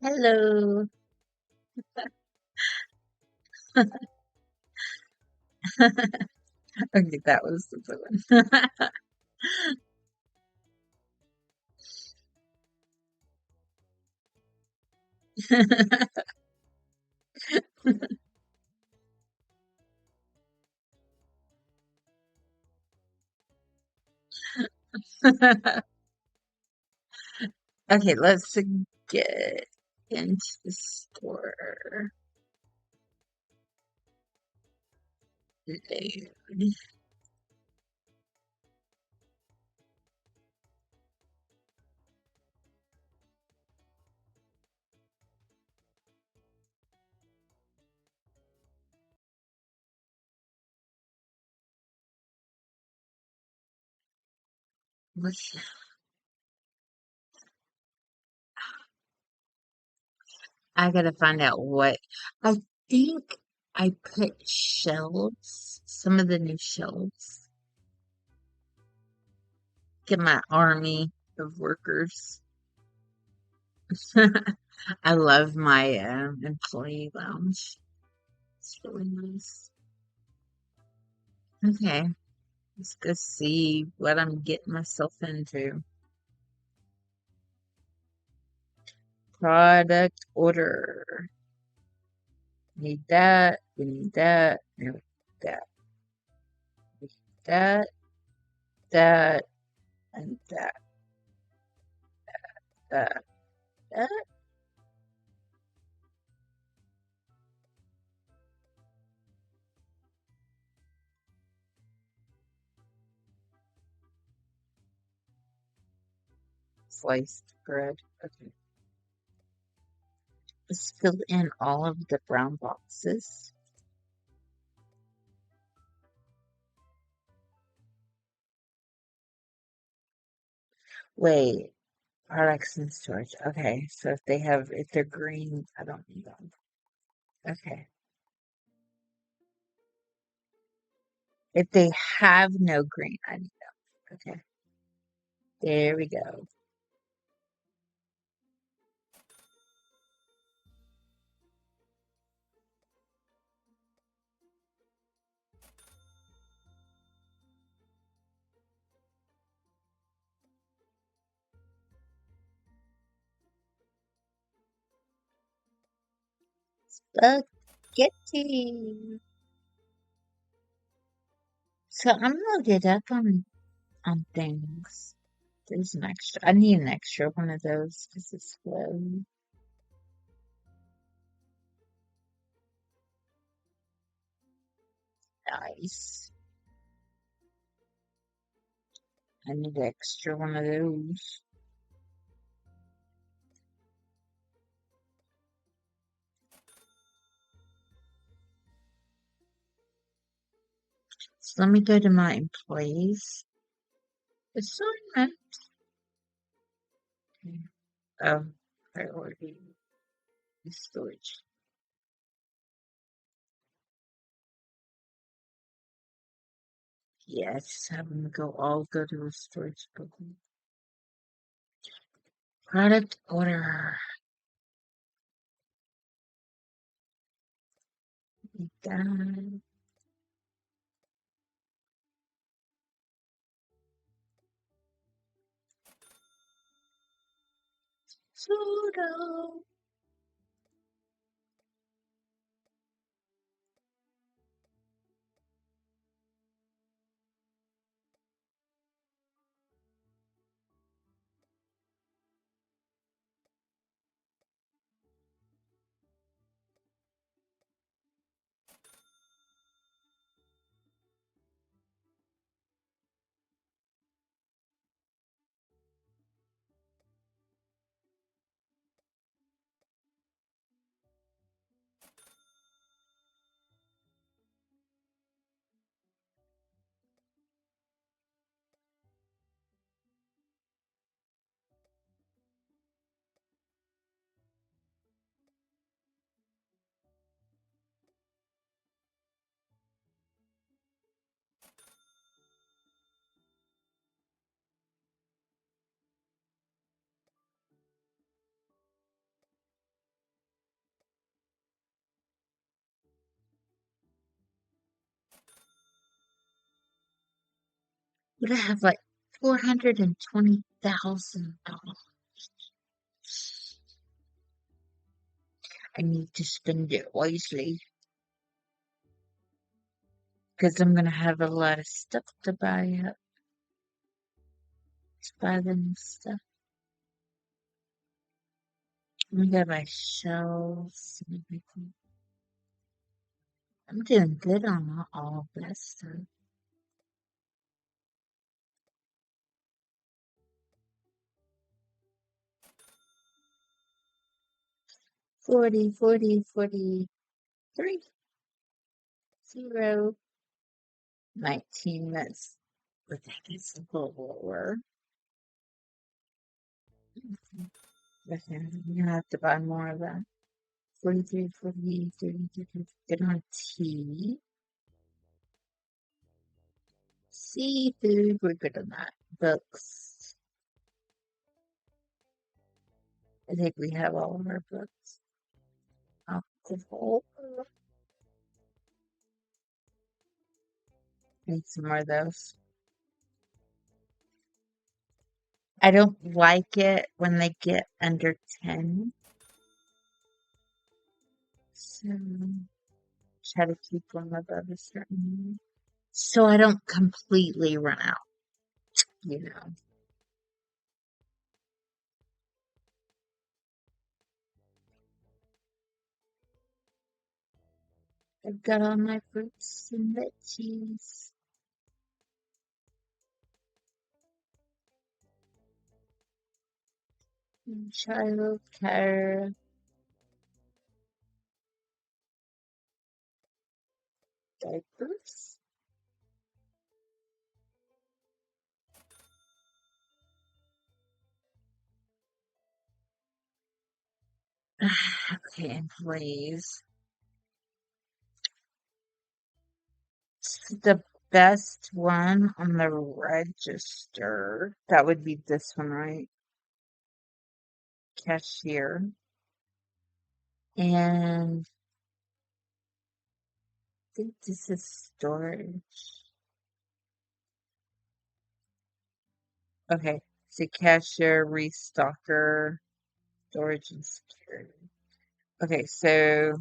Hello. Okay, that was the good one. Okay, let's get into the store. Load. Let's- I gotta find out what I think I put shelves, some of the new shelves. Get my army of workers. I love my employee lounge. It's really nice. Okay, let's go see what I'm getting myself into. Product order. Need that. We need that. No, that. We need that. That. And that. That. That. Sliced bread. Okay. Let's fill in all of the brown boxes. Wait. Products in storage. Okay. So if they're green, I don't need them. Okay. If they have no green, I need them. Okay. There we go. Spaghetti. So I'm loaded up on things. There's an extra. I need an extra one of those because it's slow. Nice. I need an extra one of those. So let me go to my employees. Assignment. Okay. Priority storage. Yes, I'm gonna go to the storage building. Product order. Done. Soda. But I have like $420,000. I need to spend it wisely because I'm gonna have a lot of stuff to buy up. To buy them stuff. I got my shelves and everything. I'm doing good on all that stuff. 40, 40, 43, 0, 19. That's, but that is a little lower. Okay, I'm gonna have to buy more of that. 43, 48, 30, 30. Good on tea. Seafood, we're good on that. Books. I think we have all of our books. Alcohol. Need some more of those. I don't like it when they get under 10. So try to keep them above a certain. So I don't completely run out, you know. I've got all my fruits and veggies. And child care. Diapers. Okay, employees. The best one on the register. That would be this one, right? Cashier. And I think this is storage. Okay, so cashier, restocker, storage, and security. Okay, so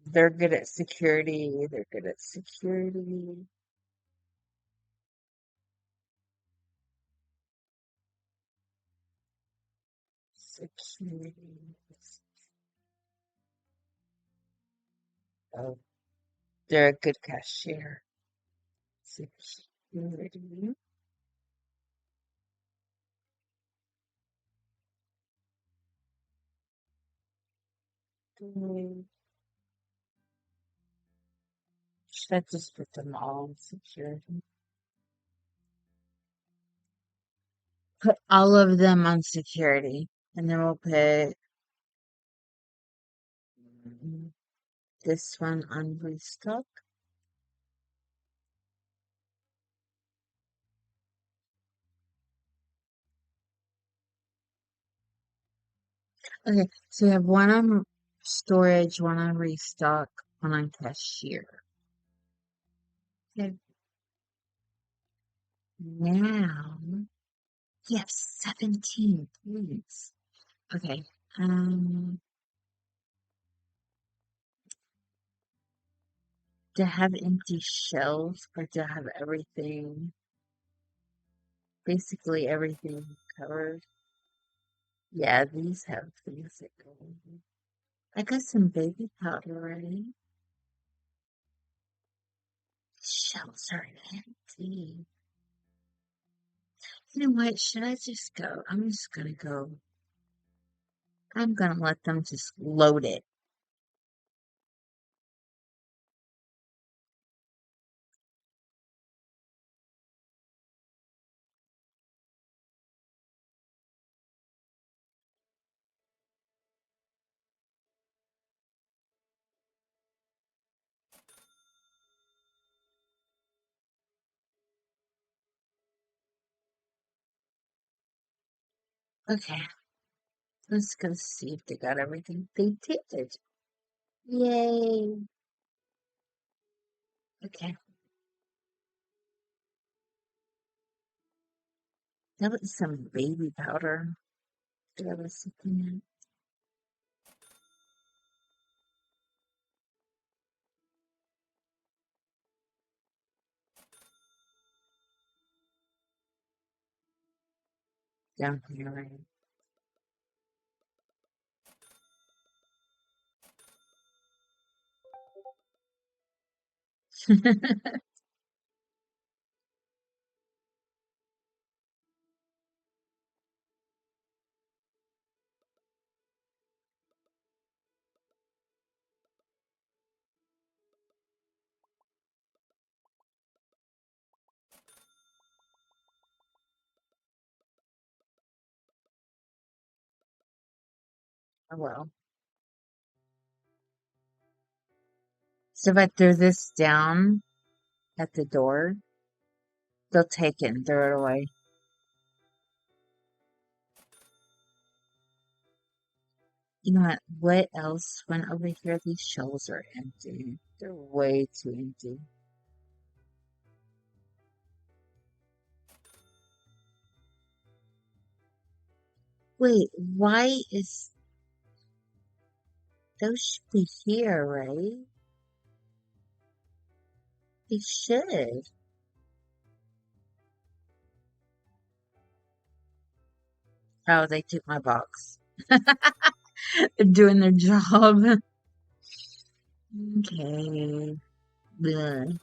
they're good at security. They're good at security. Security. Oh, they're a good cashier. Security. Should I just put them all in security? Put all of them on security. And then we'll put this one on restock. Okay, so we have one on storage, one on restock, one on cashier. Okay, now we have 17 please. Okay, to have empty shelves or to have everything, basically everything covered. Yeah, these have things that go in. I got some baby powder ready. Shelves are empty. You know what? Should I just go? I'm just gonna go. I'm gonna let them just load it. Okay, let's go see if they got everything. They did. Yay. Okay. That was some baby powder that I was looking at down here, right? Oh well. So if I threw this down at the door, they'll take it and throw it away. You know what? What else went over here? These shelves are empty. They're way too empty. Wait, why is those should be here, right? They should. Oh, they took my box. They're doing their job. Okay. Bleh.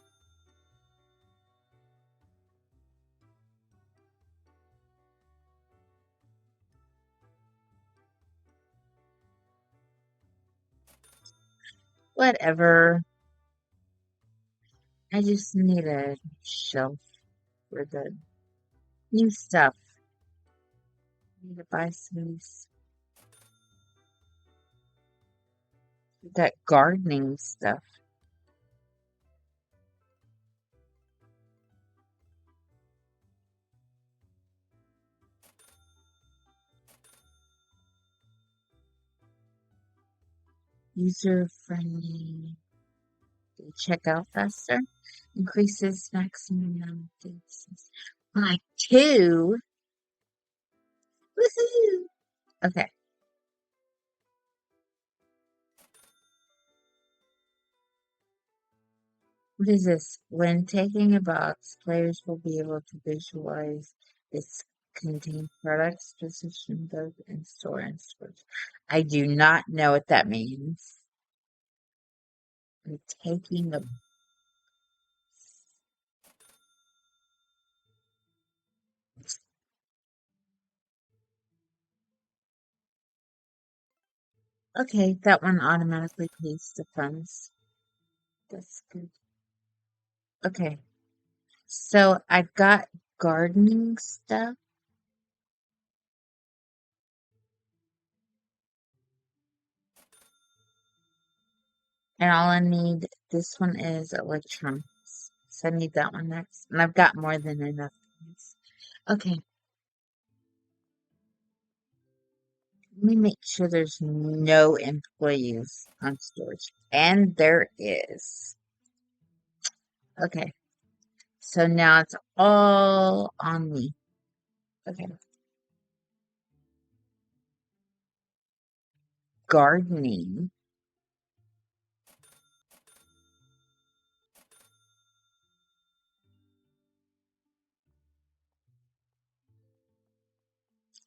Whatever. I just need a shelf for the new stuff. I need to buy some that gardening stuff. User friendly. Check out faster. Increases maximum amount of days by 2. Woohoo! Okay. What is this? When taking a box, players will be able to visualize its contained products, position both in store and stores. I do not know what that means. When taking a okay, that one automatically pays the funds. That's good. Okay, so I've got gardening stuff, and all I need, this one is electronics. So I need that one next. And I've got more than enough things. Okay, let me make sure there's no employees on storage. And there is. Okay, so now it's all on me. Okay, gardening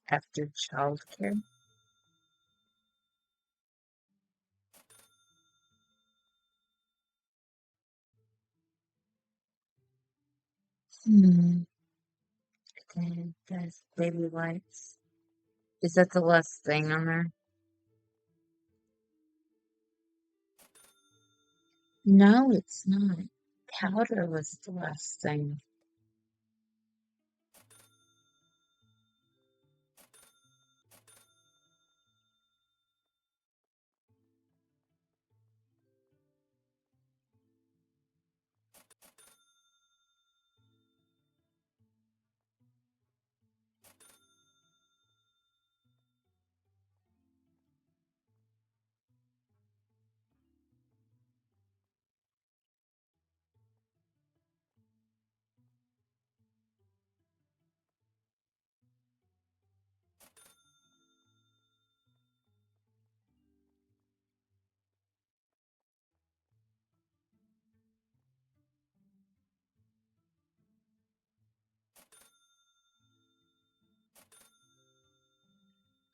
after childcare. Hmm. Okay, there's baby wipes. Is that the last thing on there? No, it's not. Powder was the last thing.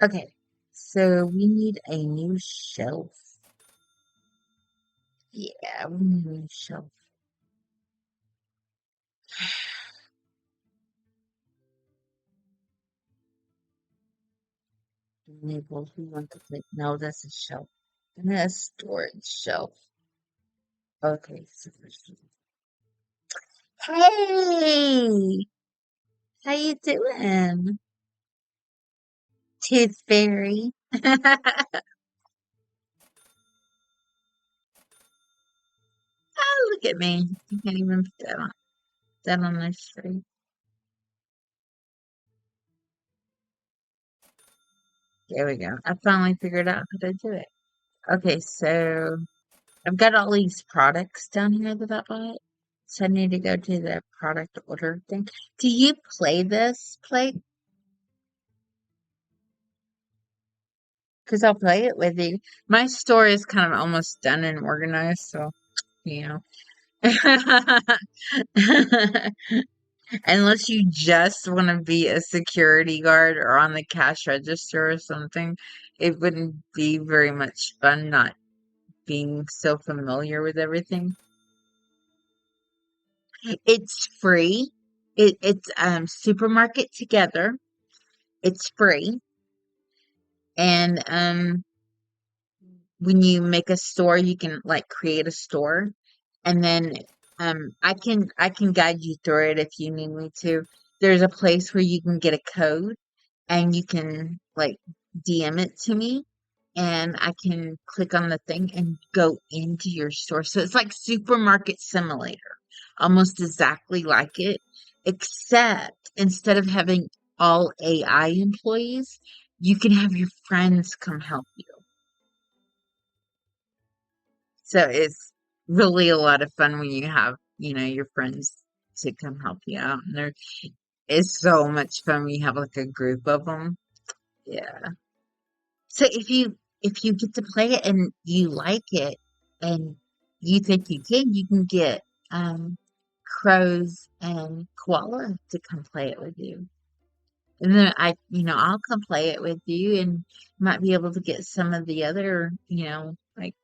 Okay, so we need a new shelf. Yeah, we need a new shelf. Labels we want to take. No, that's a shelf. And that's storage shelf. Okay, so hey, how you doing, Tooth Fairy? Oh, look at me. You can't even put that on my screen. There we go. I finally figured out how to do it. Okay, so I've got all these products down here that I bought. So I need to go to the product order thing. Do you play this play? Because I'll play it with you. My store is kind of almost done and organized, so you know. Unless you just want to be a security guard or on the cash register or something, it wouldn't be very much fun not being so familiar with everything. It's free. It's Supermarket Together. It's free. And when you make a store, you can like create a store, and then I can guide you through it if you need me to. There's a place where you can get a code, and you can like DM it to me, and I can click on the thing and go into your store. So it's like Supermarket Simulator, almost exactly like it, except instead of having all AI employees, you can have your friends come help you. So it's really a lot of fun when you have, your friends to come help you out. And there is so much fun when you have like a group of them. Yeah. So if you get to play it and you like it and you think you can get um crows and koala to come play it with you. And then I'll come play it with you and might be able to get some of the other, like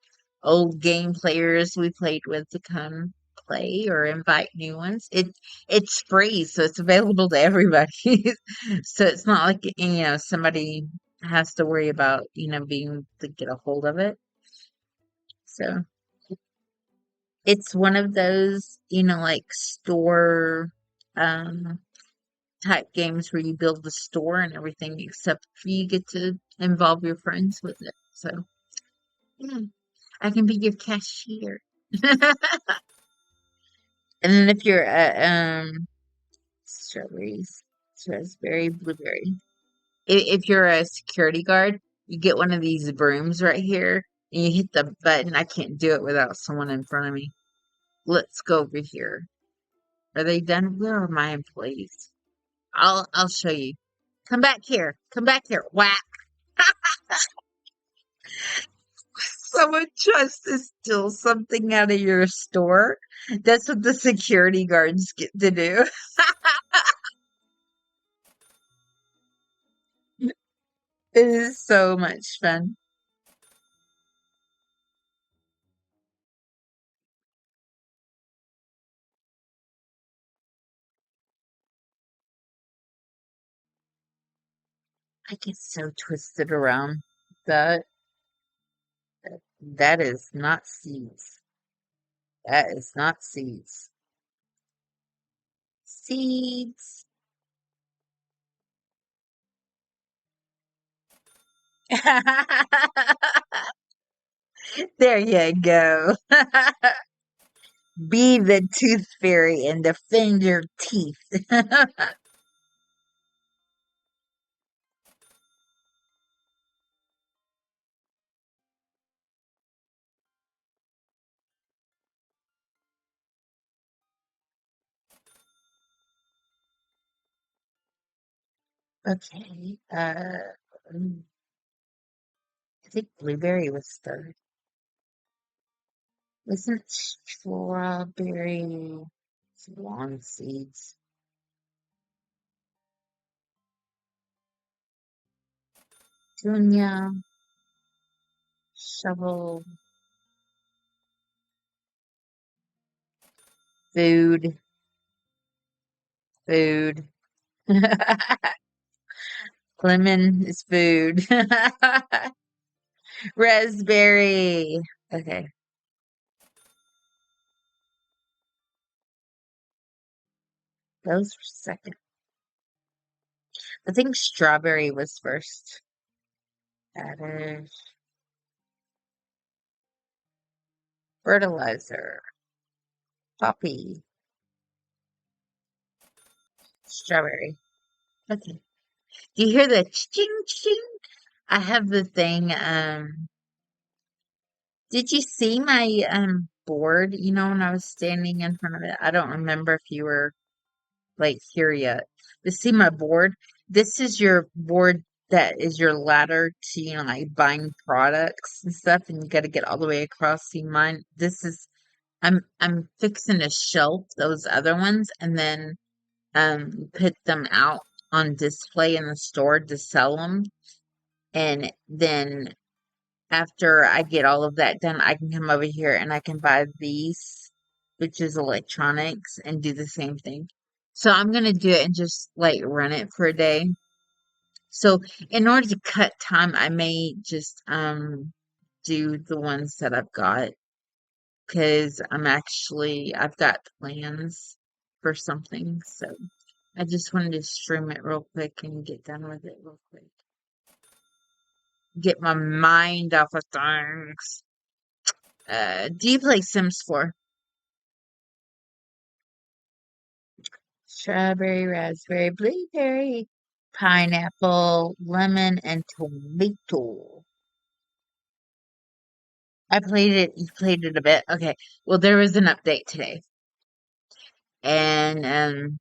old game players we played with to come play or invite new ones. It's free, so it's available to everybody. So it's not like, somebody has to worry about, being to get a hold of it. So it's one of those, like store um type games where you build the store and everything, except for you get to involve your friends with it. So yeah, I can be your cashier. And then if you're at strawberries, raspberry, blueberry. If you're a security guard, you get one of these brooms right here and you hit the button. I can't do it without someone in front of me. Let's go over here. Are they done? Where are my employees? I'll show you. Come back here. Come back here. Whack. Someone tries to steal something out of your store. That's what the security guards get to do. It is so much fun. I get so twisted around that. That is not seeds. That is not seeds. Seeds. There you go. Be the tooth fairy and defend your teeth. Okay. Mm, I think blueberry was third. Wasn't strawberry lawn seeds? Petunia, shovel, food, food. Lemon is food. Raspberry. Okay, those were second. I think strawberry was first. Radish, fertilizer, poppy, strawberry. Okay. Do you hear the ching ching? I have the thing. Did you see my board? You know, when I was standing in front of it, I don't remember if you were like here yet. But see my board? This is your board that is your ladder to, you know, like buying products and stuff, and you got to get all the way across. See mine? This is I'm fixing to shelf those other ones and then put them out on display in the store to sell them. And then after I get all of that done, I can come over here and I can buy these, which is electronics, and do the same thing. So I'm gonna do it and just like run it for a day. So in order to cut time, I may just do the ones that I've got because I've got plans for something. So I just wanted to stream it real quick and get done with it real quick. Get my mind off of things. Do you play Sims 4? Strawberry, raspberry, blueberry, pineapple, lemon, and tomato. I played it. You played it a bit. Okay. Well, there was an update today, and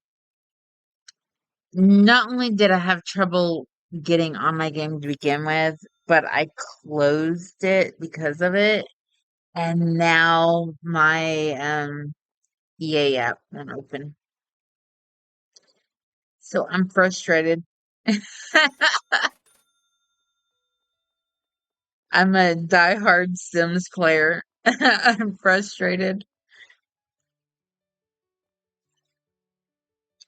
not only did I have trouble getting on my game to begin with, but I closed it because of it, and now my EA app won't open. So I'm frustrated. I'm a diehard Sims player. I'm frustrated.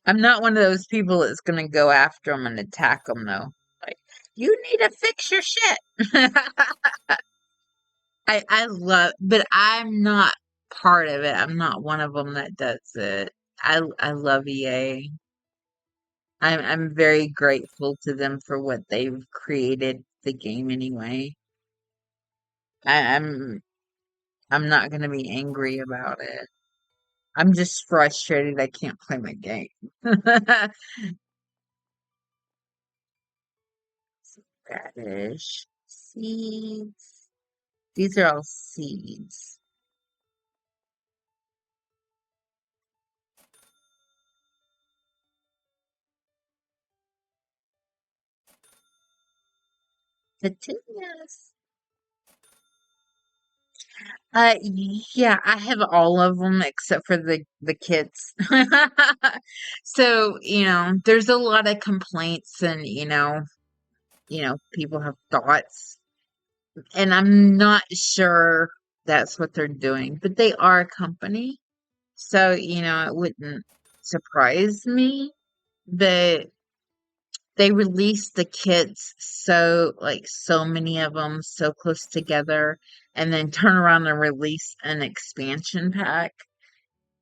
I'm not one of those people that's gonna go after them and attack them though. Like, you need to fix your shit. I love, but I'm not part of it. I'm not one of them that does it. I love EA. I'm very grateful to them for what they've created the game anyway. I, I'm I'm not gonna be angry about it. I'm just frustrated I can't play my game. Radish, seeds. These are all seeds. Petunias. Yeah, I have all of them except for the kids. So, you know, there's a lot of complaints and, people have thoughts, and I'm not sure that's what they're doing, but they are a company. So, it wouldn't surprise me, but they released the kits so many of them so close together, and then turn around and release an expansion pack.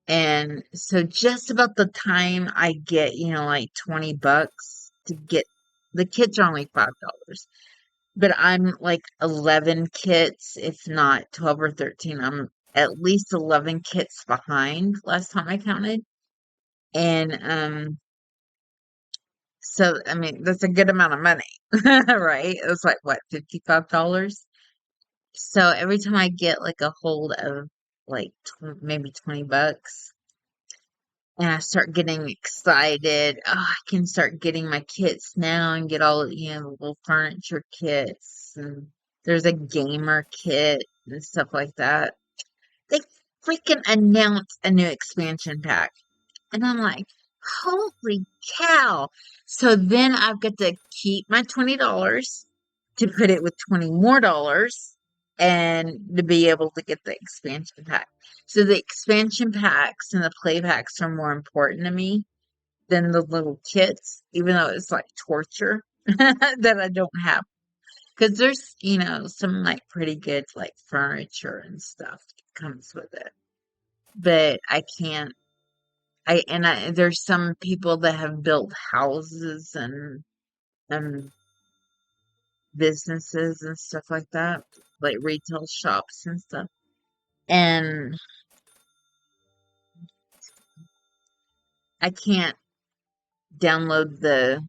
And so just about the time I get, like $20 to get the kits are only $5. But I'm like 11 kits, if not 12 or 13. I'm at least 11 kits behind last time I counted. And so I mean that's a good amount of money, right? It's like what, $55? So every time I get like a hold of like maybe $20 and I start getting excited, oh, I can start getting my kits now and get all, the little furniture kits, and there's a gamer kit and stuff like that. They freaking announced a new expansion pack. And I'm like, holy cow. So then I've got to keep my $20 to put it with $20 more and to be able to get the expansion pack. So the expansion packs and the play packs are more important to me than the little kits, even though it's like torture that I don't have. Because there's, some like pretty good like furniture and stuff that comes with it. But I can't there's some people that have built houses and businesses and stuff like that, like retail shops and stuff. And I can't download the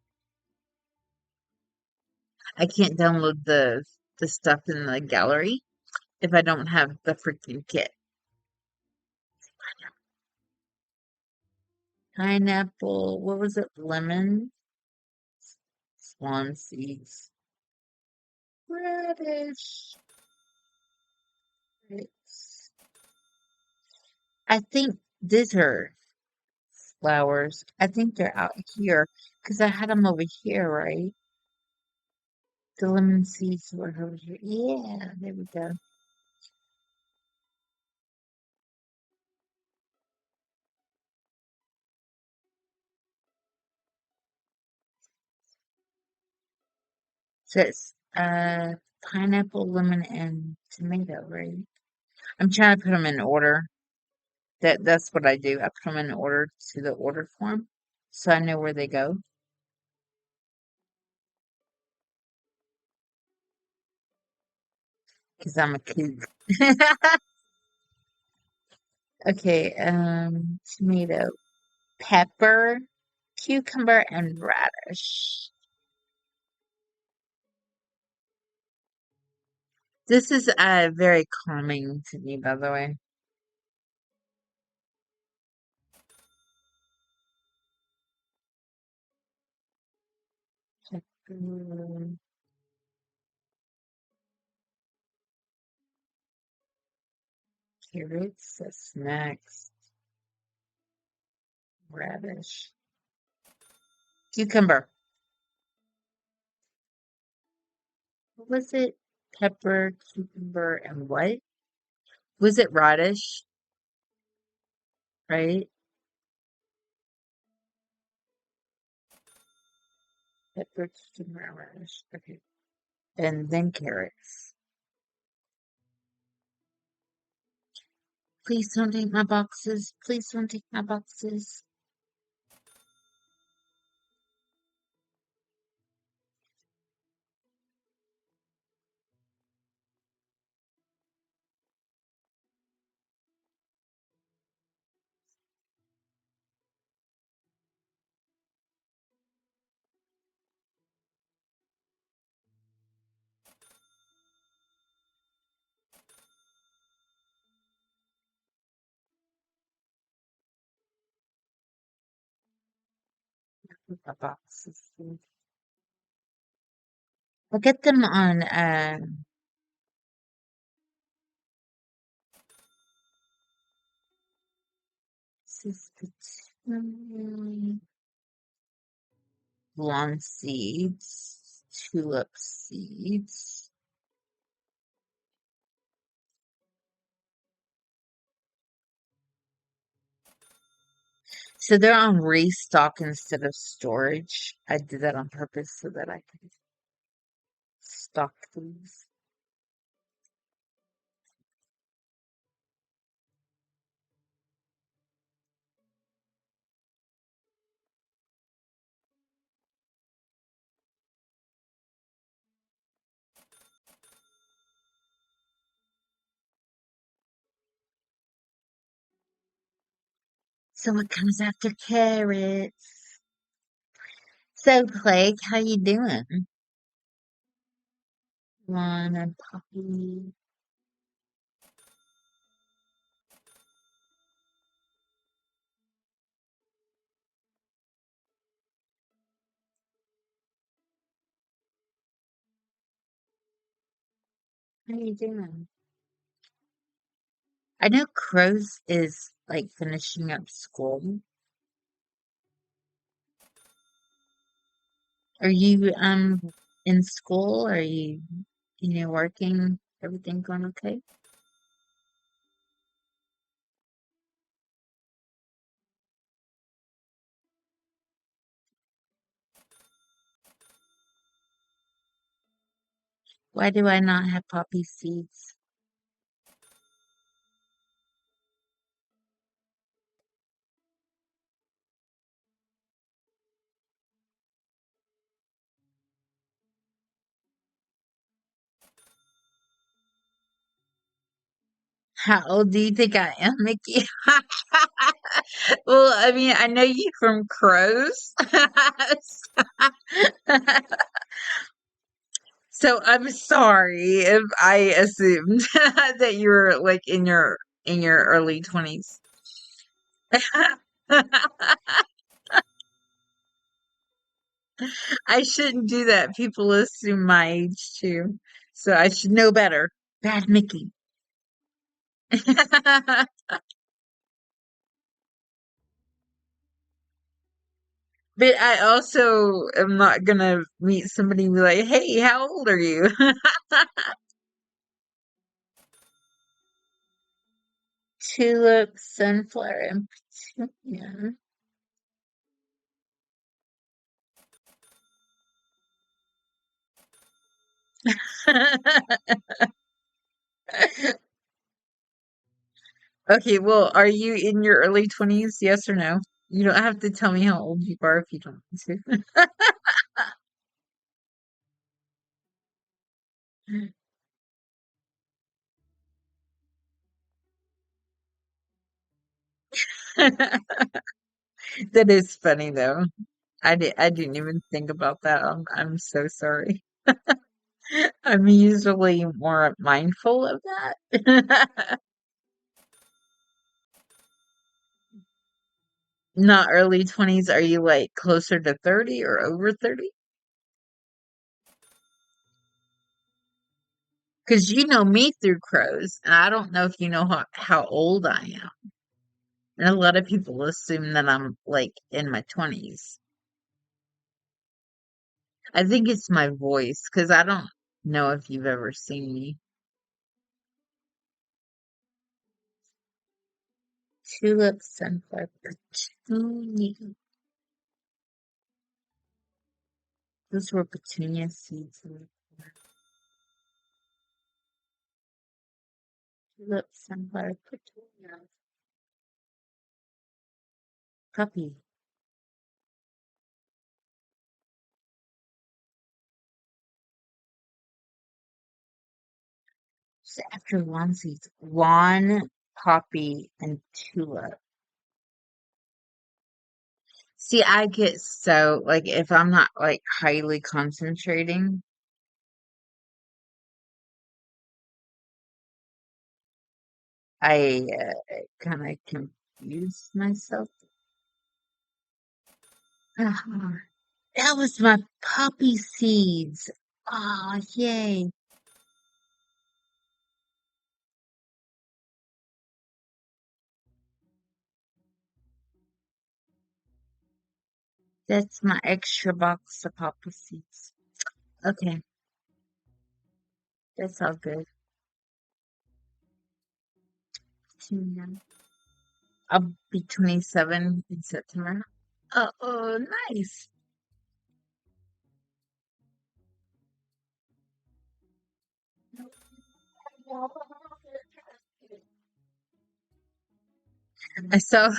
I can't download the stuff in the gallery if I don't have the freaking kit. Pineapple, what was it? Lemon, swan seeds, radish. It's, I think these are flowers. I think they're out here because I had them over here, right? The lemon seeds were over here. Yeah, there we go. So it's pineapple, lemon, and tomato, right? I'm trying to put them in order. That's what I do. I put them in order to the order form, so I know where they go. Because I'm a kook. Okay, tomato, pepper, cucumber, and radish. This is very calming to me, by the way. Pepper, carrots, that's next. Radish, cucumber. What was it? Pepper, cucumber, and what? Was it radish? Right? Pepper, cucumber, and radish. Okay. And then carrots. Please don't take my boxes. Please don't take my boxes. My boxes. I'll get them on Saskatoon lawn seeds, tulip seeds. So they're on restock instead of storage. I did that on purpose so that I could stock these. So what comes after carrots? So Plague, how you doing? Lawn and Poppy. How you doing? I know Crows is like finishing up school. Are you in school? Are you working? Everything going okay? Why do I not have poppy seeds? How old do you think I am, Mickey? Well, I mean, I know you from crows. So I'm sorry if I assumed that you were like in your early 20s. I shouldn't do that. People assume my age too. So I should know better. Bad Mickey. But I also am not gonna meet somebody and be like, "Hey, how old are you?" Tulip, sunflower, and petunia. Okay, well, are you in your early 20s? Yes or no? You don't have to tell me how old you are if you don't want to. That is funny though. I didn't even think about that. I'm so sorry. I'm usually more mindful of that. Not early 20s. Are you like closer to 30 or over 30? Because you know me through crows, and I don't know if you know how old I am. And a lot of people assume that I'm like in my 20s. I think it's my voice because I don't know if you've ever seen me. Tulip, sunflower, petunia. Those were petunia seeds. Tulip, sunflower, petunia. Puppy. So after lawn seeds, lawn, poppy, and tulip. See, I get so like if I'm not like highly concentrating, I kind of confuse myself. Ah, that was my poppy seeds. Oh, yay. That's my extra box of poppy seeds. Okay, that's all good. Tuna. I'll be 27 in September. Oh, nice. I saw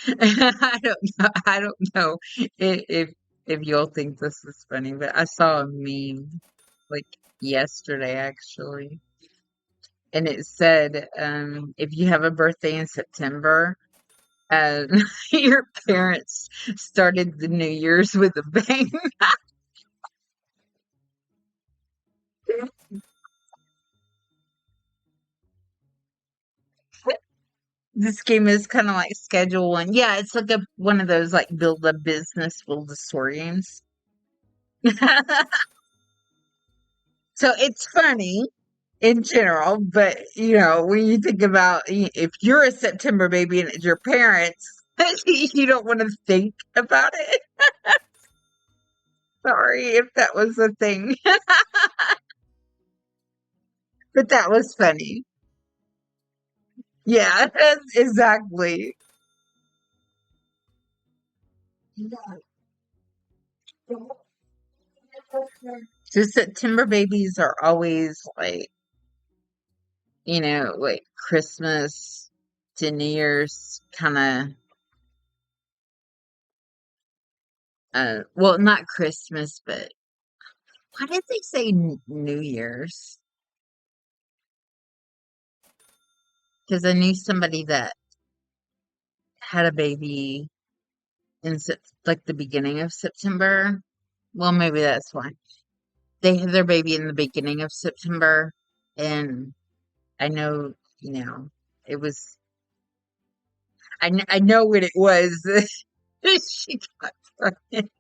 I don't know if you'll think this is funny, but I saw a meme like yesterday actually, and it said, if you have a birthday in September, uh, your parents started the New Year's with a bang. This game is kind of like Schedule One. Yeah, it's like a one of those like build a business, build a story games. So it's funny in general, but when you think about if you're a September baby and it's your parents, you don't want to think about it. Sorry if that was a thing, but that was funny. Yeah, exactly. So September babies are always like, like Christmas to New Year's kind of, well, not Christmas, but why did they say New Year's? Because I knew somebody that had a baby in like the beginning of September. Well, maybe that's why. They had their baby in the beginning of September, and I know, you know, it was, I know what it was. She got pregnant.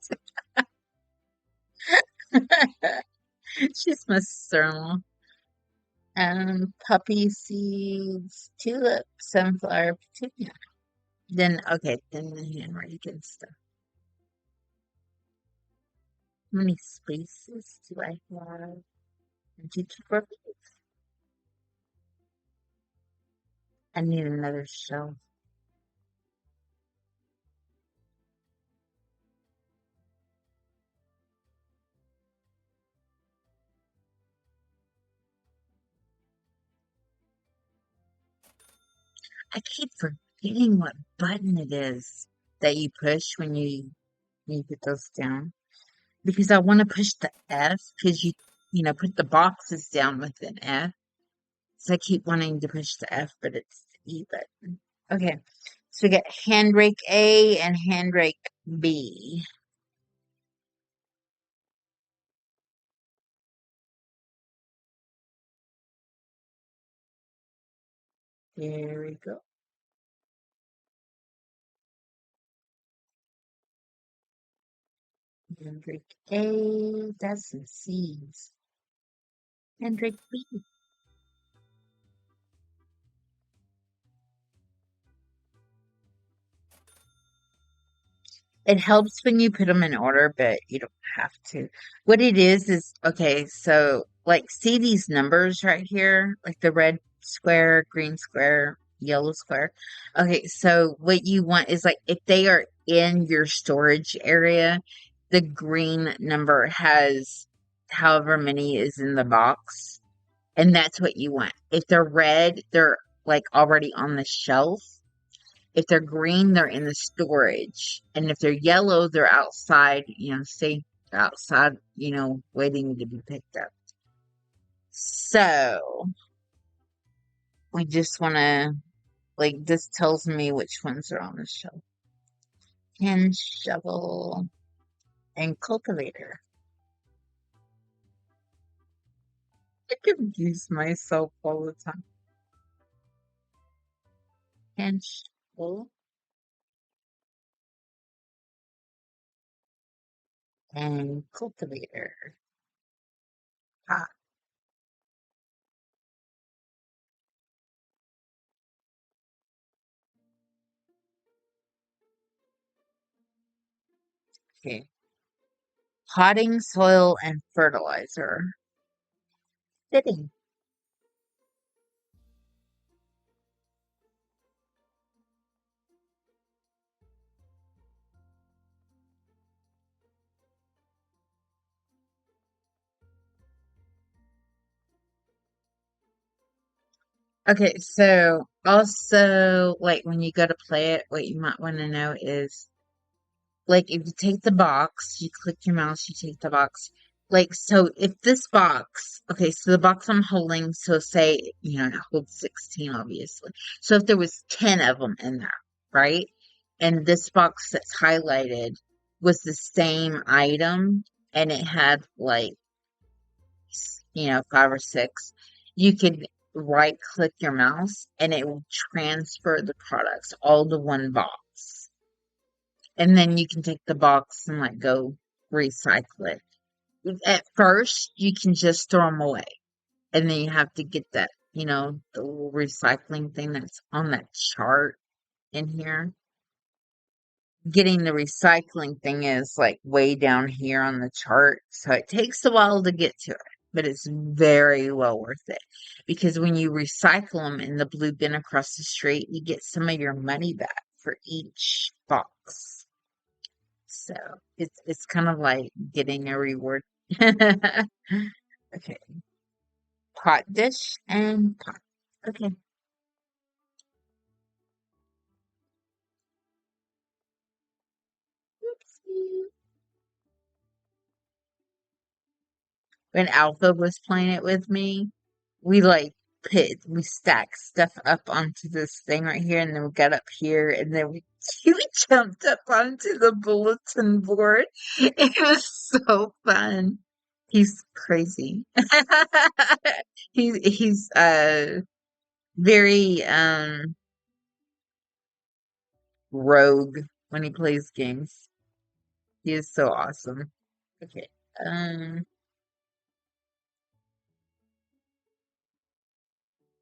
She's my sister. Poppy seeds, tulip, sunflower, petunia. Then, okay, then the handwriting stuff. How many spaces do I have? One, two, three, four, five. I need another shelf. I keep forgetting what button it is that you push when you put those down. Because I want to push the F because put the boxes down with an F. So I keep wanting to push the F, but it's the E button. Okay. So we got Handbrake A and Handbrake B. There we go. Handbrake A, that's some C's. Handbrake B. It helps when you put them in order, but you don't have to. What it is okay, so like see these numbers right here, like the red square, green square, yellow square. Okay, so what you want is like if they are in your storage area, the green number has however many is in the box, and that's what you want. If they're red, they're like already on the shelf. If they're green, they're in the storage. And if they're yellow, they're outside, stay outside, waiting to be picked up. So we just want to, like, this tells me which ones are on the shelf. Hand, shovel, and cultivator. I confuse myself all the time. Hand, shovel, and cultivator. Ah, okay. Potting, soil, and fertilizer. Fitting. Okay, so also, like when you go to play it, what you might want to know is like if you take the box, you click your mouse, you take the box. Like, so if this box, okay, so the box I'm holding, so say, it holds 16, obviously. So if there was 10 of them in there, right? And this box that's highlighted was the same item and it had like 5 or 6, you could right click your mouse and it will transfer the products all to one box. And then you can take the box and like go recycle it. At first, you can just throw them away. And then you have to get that, the little recycling thing that's on that chart in here. getting the recycling thing is like way down here on the chart. So it takes a while to get to it, but it's very well worth it because when you recycle them in the blue bin across the street, you get some of your money back for each box. So it's kind of like getting a reward. Okay, pot dish and pot. Okay. Oopsie. When Alpha was playing it with me, we like we stacked stuff up onto this thing right here, and then we got up here, and then we jumped up onto the bulletin board. It was so fun. He's crazy. He's very rogue when he plays games. He is so awesome. Okay. Um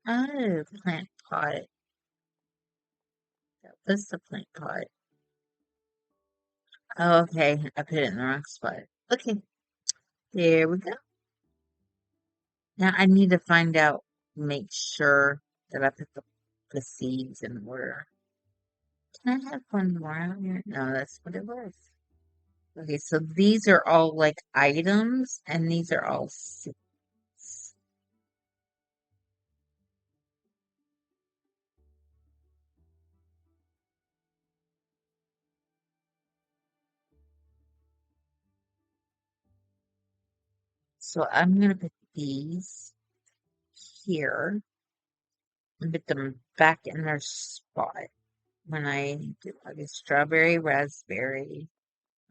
oh, plant pot. What's the plant pot? Oh, okay. I put it in the wrong spot. Okay, there we go. Now I need to find out, make sure that I put the seeds in order. Can I have one more out here? No, that's what it was. Okay, so these are all like items, and these are all seeds. So I'm gonna put these here and put them back in their spot when I do like a strawberry, raspberry.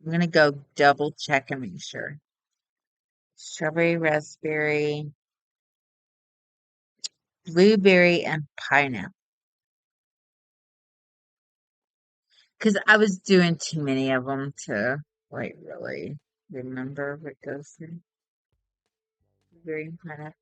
I'm gonna go double check and make sure. Strawberry, raspberry, blueberry, and pineapple. Because I was doing too many of them to like really remember what goes through. Blueberry and pineapple.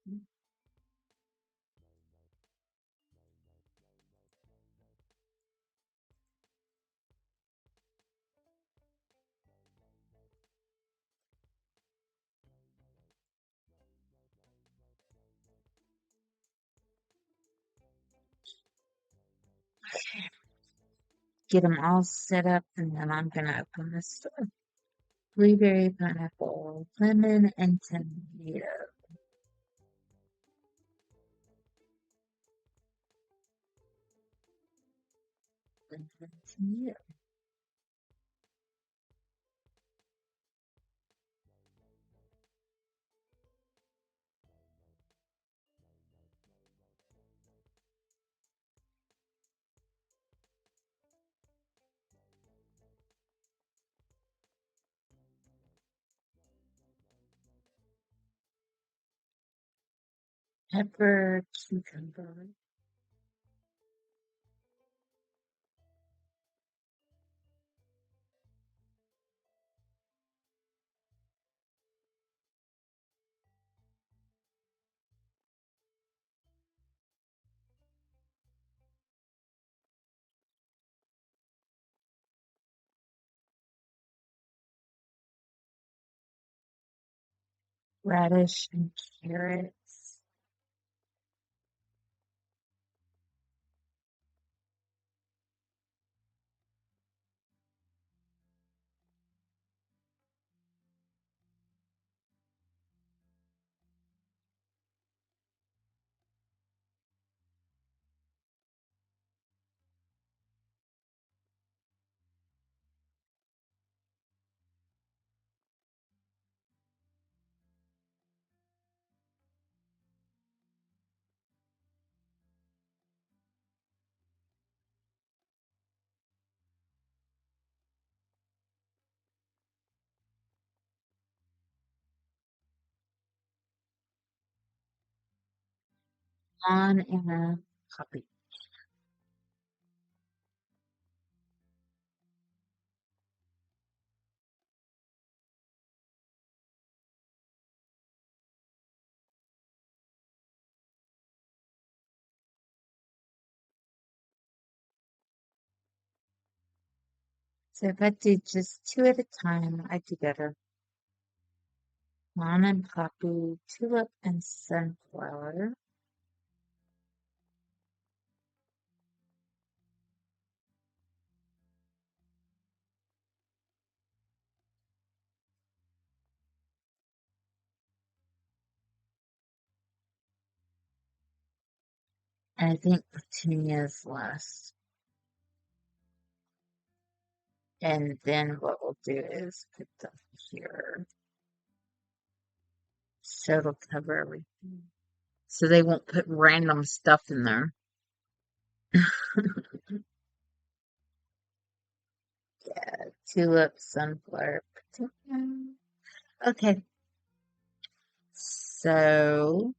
Get them all set up, and then I'm gonna open the store. Blueberry, pineapple, lemon, and tomato. Lemon and tomato. Pepper, cucumber. Radish and carrots. On and a puppy. So if I do just two at a time, I do better. Lawn and poppy, tulip and sunflower. And I think petunias last. And then what we'll do is put them here. So it'll cover everything. So they won't put random stuff in there. Tulip, sunflower, petunia. Okay. So,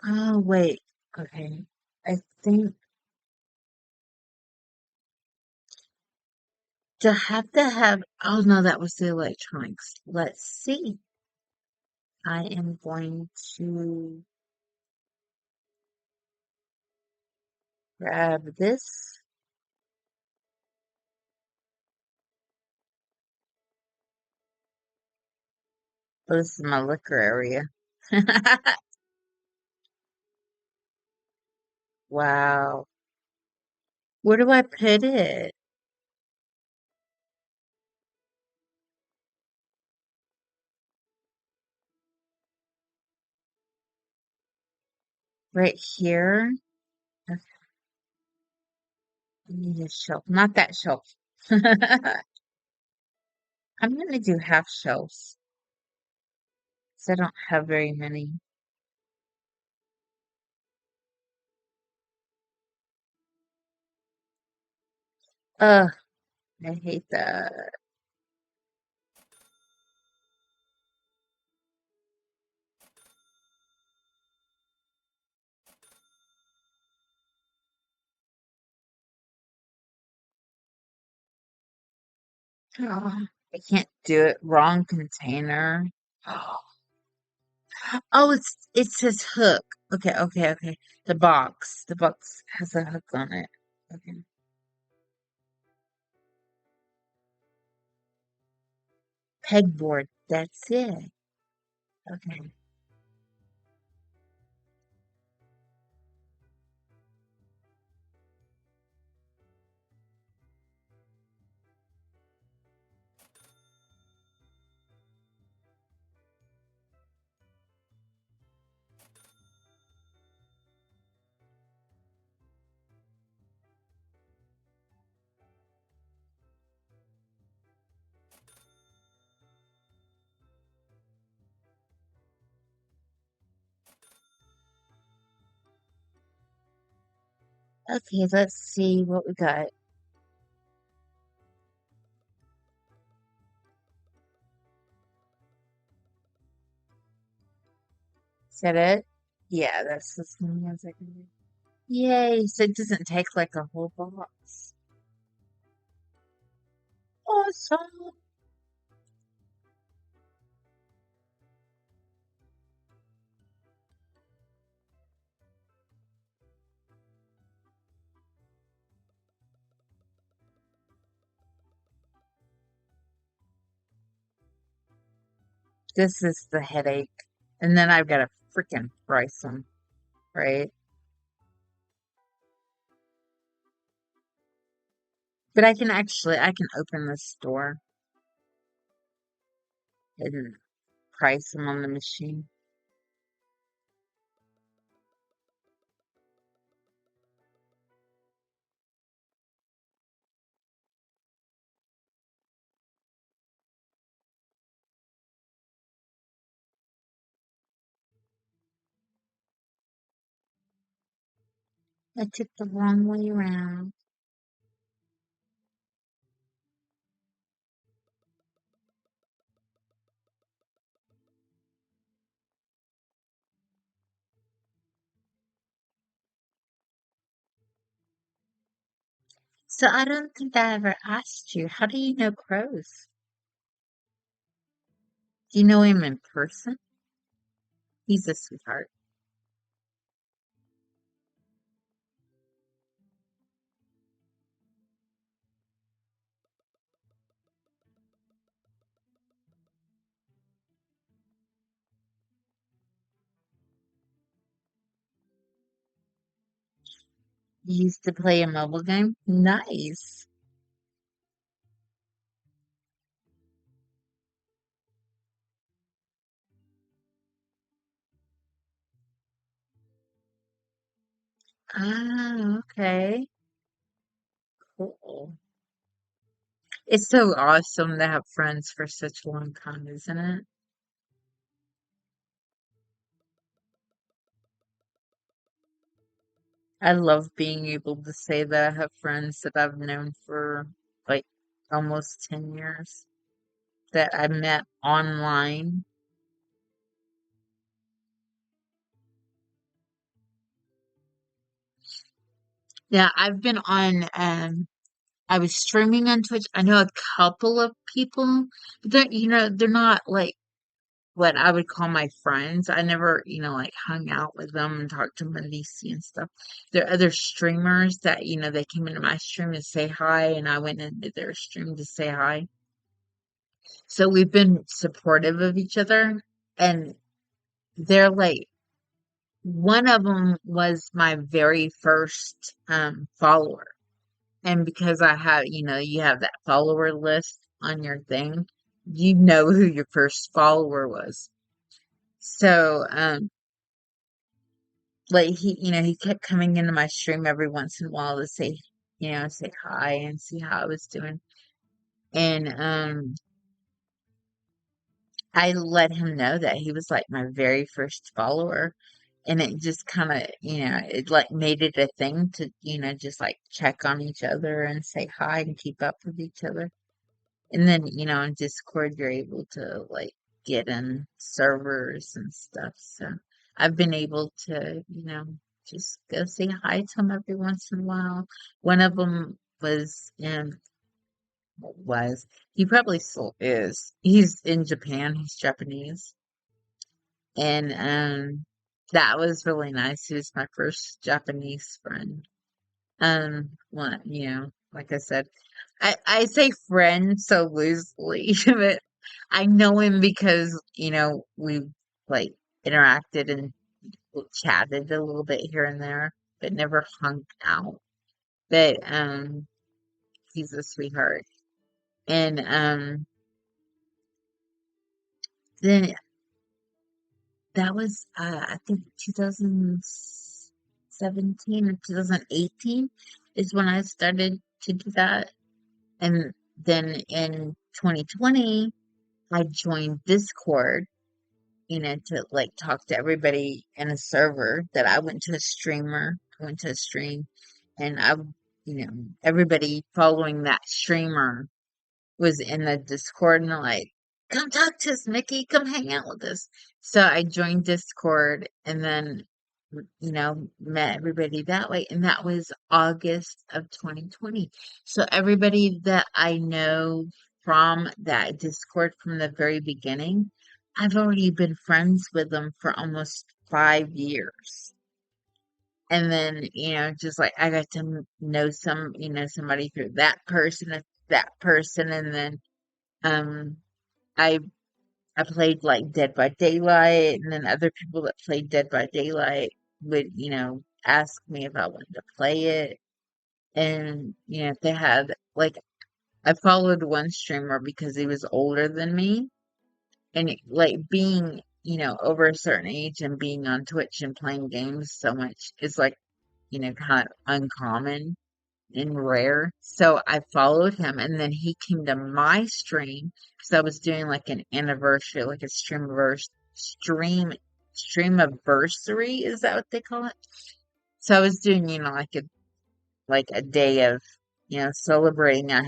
oh wait. Okay. I think to have, oh no, that was the electronics. Let's see. I am going to grab this. Oh, this is my liquor area. Wow. Where do I put it? Right here? Okay, I need a shelf. Not that shelf. I'm gonna do half shelves. So I don't have very many. Ugh, I hate that. Oh, I can't do it. Wrong container. Oh, it says hook. Okay, okay, okay. The box. The box has a hook on it. Okay. Pegboard. That's it. Okay. Okay, let's see what we got. Is that it? Yeah, that's as many as I can do. Yay, so it doesn't take like a whole box. Awesome. This is the headache. And then I've got to freaking price them, right? But I can open this store and price them on the machine. I took the wrong way around. So I don't think I ever asked you, how do you know Crows? Do you know him in person? He's a sweetheart. You used to play a mobile game? Nice. Ah, okay. Cool. It's so awesome to have friends for such a long time, isn't it? I love being able to say that I have friends that I've known for like almost 10 years that I met online. Yeah, I've been on, I was streaming on Twitch. I know a couple of people, but they're not like what I would call my friends. I never, like hung out with them and talked to them in DC and stuff. There are other streamers that, they came into my stream to say hi, and I went into their stream to say hi. So we've been supportive of each other, and they're like, one of them was my very first follower. And because I have, you have that follower list on your thing, you know who your first follower was. So, like he kept coming into my stream every once in a while to say, say hi and see how I was doing. And I let him know that he was like my very first follower. And it just kind of, it like made it a thing to, just like check on each other and say hi and keep up with each other. And then, in Discord, you're able to like get in servers and stuff. So I've been able to, just go say hi to them every once in a while. One of them was, he probably still is. He's in Japan. He's Japanese. And, that was really nice. He was my first Japanese friend. Well, like I said, I say friend so loosely, but I know him because, we like interacted and chatted a little bit here and there, but never hung out. But he's a sweetheart. And then that was I think 2017 or 2018 is when I started to do that. And then in 2020 I joined Discord, to like talk to everybody in a server that I went to a stream, and everybody following that streamer was in the Discord, and they're like, come talk to us, Mickey, come hang out with us. So I joined Discord and then, met everybody that way. And that was August of 2020. So everybody that I know from that Discord from the very beginning, I've already been friends with them for almost 5 years. And then, just like I got to know somebody through that person, and then um, I I played like Dead by Daylight, and then other people that played Dead by Daylight would, ask me if I wanted to play it. And, if they had like I followed one streamer because he was older than me, and like being, over a certain age and being on Twitch and playing games so much is like, kind of uncommon and rare. So I followed him, and then he came to my stream because I was doing like an anniversary, like a stream anniversary. Is that what they call it? So I was doing, like a day of, celebrating. I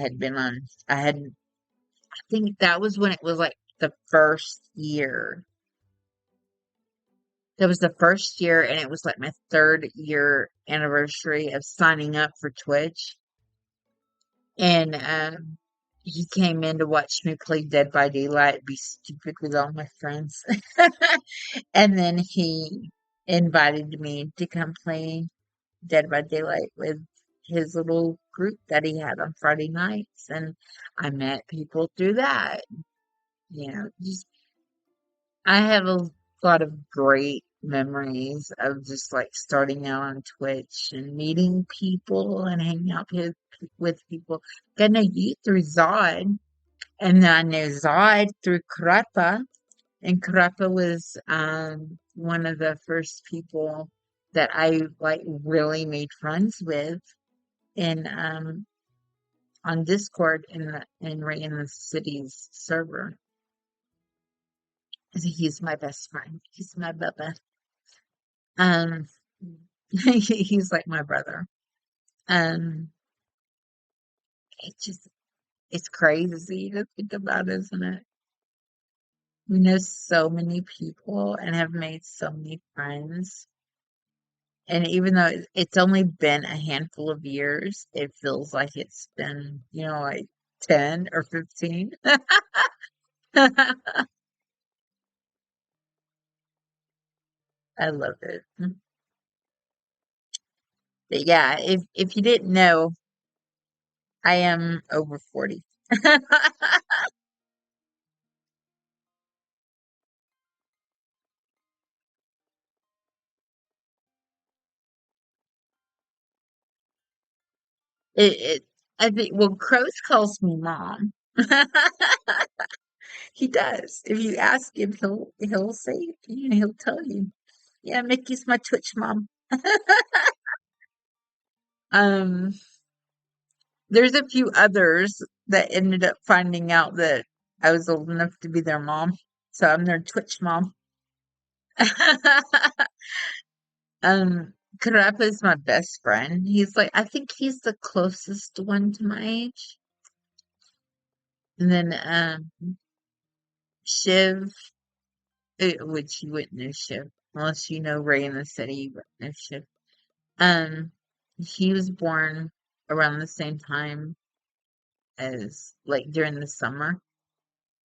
think that was when it was like the first year. That was the first year, and it was like my third year anniversary of signing up for Twitch. And he came in to watch me play Dead by Daylight, be stupid with all my friends. And then he invited me to come play Dead by Daylight with his little group that he had on Friday nights. And I met people through that. Just I have a lot of great memories of just like starting out on Twitch and meeting people and hanging out with people. I know you through Zod, and then I know Zod through Krappa, and Krappa was one of the first people that I like really made friends with in on Discord in right in the city's server. He's my best friend. He's my bubba. Um, he's like my brother. Um, it's crazy to think about, isn't it? We know so many people and have made so many friends. And even though it's only been a handful of years, it feels like it's been, like 10 or 15. I love it. But yeah, if you didn't know, I am over 40. It I think well, Crows calls me mom. He does. If you ask him, he'll say, he'll tell you. Yeah, Mickey's my Twitch mom. Um, there's a few others that ended up finding out that I was old enough to be their mom, so I'm their Twitch mom. Um, Karappa is my best friend. He's like, I think he's the closest one to my age. And then Shiv, which you wouldn't know Shiv unless you know Ray in the City, you wouldn't know Shiv. Um, he was born around the same time as like during the summer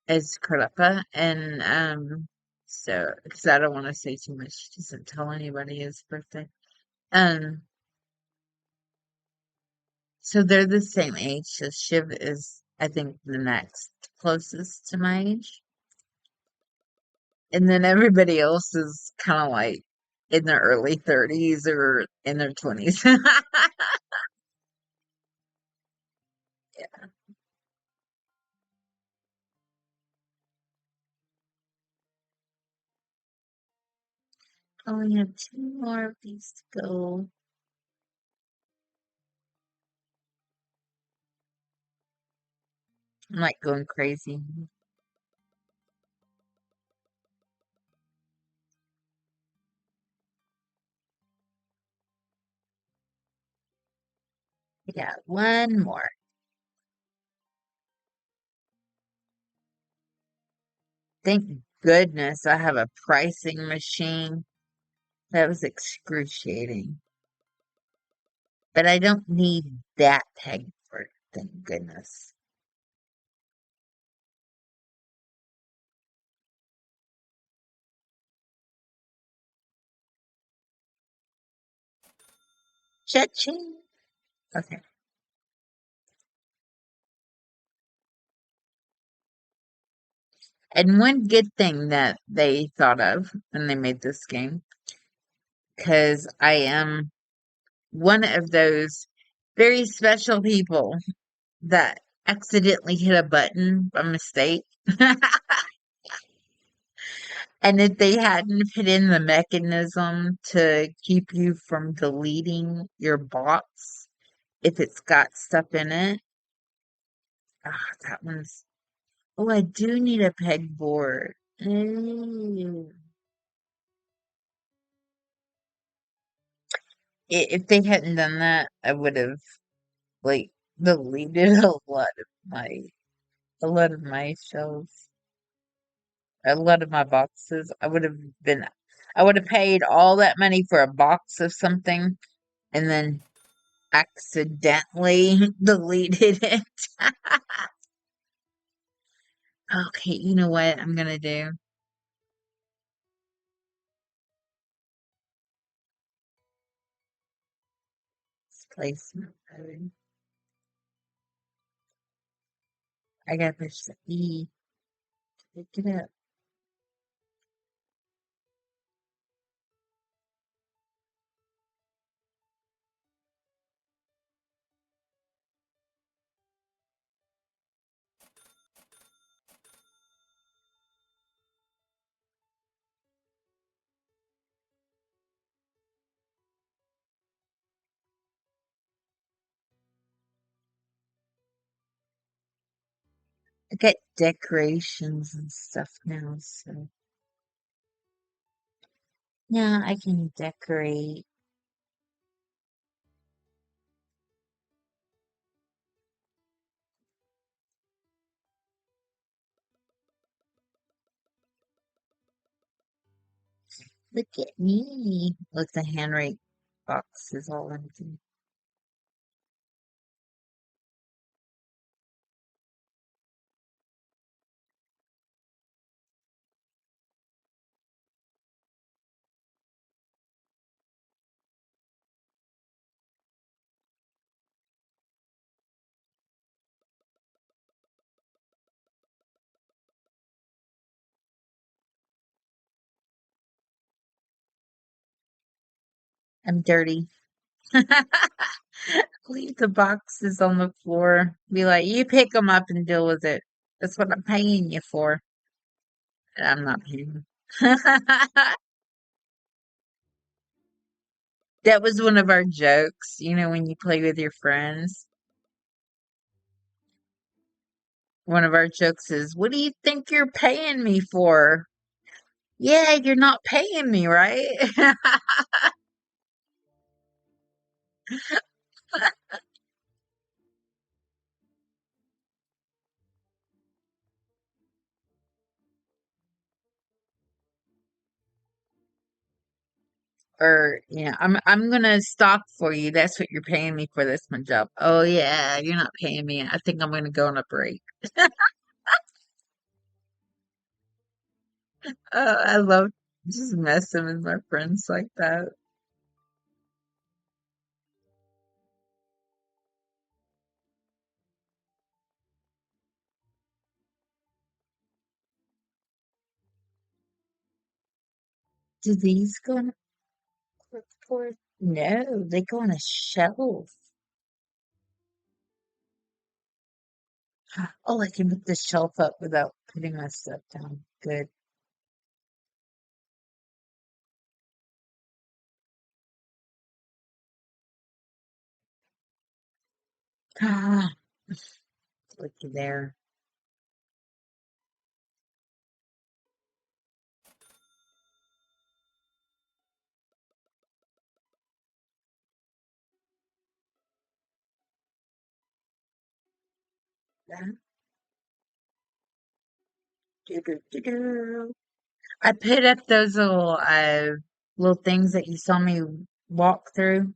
as Karappa, and so because I don't want to say too much, he doesn't tell anybody his birthday. Um, so they're the same age. So Shiv is, I think, the next closest to my age. And then everybody else is kind of like in their early 30s or in their 20s. Only have two more of these to go. I'm like going crazy. Yeah, one more. Thank goodness I have a pricing machine. That was excruciating. But I don't need that peg for it, thank goodness. Cha-ching. Okay. And one good thing that they thought of when they made this game, because I am one of those very special people that accidentally hit a button by mistake. And if they hadn't put in the mechanism to keep you from deleting your box, if it's got stuff in it, that one's. Oh, I do need a pegboard. If they hadn't done that, I would have like deleted a lot of my shelves, a lot of my boxes. I would have paid all that money for a box of something and then accidentally deleted it. Okay, you know what I'm gonna do? Displacement mode. I gotta push the E to pick it up. I get decorations and stuff now, so yeah, I can decorate. Look at me. Look, the handwrite box is all empty. I'm dirty. Leave the boxes on the floor. Be like, you pick them up and deal with it. That's what I'm paying you for. And I'm not paying. That was one of our jokes, when you play with your friends. One of our jokes is, what do you think you're paying me for? Yeah, you're not paying me, right? Or, I'm gonna stock for you. That's what you're paying me for this my job. Oh yeah, you're not paying me. I think I'm gonna go on a break. I love just messing with my friends like that. Do these go on a clipboard? No, they go on a shelf. Oh, I can put the shelf up without putting my stuff down. Good. Ah, looky there. That, do. I put up those little things that you saw me walk through.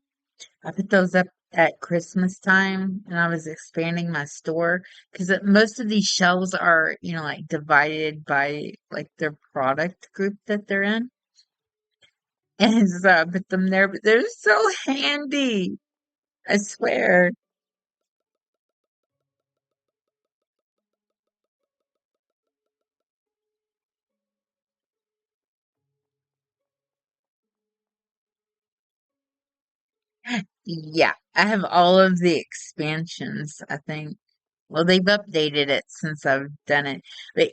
I put those up at Christmas time, and I was expanding my store because most of these shelves are, like divided by like their product group that they're in. And so I put them there, but they're so handy. I swear. Yeah, I have all of the expansions, I think. Well, they've updated it since I've done it. But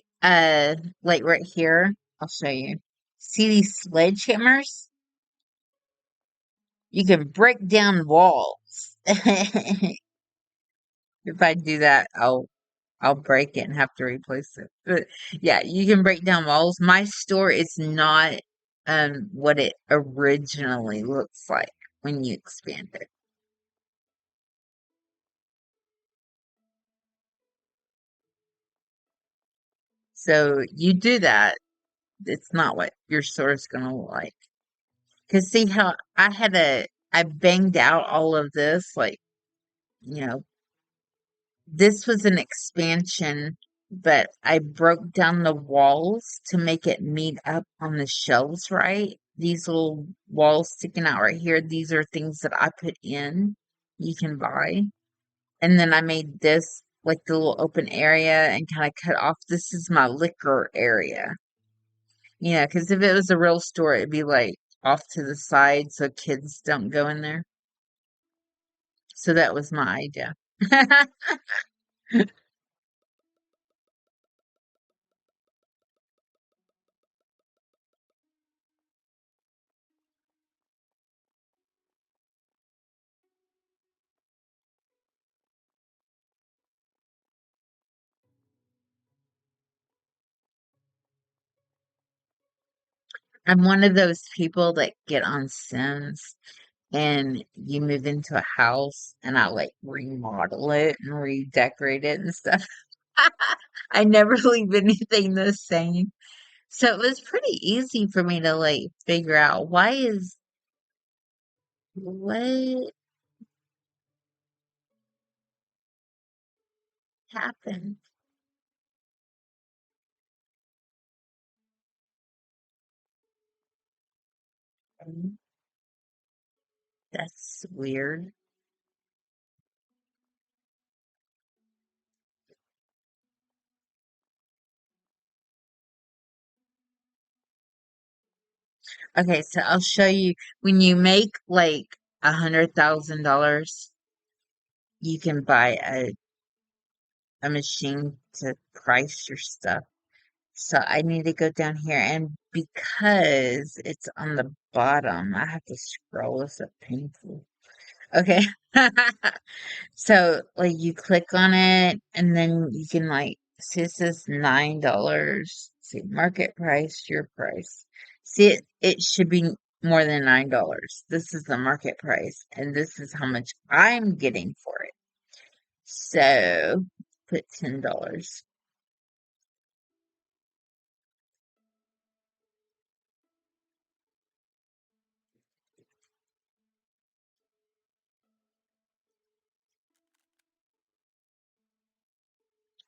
like right here, I'll show you. See these sledgehammers? You can break down walls. If I do that, I'll break it and have to replace it. But yeah, you can break down walls. My store is not what it originally looks like when you expand it. So you do that, it's not what your store is gonna look like. Cause see how I banged out all of this, like, you know, this was an expansion, but I broke down the walls to make it meet up on the shelves right. These little walls sticking out right here, these are things that I put in, you can buy. And then I made this like the little open area and kind of cut off. This is my liquor area. Yeah, because if it was a real store, it'd be like off to the side so kids don't go in there. So that was my idea. I'm one of those people that get on Sims and you move into a house and I like remodel it and redecorate it and stuff. I never leave anything the same. So it was pretty easy for me to like figure out what happened. That's weird. Okay, so I'll show you when you make like $100,000, you can buy a machine to price your stuff. So I need to go down here and because it's on the bottom, I have to scroll. It's so painful. Okay. So like you click on it and then you can like see it says $9. See market price, your price. See it should be more than $9. This is the market price and this is how much I'm getting for it. So put $10.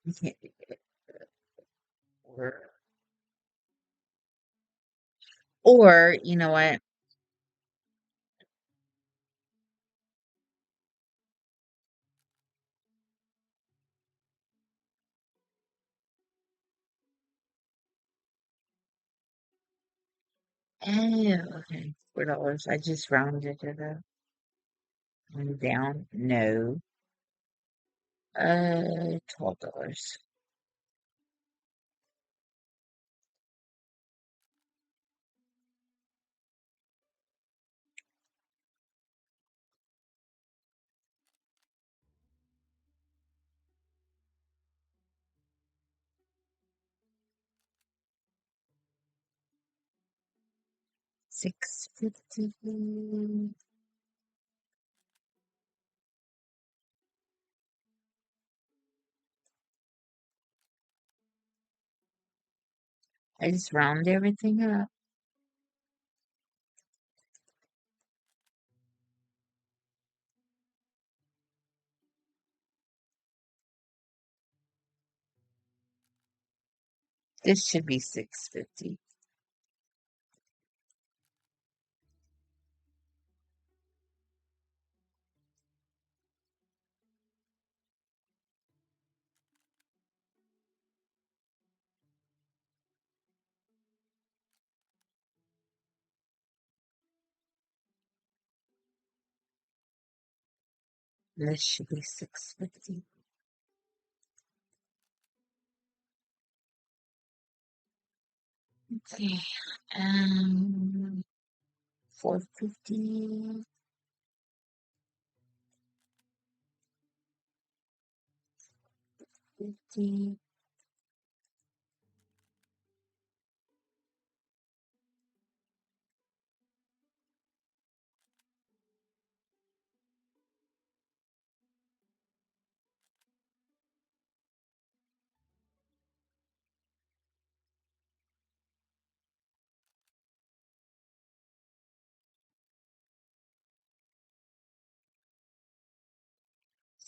You can't do it. Or or you know what? Oh, okay. $4. I just rounded it up. And down. No. $12. 650. I just round everything up. This should be 650. This should be 650. Okay. 450. 50.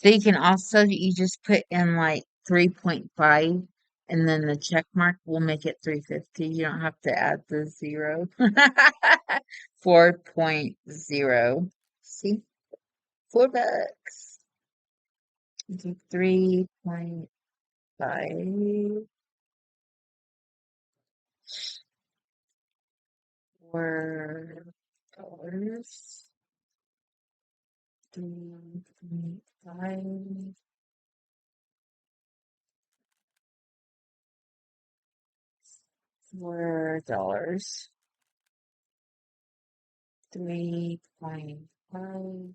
So you can also you just put in like 3.5 and then the check mark will make it 350. You don't have to add the zero. 4.0. See? $4. Okay, 3.5. $4. 3.5. $4. 3.5.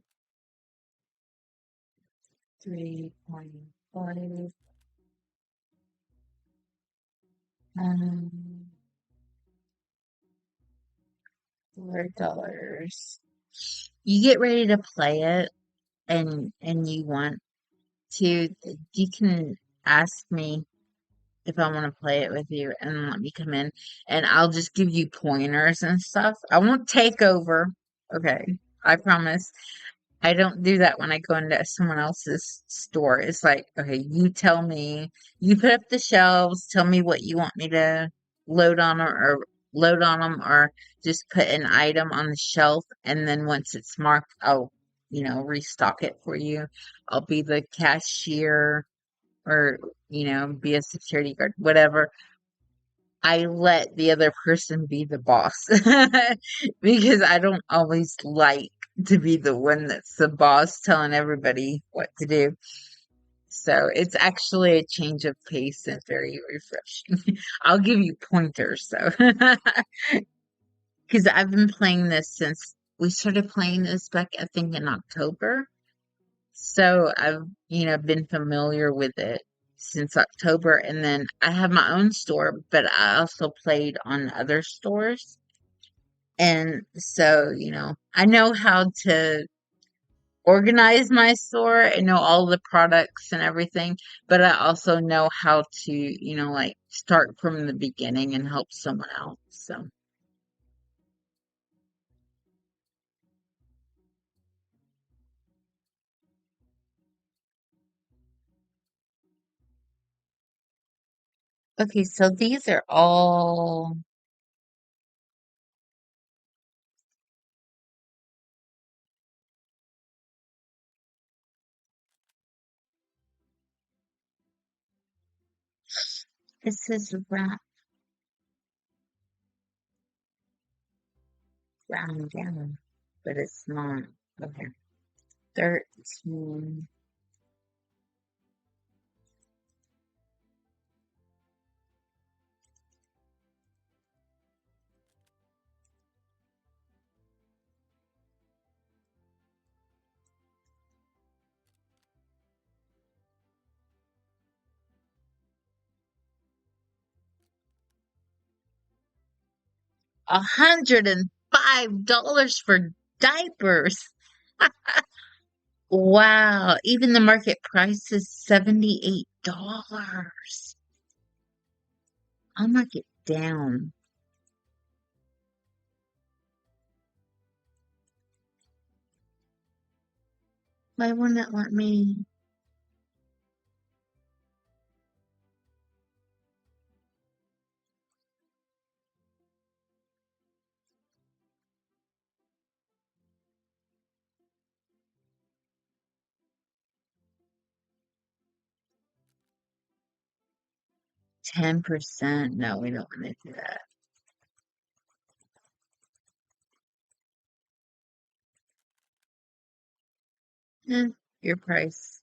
3.5. Um, $4. You get ready to play it and you want to, you can ask me if I want to play it with you and let me come in and I'll just give you pointers and stuff. I won't take over. Okay. I promise. I don't do that when I go into someone else's store. It's like, okay, you tell me, you put up the shelves, tell me what you want me to load on or load on them or just put an item on the shelf and then once it's marked, I'll, restock it for you. I'll be the cashier or, be a security guard, whatever. I let the other person be the boss because I don't always like to be the one that's the boss telling everybody what to do. So it's actually a change of pace and very refreshing. I'll give you pointers though, because I've been playing this since we started playing this back, I think, in October. So I've, been familiar with it since October. And then I have my own store, but I also played on other stores. And so, I know how to organize my store. I know all the products and everything, but I also know how to, like start from the beginning and help someone out. So, okay, so these are all, it says round down, but it's not. Okay. 13. 105 for diapers. Wow, even the market price is $78. I'll mark it down. Why wouldn't it let me? 10%. No, we don't want to do that. Eh, your price.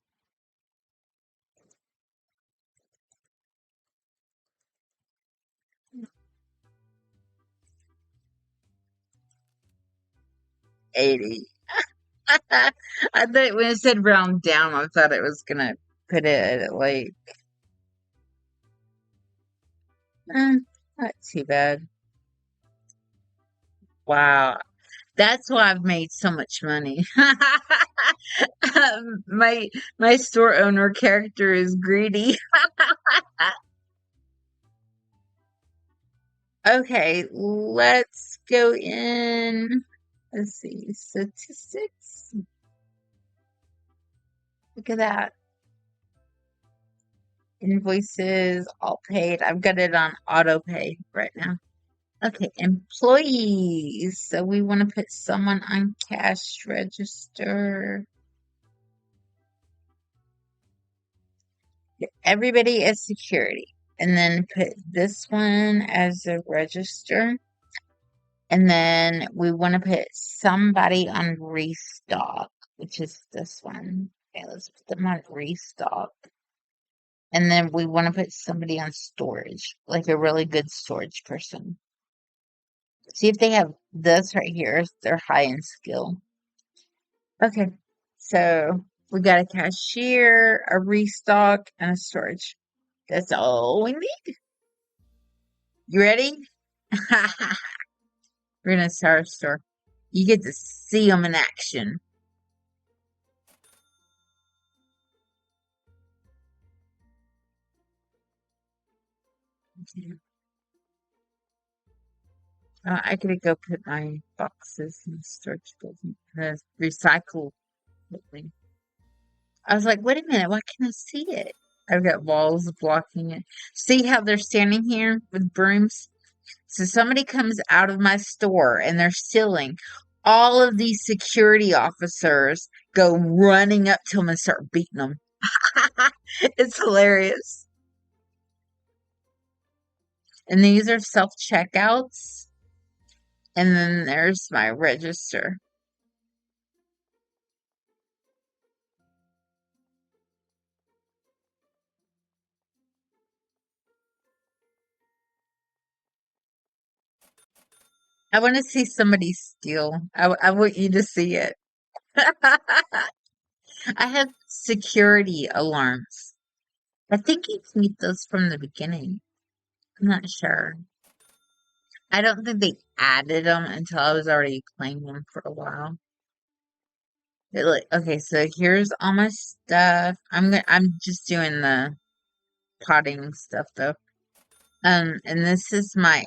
80. I thought when it said round down, I thought it was gonna put it at like, eh, not too bad. Wow. That's why I've made so much money. My store owner character is greedy. Okay, let's go in. Let's see, statistics. Look at that. Invoices, all paid. I've got it on auto pay right now. Okay, employees. So we want to put someone on cash register. Everybody as security. And then put this one as a register. And then we want to put somebody on restock, which is this one. Okay, let's put them on restock. And then we want to put somebody on storage, like a really good storage person. See if they have this right here. They're high in skill. Okay, so we got a cashier, a restock, and a storage. That's all we need. You ready? We're in a Star Store. You get to see them in action. I could go put my boxes in the storage building, the recycle building. I was like, wait a minute, why can't I see it? I've got walls blocking it. See how they're standing here with brooms? So somebody comes out of my store and they're stealing. All of these security officers go running up to them and start beating them. It's hilarious. And these are self checkouts. And then there's my register. I want to see somebody steal. I want you to see it. I have security alarms. I think you can get those from the beginning. I'm not sure. I don't think they added them until I was already playing them for a while. Okay, so here's all my stuff. I'm just doing the potting stuff though. And this is my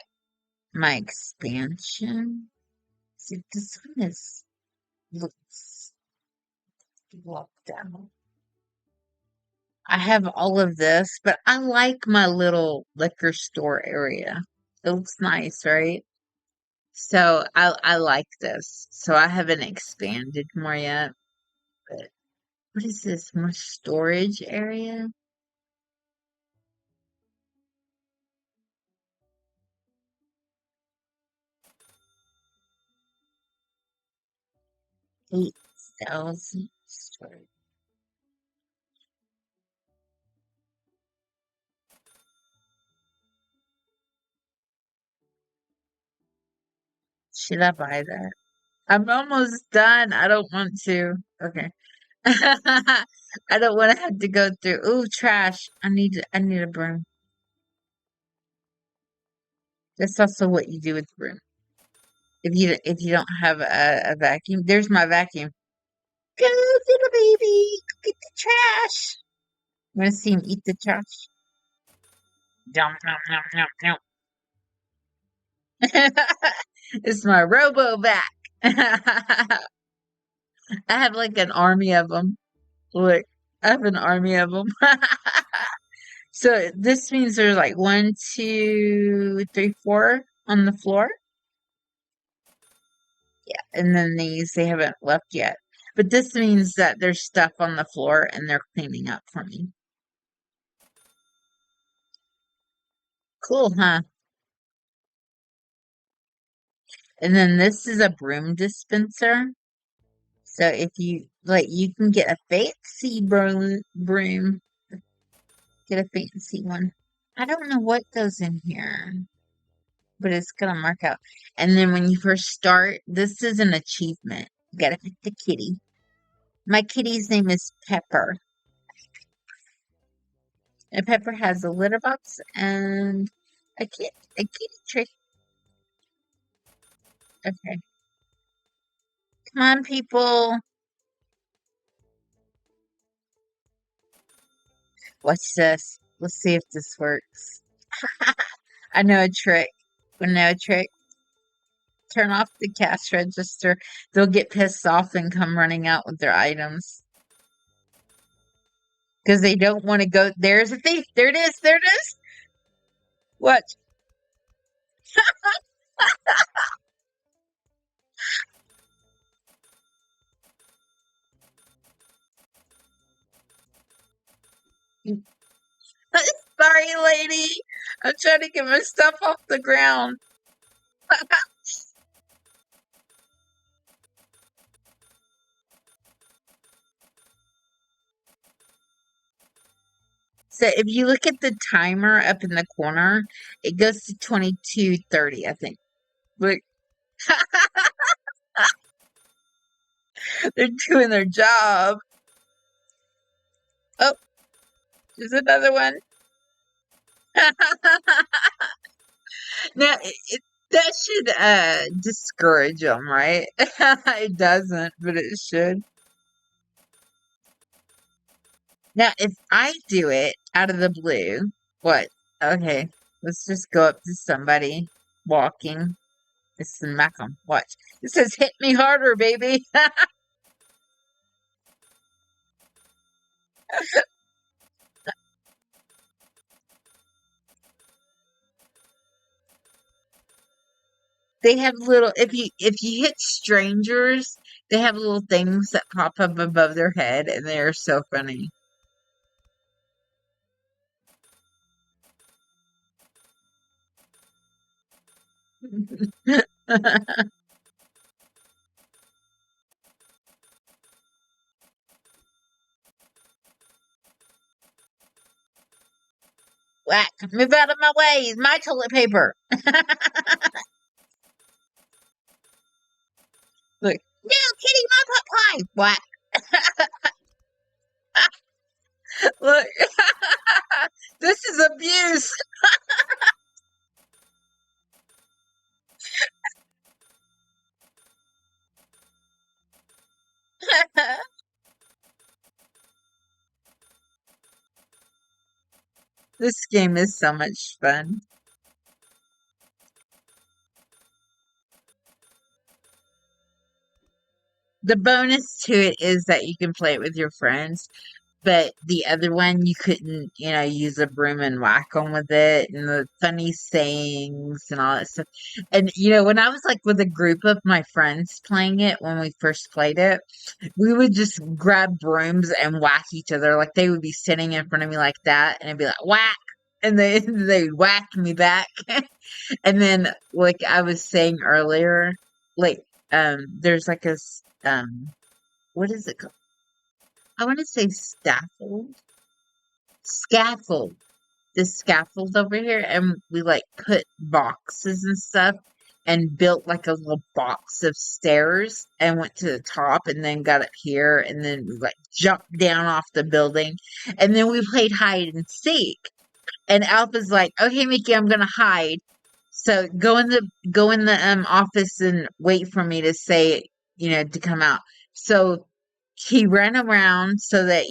expansion. See, this one looks locked out. I have all of this, but I like my little liquor store area. It looks nice, right? So I like this. So I haven't expanded more yet. But what is this? More storage area? Eight thousand storage. Should I buy that? I'm almost done. I don't want to. Okay. I don't want to have to go through. Ooh, trash. I need a broom. That's also what you do with broom. If you don't have a vacuum, there's my vacuum. Go, little baby, go get the trash. Want to see him eat the trash? Dum, dum, dum, dum, dum. It's my robo vac. I have like an army of them. Look, I have an army of them. So this means there's like one, two, three, four on the floor. Yeah, and then they haven't left yet. But this means that there's stuff on the floor and they're cleaning up for me. Cool, huh? And then this is a broom dispenser. So if you like, you can get a fancy broom. Get a fancy one. I don't know what goes in here, but it's gonna mark out. And then when you first start, this is an achievement. You gotta pick the kitty. My kitty's name is Pepper. And Pepper has a litter box and a kitty trick. Okay. Come on, people. Watch this. Let's see if this works. I know a trick. I know a trick. Turn off the cash register. They'll get pissed off and come running out with their items. Because they don't want to go. There's a thief. There it is. There it is. What? Sorry, lady. I'm trying to get my stuff off the ground. So if you look at the timer up in the corner, it goes to 22:30, I think. Look, they're doing their job. Oh, there's another one. Now, That should discourage them, right? It doesn't, but it should. Now, if I do it out of the blue, what? Okay, let's just go up to somebody walking. It's smack 'em. Watch. It says, "Hit me harder, baby." They have little. If you hit strangers, they have little things that pop up above their head, and they are so funny. Whack! Move out of my way! It's my toilet paper. Look, no, kitty, my pot pie. Whack! Look, this is abuse. This game is so much fun. The bonus to it is that you can play it with your friends, but the other one you couldn't, use a broom and whack them with it, and the funny sayings and all that stuff. And when I was like with a group of my friends playing it when we first played it, we would just grab brooms and whack each other. Like they would be sitting in front of me like that, and I'd be like whack, and they'd whack me back. And then, like I was saying earlier, like there's like what is it called? I want to say scaffold. This scaffold over here, and we like put boxes and stuff, and built like a little box of stairs, and went to the top, and then got up here, and then we like jumped down off the building, and then we played hide and seek. And Alpha's like, "Okay, Mickey, I'm gonna hide. So go in the office and wait for me to say, to come out." So he ran around so that,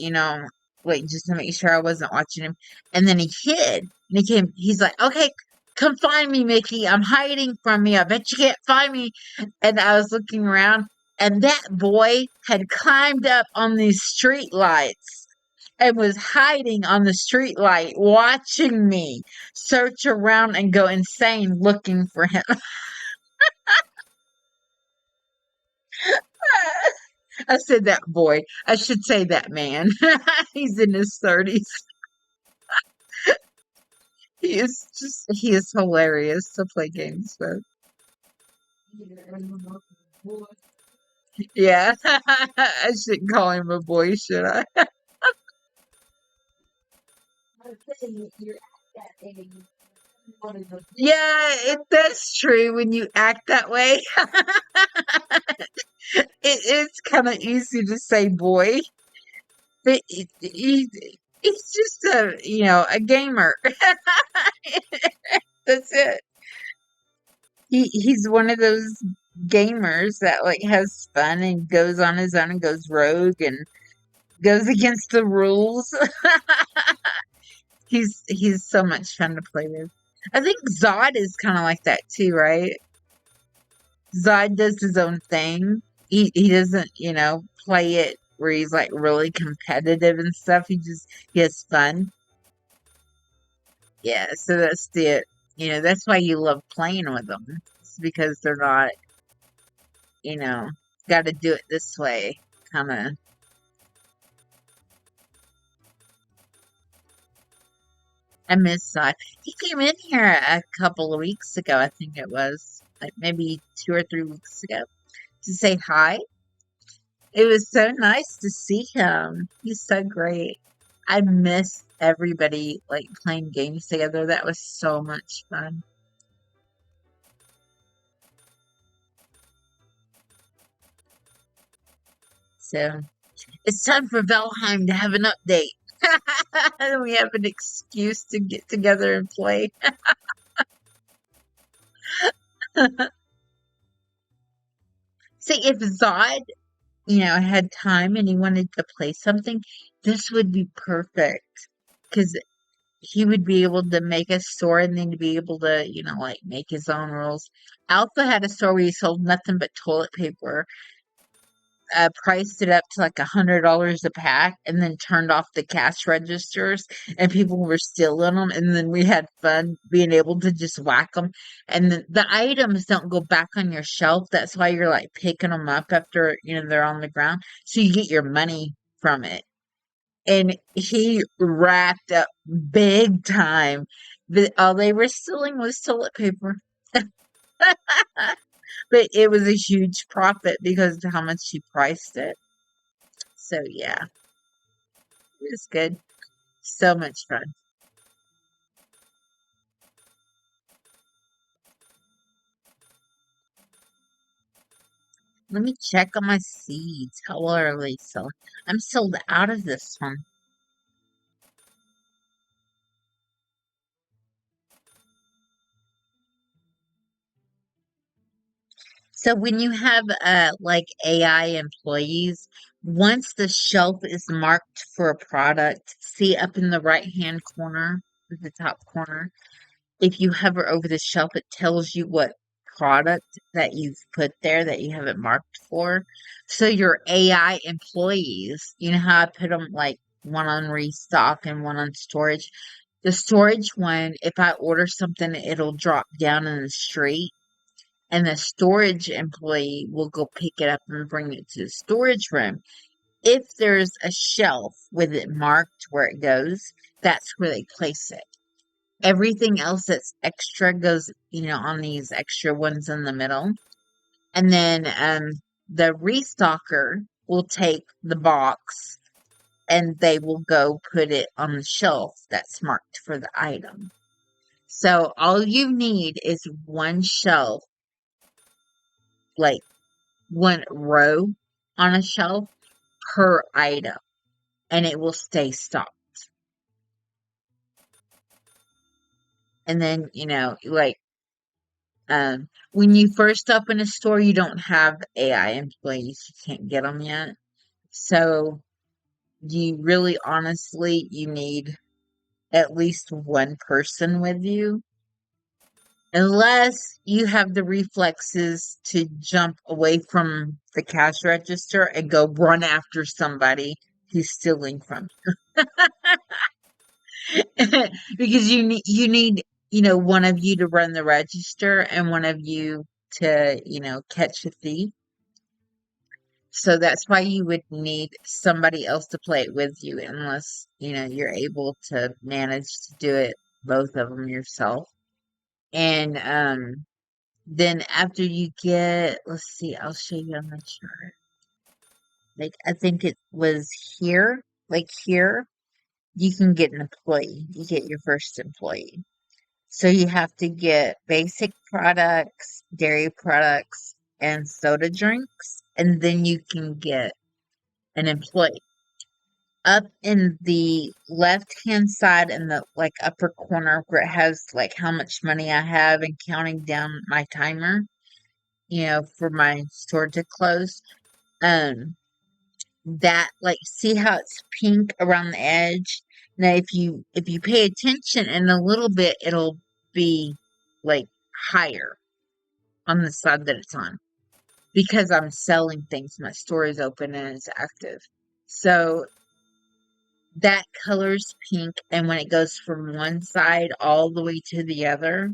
like just to make sure I wasn't watching him. And then he hid. And he's like, "Okay, come find me, Mickey. I'm hiding from you. I bet you can't find me." And I was looking around, and that boy had climbed up on these street lights and was hiding on the street light, watching me search around and go insane looking for him. I said that boy. I should say that man. He's in his 30s. He is hilarious to play games with. Yeah. I shouldn't call him a boy, should I? Yeah, that's true when you act that way. It's kind of easy to say boy, but he's just a gamer. That's it. He's one of those gamers that like has fun and goes on his own and goes rogue and goes against the rules. He's so much fun to play with. I think Zod is kind of like that too, right? Zod does his own thing. He doesn't, play it where he's like really competitive and stuff. He has fun. Yeah, so that's why you love playing with them. It's because they're not, you know, got to do it this way, kind of. I miss Zod. He came in here a couple of weeks ago, I think it was, like maybe 2 or 3 weeks ago, to say hi. It was so nice to see him. He's so great. I miss everybody like playing games together. That was so much fun. So it's time for Valheim to have an update. We have an excuse to get together and play. See, if Zod, had time and he wanted to play something, this would be perfect because he would be able to make a store and then to be able to, like make his own rules. Alpha had a store where he sold nothing but toilet paper, priced it up to like $100 a pack, and then turned off the cash registers, and people were stealing them. And then we had fun being able to just whack them. And the items don't go back on your shelf. That's why you're like picking them up after they're on the ground, so you get your money from it. And he racked up big time. All they were stealing was toilet paper. But it was a huge profit because of how much he priced it. So yeah, it was good. So much fun. Let me check on my seeds. How well are they selling? I'm sold out of this one. So when you have like AI employees, once the shelf is marked for a product, see up in the right hand corner, the top corner, if you hover over the shelf, it tells you what product that you've put there that you have it marked for. So your AI employees, you know how I put them like one on restock and one on storage. The storage one, if I order something, it'll drop down in the street, and the storage employee will go pick it up and bring it to the storage room. If there's a shelf with it marked where it goes, that's where they place it. Everything else that's extra goes, on these extra ones in the middle. And then the restocker will take the box and they will go put it on the shelf that's marked for the item. So all you need is one shelf, like one row on a shelf per item, and it will stay stocked. And then, like when you first open a store, you don't have AI employees. You can't get them yet. So you really honestly, you need at least one person with you. Unless you have the reflexes to jump away from the cash register and go run after somebody who's stealing from you. Because you need, one of you to run the register and one of you to, catch the thief. So that's why you would need somebody else to play it with you unless, you're able to manage to do it both of them yourself. And then after you get, let's see, I'll show you on the chart. Like I think it was here, like here, you can get an employee. You get your first employee. So you have to get basic products, dairy products, and soda drinks, and then you can get an employee. Up in the left-hand side in the like upper corner where it has like how much money I have and counting down my timer, for my store to close. Um, that like see how it's pink around the edge? Now if you pay attention in a little bit, it'll be like higher on the side that it's on because I'm selling things. My store is open and it's active. So that color's pink, and when it goes from one side all the way to the other,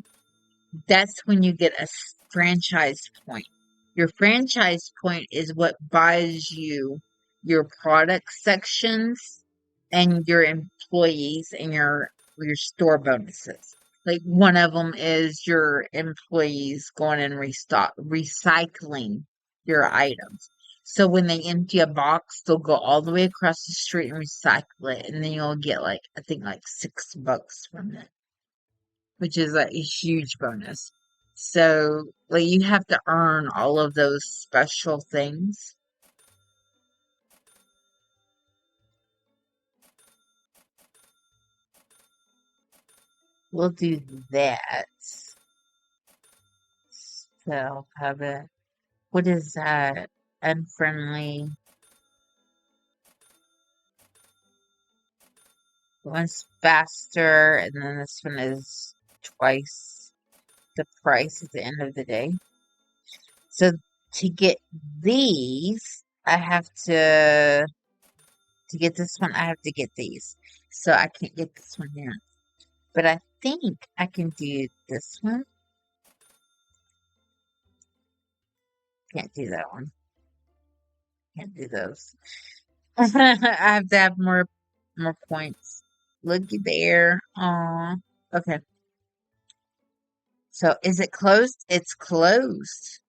that's when you get a franchise point. Your franchise point is what buys you your product sections and your employees and your store bonuses. Like one of them is your employees going and recycling your items. So when they empty a box, they'll go all the way across the street and recycle it, and then you'll get like I think like $6 from it, which is like a huge bonus. So like you have to earn all of those special things. We'll do that. So I'll have it. What is that? Unfriendly. One's faster, and then this one is twice the price at the end of the day. So to get these, I have to get this one, I have to get these. So I can't get this one yet. But I think I can do this one. Can't do that one. Can't do those. I have to have more points. Looky there. Aw. Okay. So is it closed? It's closed.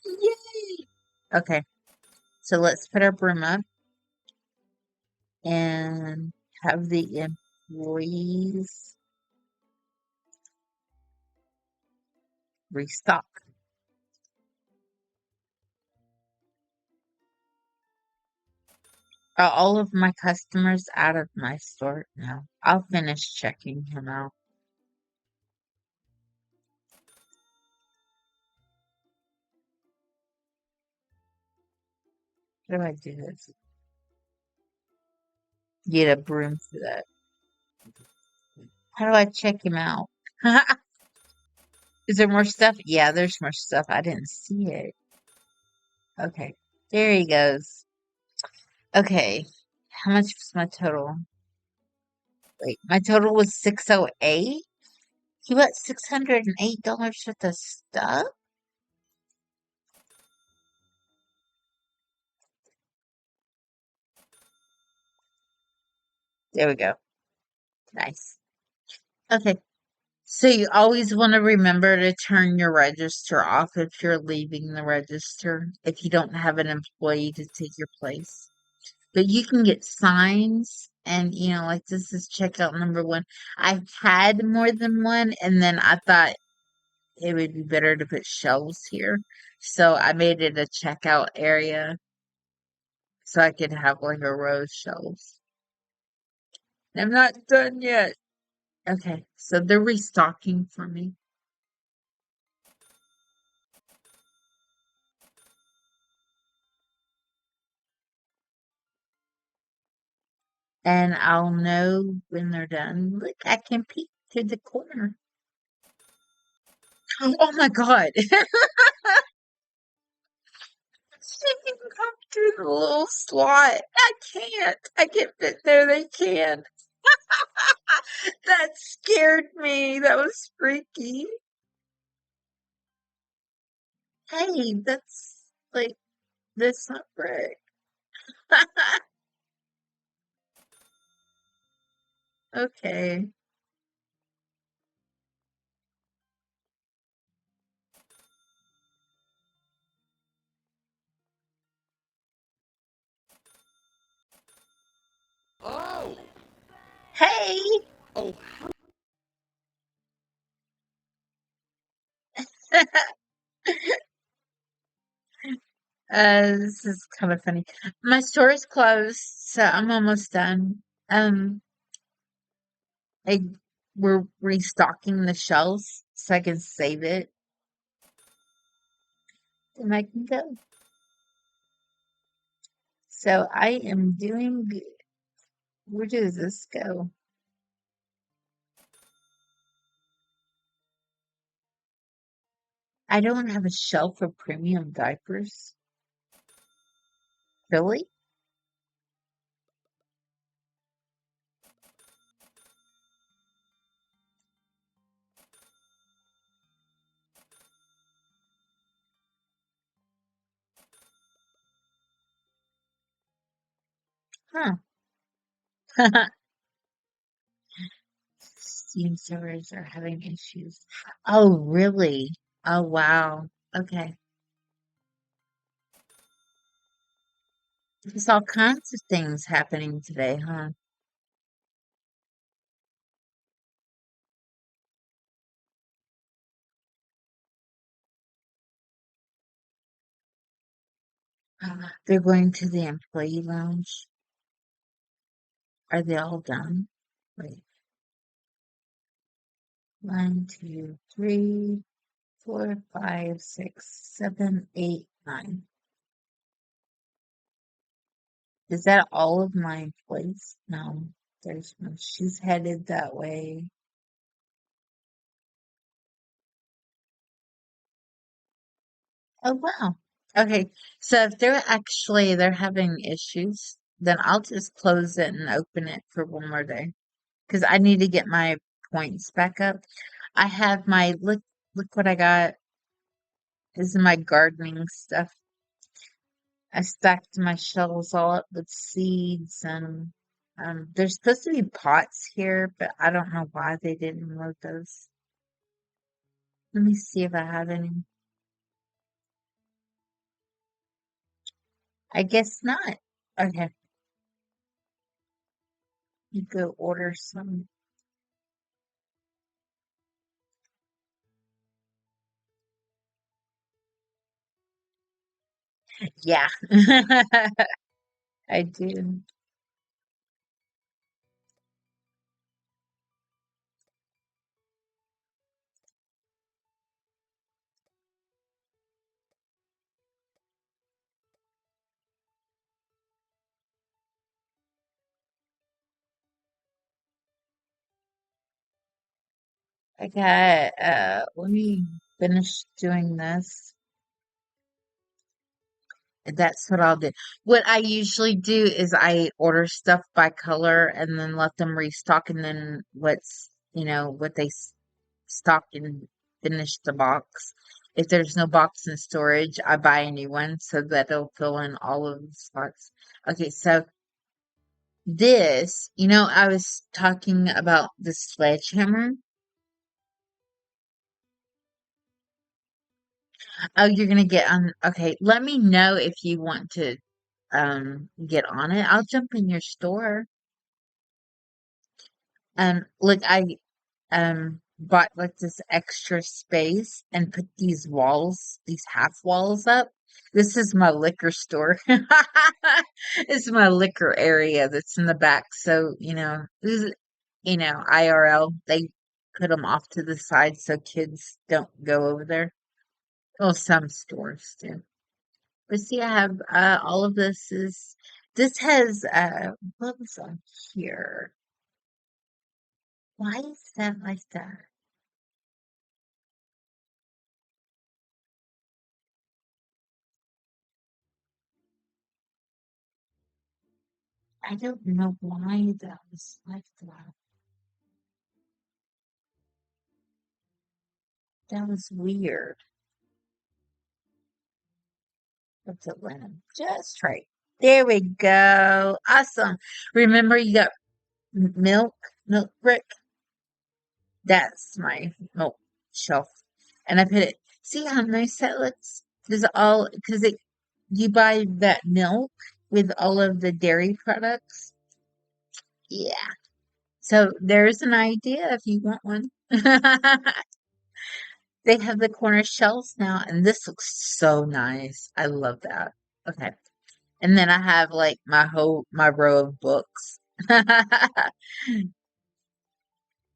Yay! Okay. So let's put our broom up and have the employees restock. Are all of my customers out of my store? No. I'll finish checking him out. How do I do this? Get a broom for that. How do I check him out? Is there more stuff? Yeah, there's more stuff. I didn't see it. Okay. There he goes. Okay. How much was my total? Wait, my total was 608. He bought $608 worth of stuff? There we go. Nice. Okay. So you always want to remember to turn your register off if you're leaving the register, if you don't have an employee to take your place. But you can get signs and, like this is checkout number one. I had more than one, and then I thought it would be better to put shelves here. So I made it a checkout area so I could have like a row of shelves. I'm not done yet. Okay, so they're restocking for me. And I'll know when they're done. Look, I can peek through the corner. Oh my God. She can come through the little slot. I can't. I can't fit there. They can. That scared me. That was freaky. Hey, that's like, that's not right. Okay. Oh, Hey. oh, This is kind of funny. My store is closed, so I'm almost done. I we're restocking the shelves so I can save it and I can go. So I am doing good. Where does this go? I don't have a shelf for premium diapers. Really? Huh. Steam servers are having issues. Oh, really? Oh, wow. Okay. There's all kinds of things happening today, huh? They're going to the employee lounge. Are they all done? Wait, one, two, three. 4, 5, 6, 7, 8, 9. Is that all of my employees? No, there's one. She's headed that way. Oh wow. Okay, so if they're having issues, then I'll just close it and open it for one more day because I need to get my points back up. I have my look what I got. This is my gardening stuff. I stacked my shelves all up with seeds and there's supposed to be pots here, but I don't know why they didn't load those. Let me see if I have any. I guess not. Okay, you go order some. Yeah, I do. I got, let me finish doing this. That's what I'll do. What I usually do is I order stuff by color and then let them restock and then what they stock and finish the box. If there's no box in storage, I buy a new one so that it'll fill in all of the spots. Okay, so I was talking about the sledgehammer. Oh, you're gonna get on. Okay, let me know if you want to get on it. I'll jump in your store. Look, I bought like this extra space and put these half walls up. This is my liquor store. This is my liquor area that's in the back. So, IRL, they put them off to the side so kids don't go over there. Well, some stores do. But see, I have all of this has what was on here? Why is that like that? I don't know why that was like that. That was weird. Let's Atlanta. Just right. There we go. Awesome. Remember you got milk brick? That's my milk shelf. And I put it, see how nice that looks? Because you buy that milk with all of the dairy products. Yeah. So there's an idea if you want one. They have the corner shelves now, and this looks so nice. I love that. Okay. And then I have like my row of books.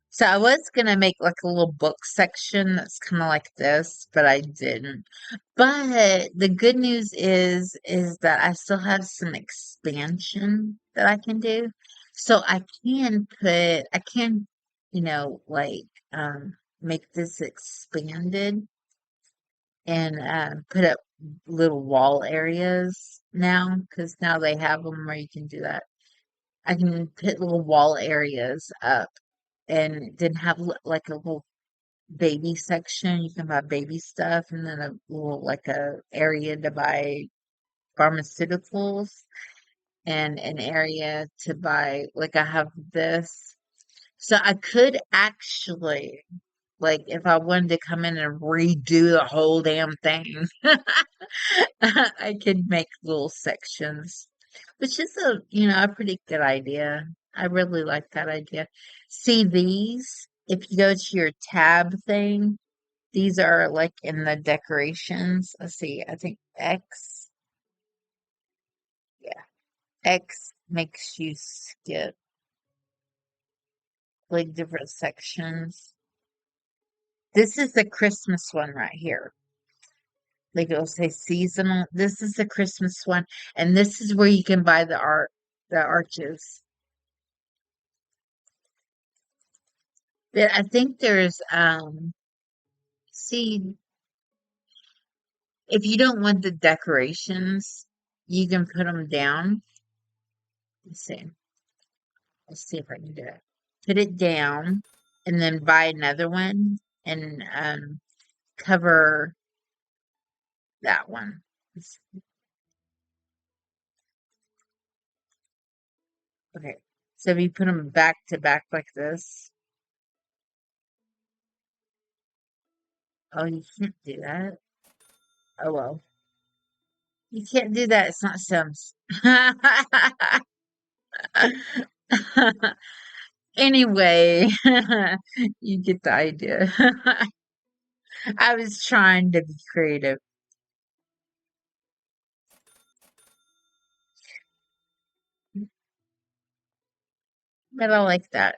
So I was gonna make like a little book section that's kind of like this, but I didn't. But the good news is that I still have some expansion that I can do. So I can, like make this expanded and put up little wall areas now because now they have them where you can do that. I can put little wall areas up and then have like a little baby section. You can buy baby stuff and then a little like a area to buy pharmaceuticals and an area to buy like I have this. So I could actually like if I wanted to come in and redo the whole damn thing, I could make little sections, which is a pretty good idea. I really like that idea. See these? If you go to your tab thing, these are like in the decorations. Let's see, I think yeah, X makes you skip like different sections. This is the Christmas one right here. Like it'll say seasonal. This is the Christmas one, and this is where you can buy the arches. I think there's see, if you don't want the decorations, you can put them down. Let's see. Let's see if I can do it. Put it down and then buy another one and cover that one. Okay. So if you put them back to back like this, oh, you can't do that. Oh well. You can't do that. It's not Sims. Anyway, you get the idea. I was trying to be creative, but I like that.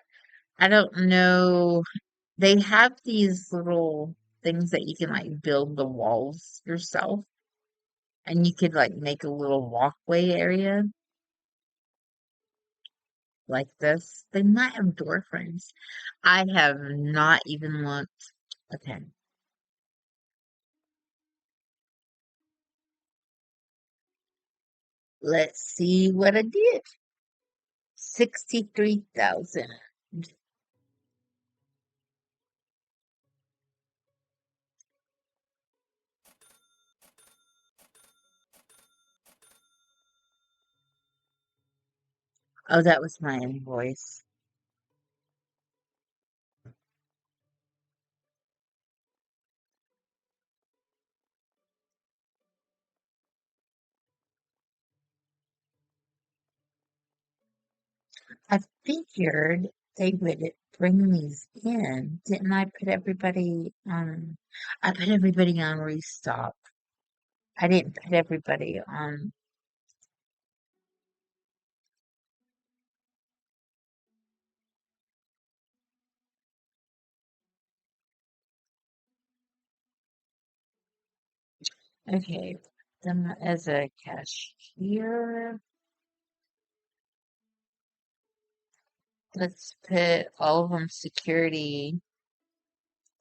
I don't know. They have these little things that you can like build the walls yourself, and you could like make a little walkway area like this. They might have door frames. I have not even looked. Okay, let's see what I did. 63,000. Oh, that was my invoice. I figured they would bring these in. Didn't I put everybody on? I put everybody on restock. I didn't put everybody on. Okay, them as a cashier. Let's put all of them security.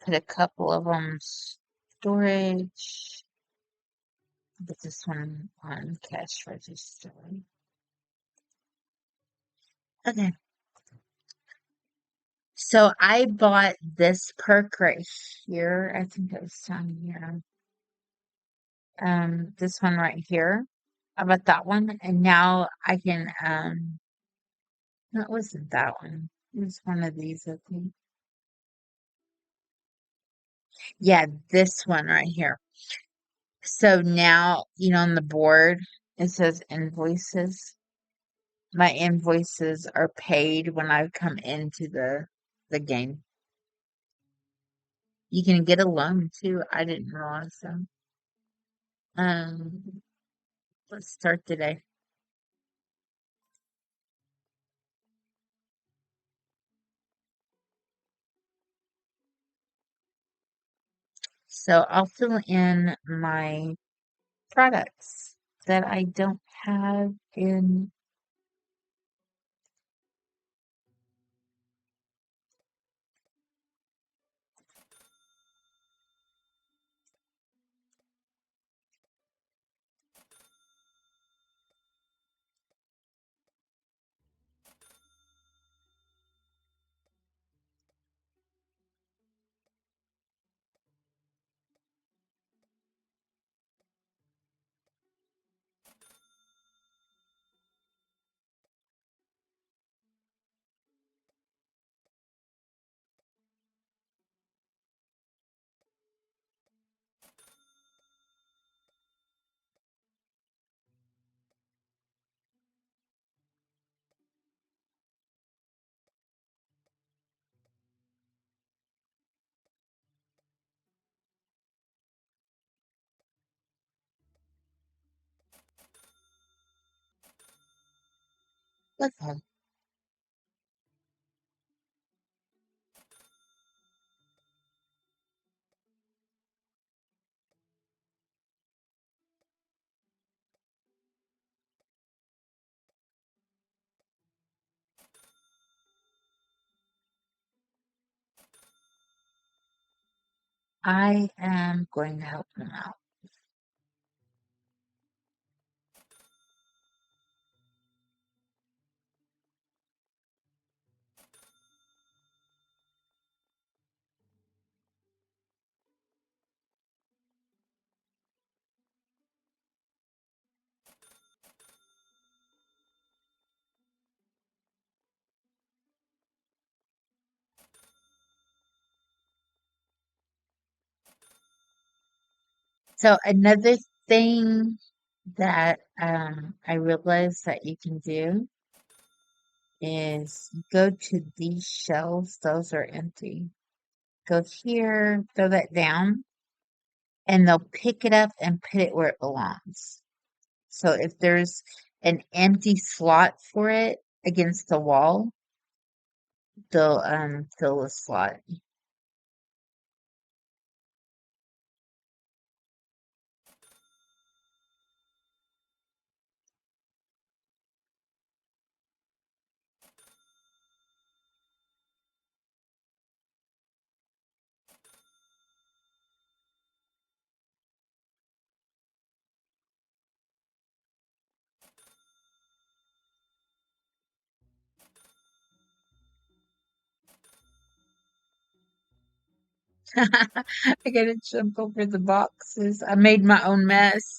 Put a couple of them storage. Put this one on cash register. Okay. So I bought this perk right here. I think it was down here. This one right here. I bought that one, and now I can no, it wasn't that one. It was one of these, I think. Yeah, this one right here. So now, on the board it says invoices. My invoices are paid when I come into the game. You can get a loan too. I didn't realize that. Um, let's start today. So I'll fill in my products that I don't have in. Okay. I am going to help them out. So another thing that I realized that you can do is go to these shelves, those are empty. Go here, throw that down, and they'll pick it up and put it where it belongs. So if there's an empty slot for it against the wall, they'll fill the slot. I gotta jump over the boxes. I made my own mess.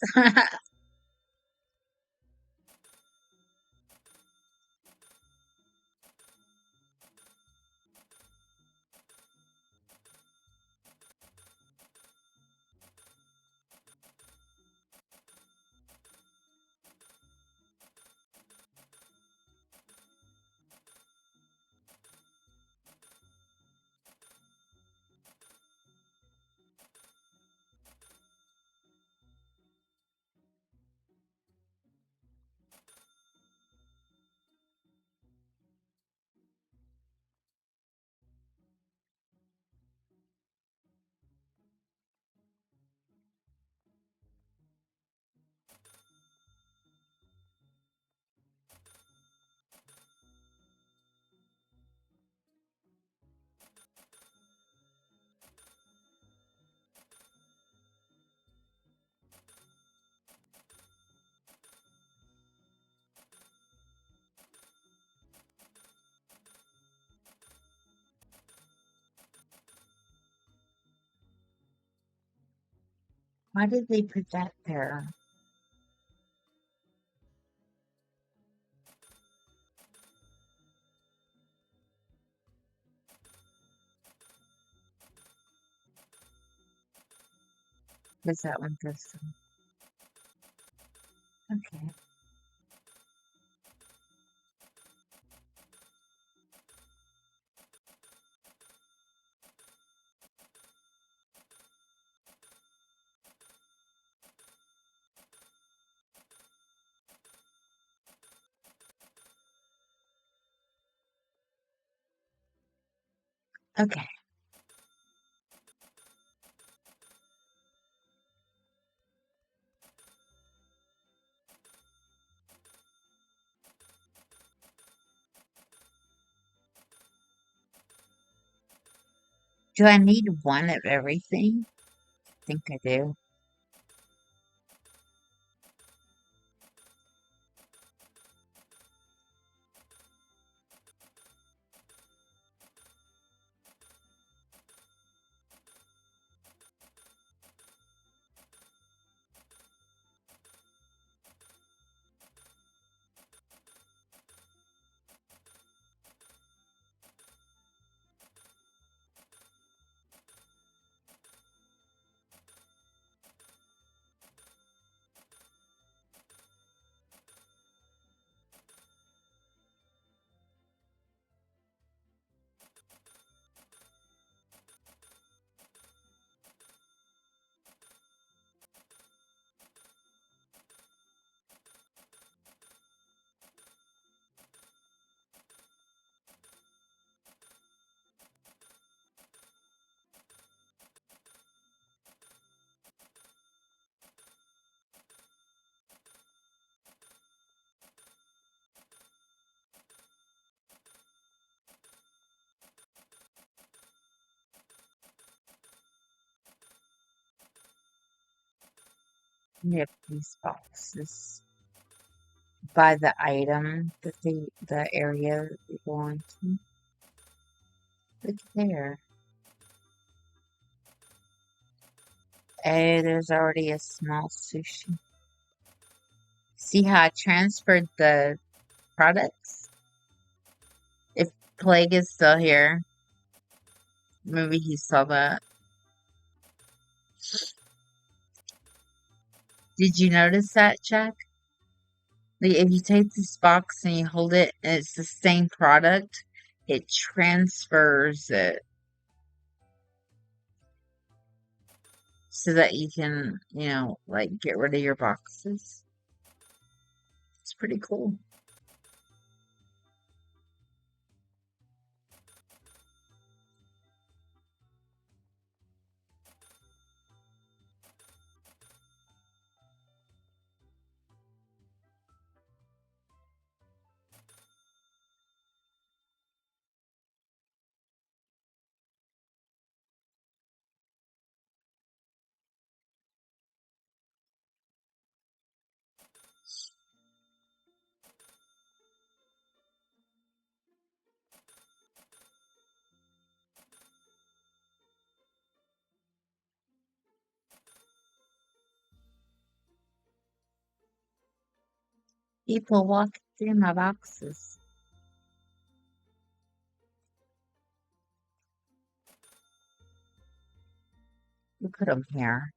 Why did they put that there? Was that one this one? Okay. Okay. Do I need one of everything? I think I do. Yep, these boxes by the item that the area that they belong to. Look there. Hey, there's already a small sushi. See how I transferred the products? If Plague is still here, maybe he saw that. Did you notice that, Jack? Like, if you take this box and you hold it and it's the same product, it transfers it so that you can, like get rid of your boxes. It's pretty cool. People walk through my boxes. You put them here.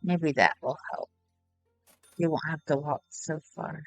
Maybe that will help. You won't have to walk so far.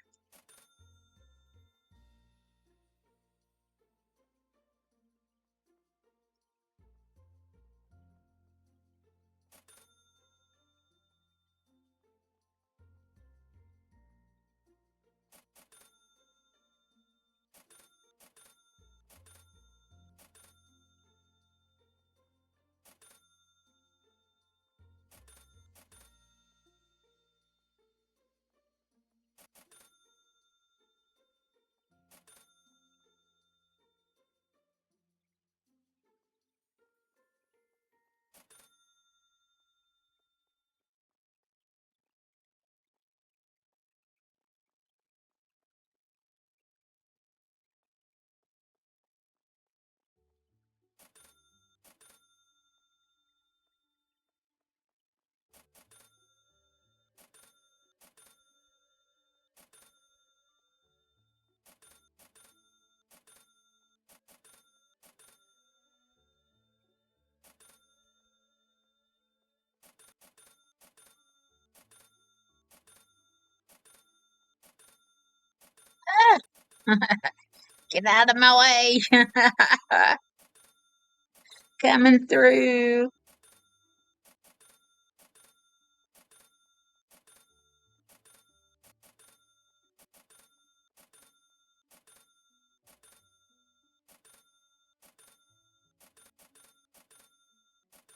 Get out of my way. Coming through.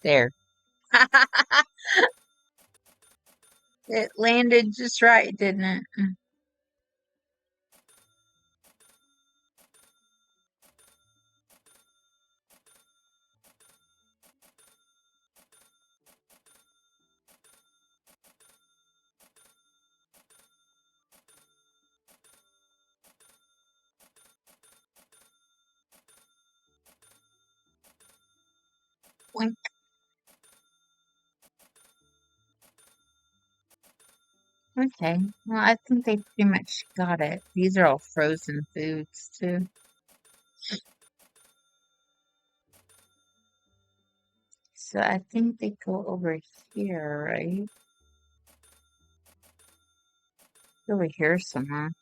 There. It landed just right, didn't it? Wink. Okay. Well, I think they pretty much got it. These are all frozen foods too. So I think they go over here, right? Over here somewhere.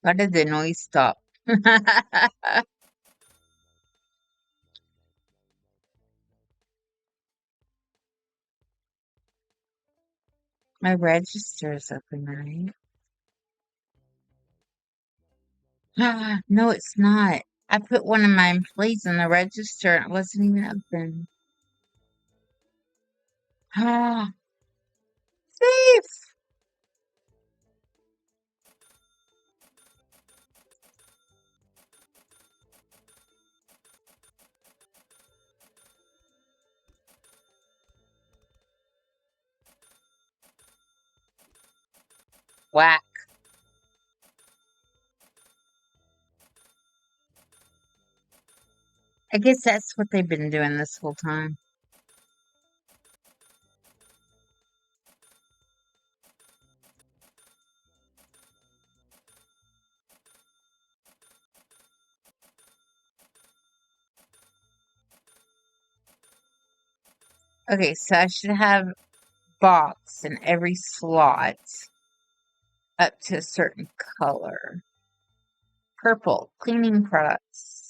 Why did the noise stop? My register is open, right? No, it's not. I put one of my employees in the register and it wasn't even open. Ah, thief! Whack. I guess that's what they've been doing this whole time. Okay, so I should have box in every slot up to a certain color. Purple, cleaning products.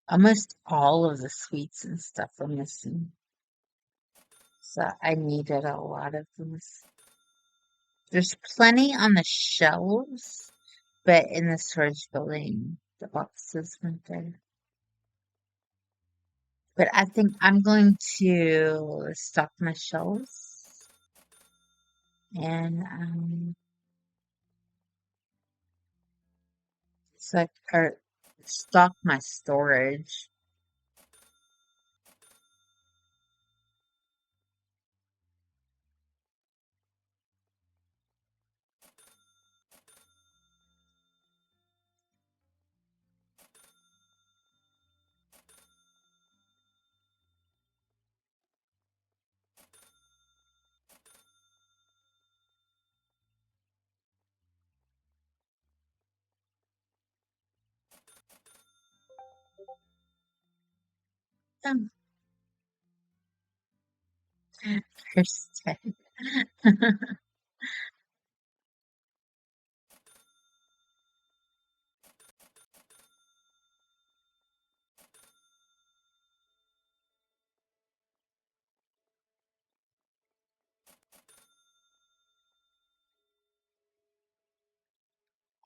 Almost all of the sweets and stuff are missing. So I needed a lot of these. There's plenty on the shelves, but in the storage building, the boxes weren't there. But I think I'm going to stock my shelves and so or stock my storage. Um, First,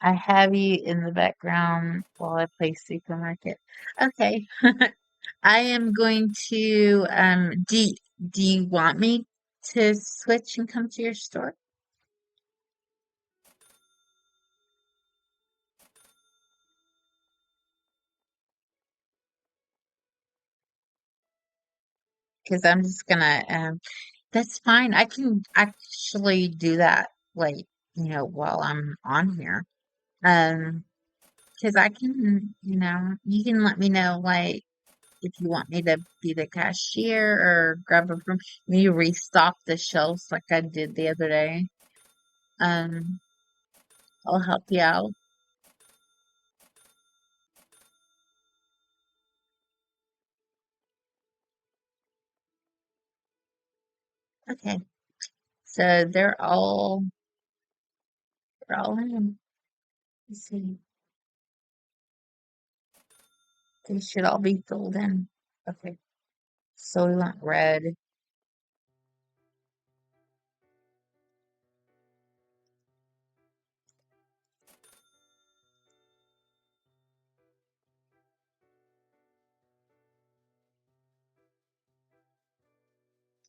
I have you in the background while I play supermarket. Okay. I am going to do you want me to switch and come to your store? Because I'm just gonna that's fine. I can actually do that like, while I'm on here. Um, because I can, you can let me know like if you want me to be the cashier or grab a from you restock the shelves like I did the other day. Um, I'll help you out. Okay. So they're all in. Let's see. They should all be filled in. Okay. So we want red.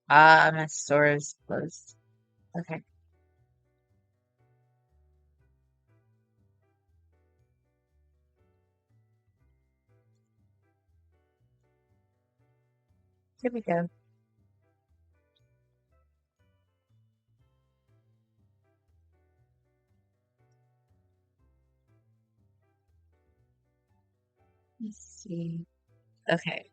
Ah, my store is closed. Okay, here we go. Let's see. Okay.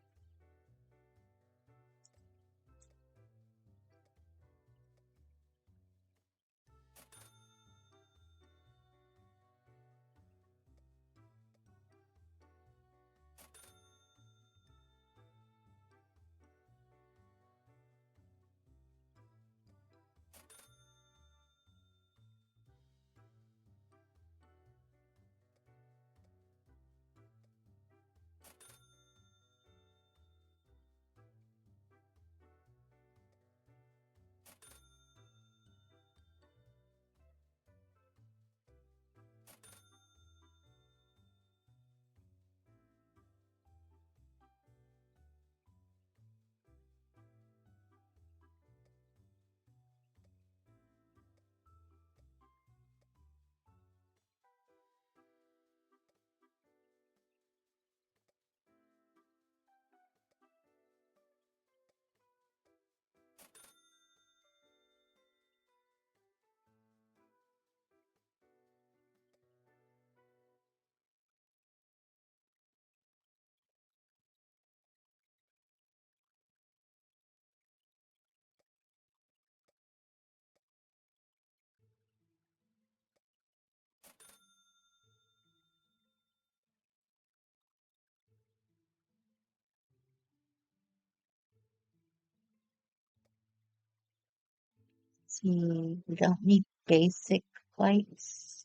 See, we don't need basic lights.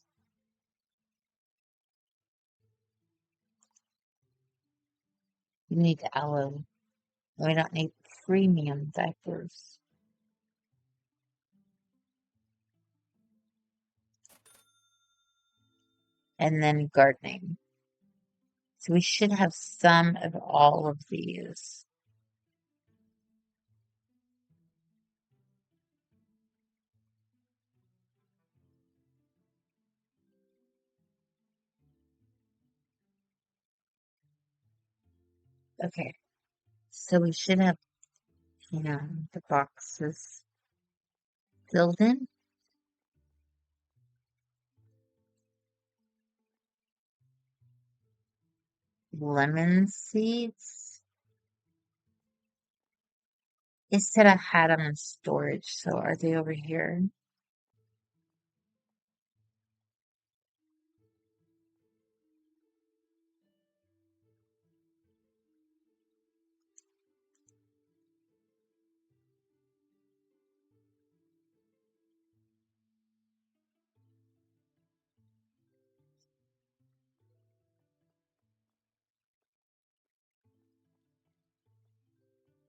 We need aloe. We don't need premium diapers. And then gardening. So we should have some of all of these. Okay. So we should have, the boxes filled in. Lemon seeds. It said I had them in storage, so are they over here?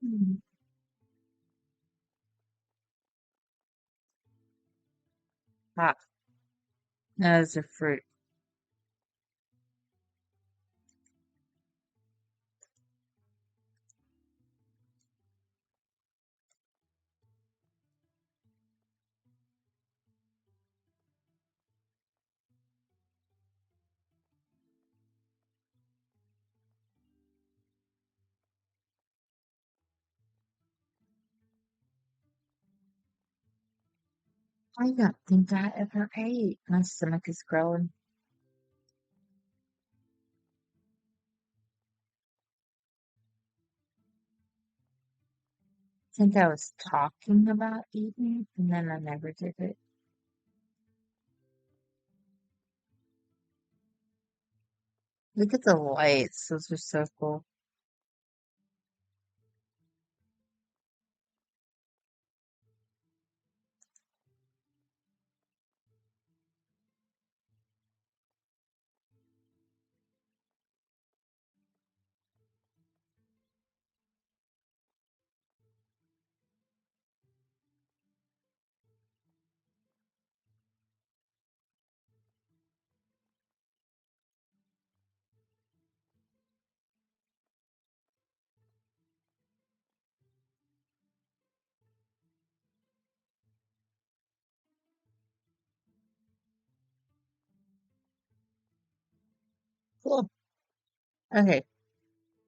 Hmm. Ah, those are fruit. I don't think I ever ate. My stomach is growling. I think I was talking about eating, and then I never did it. Look at the lights. Those are so cool. Cool. Okay.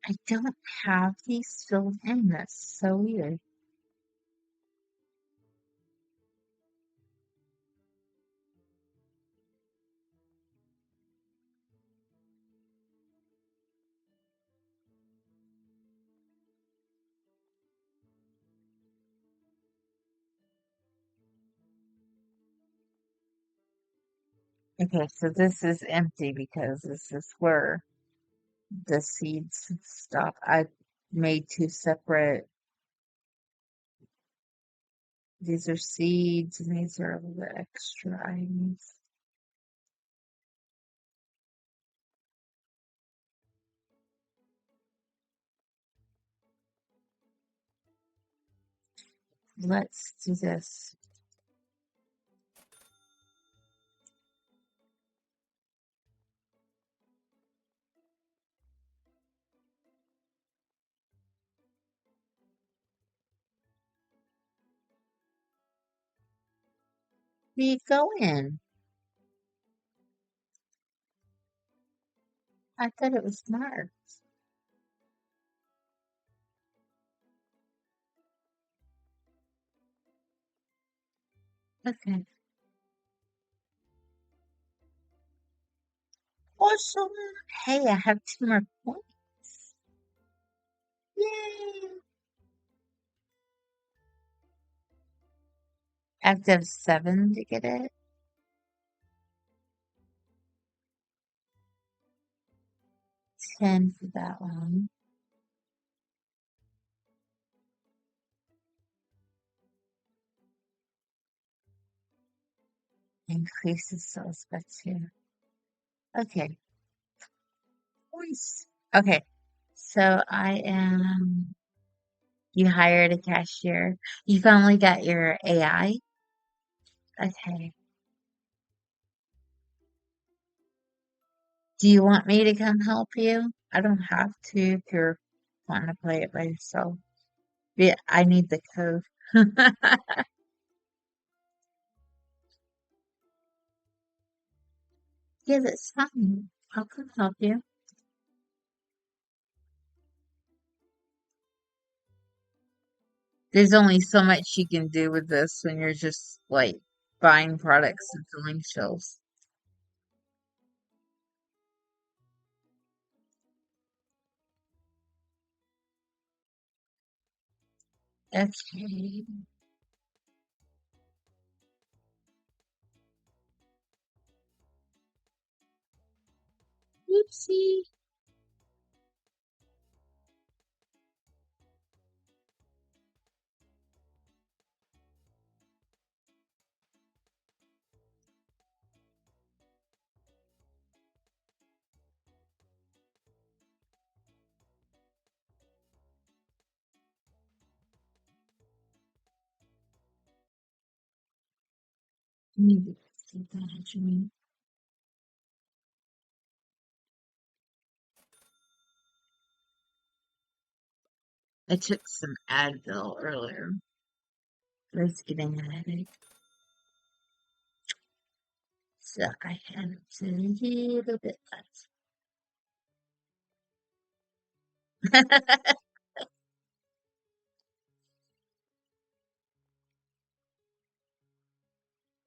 I don't have these filled in. That's so weird. Okay, so this is empty because this is where the seeds stop. I made two separate, these are seeds and these are the extra items. Let's do this. We go in. I thought it was marked. Okay. Awesome. Hey, I have two more points. Yay! I have to have seven to get it. 10 for that one. Increases sales by two. Okay. Nice. Okay. So I am, you hired a cashier. You finally got your AI? Okay. Do you want me to come help you? I don't have to if you're wanting to play it by yourself. Yeah, I need the code. Yeah, that's fine. I'll come help you. There's only so much you can do with this when you're just like buying products and filling shelves. Okay. Oopsie. Maybe take that a drink. I took some Advil earlier. I was getting a headache, so I had a little bit left.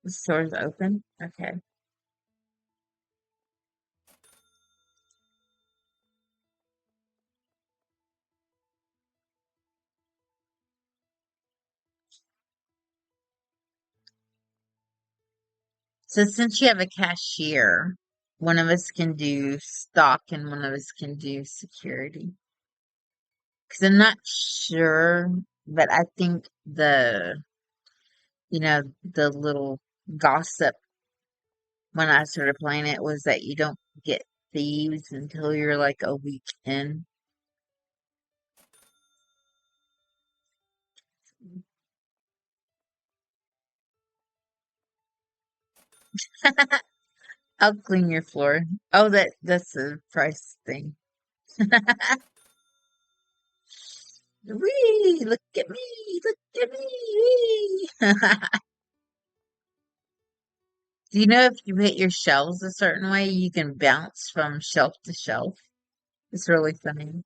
The store's open? Okay. So since you have a cashier, one of us can do stock and one of us can do security. Because I'm not sure, but I think the little gossip when I started playing it was that you don't get thieves until you're like a week in. I'll clean your floor. Oh, that's a price thing. Wee! Look at me! Look at me! Wee! Do you know if you hit your shelves a certain way, you can bounce from shelf to shelf? It's really funny.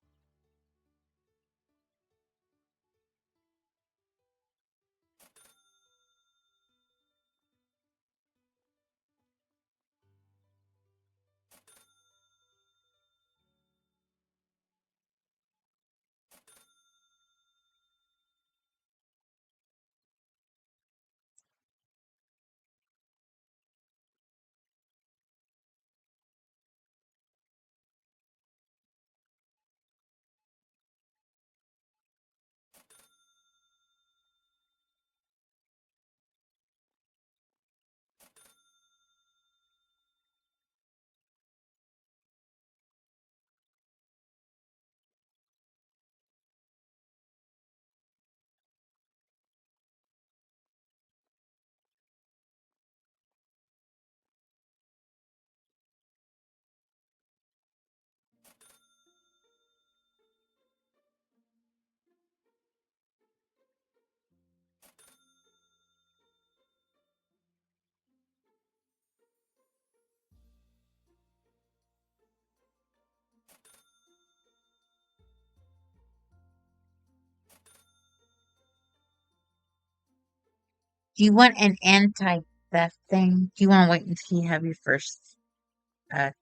Do you want an anti-theft thing? Do you want to wait until you have your first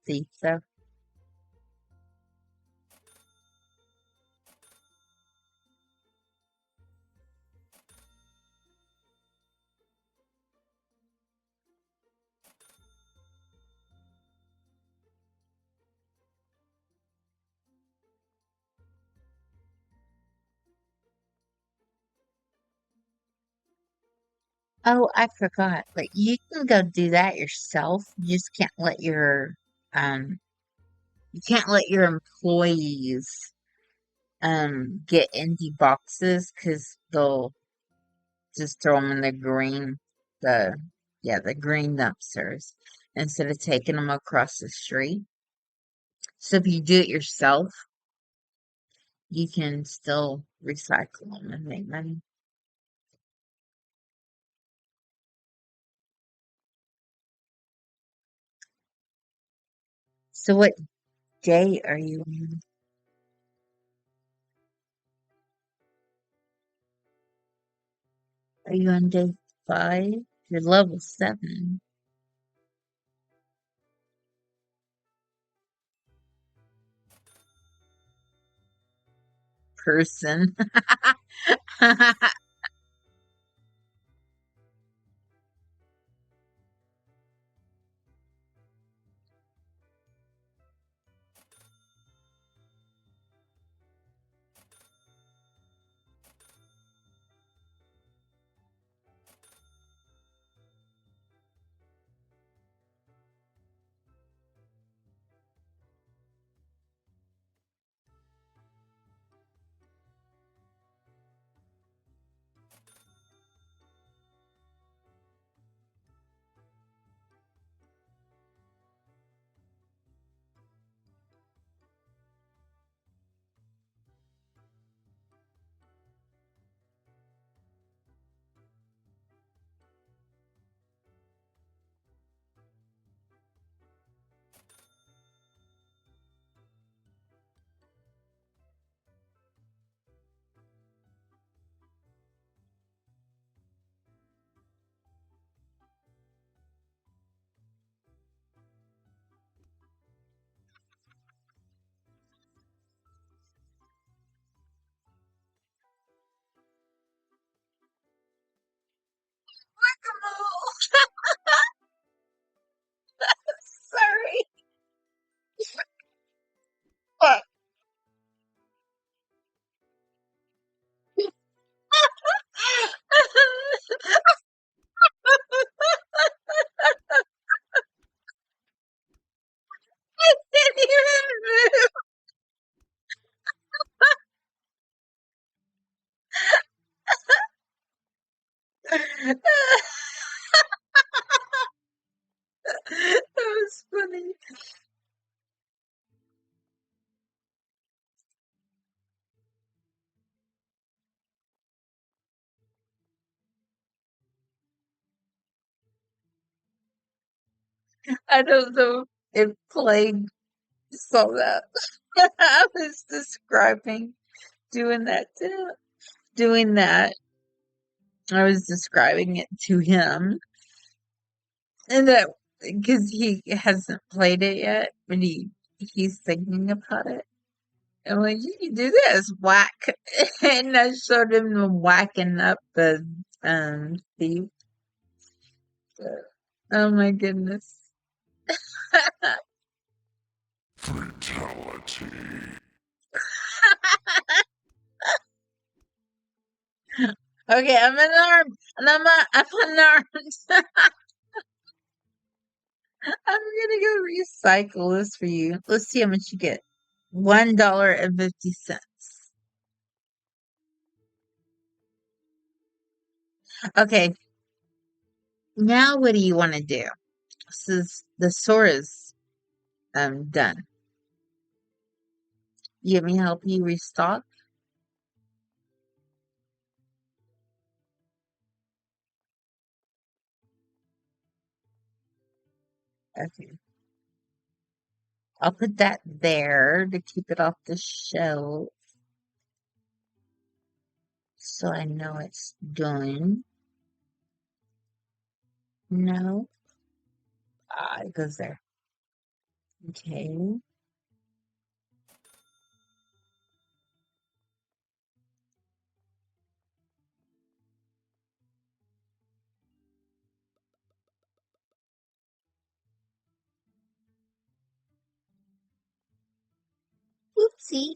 thief, though? Oh, I forgot. But you can go do that yourself. You just can't let your um you can't let your employees get empty boxes because they'll just throw them in the yeah, the green dumpsters instead of taking them across the street. So if you do it yourself, you can still recycle them and make money. So what day are you on? Are you on day 5? You're level 7 person. I don't know if Plague saw that. I was describing doing that to him. Doing that. I was describing it to him. And that because he hasn't played it yet, but he's thinking about it. I'm like, you can do this, whack. And I showed him the whacking up the thief. Oh my goodness. Fatality. Okay, I'm unarmed, and I'm unarmed. I'm gonna go recycle this for you. Let's see how much you get. $1.50. Okay, now what do you want to do? This is the store is done. You want me to help you restock? Okay. I'll put that there to keep it off the shelf so I know it's done. No. It goes there. Okay. Oopsie.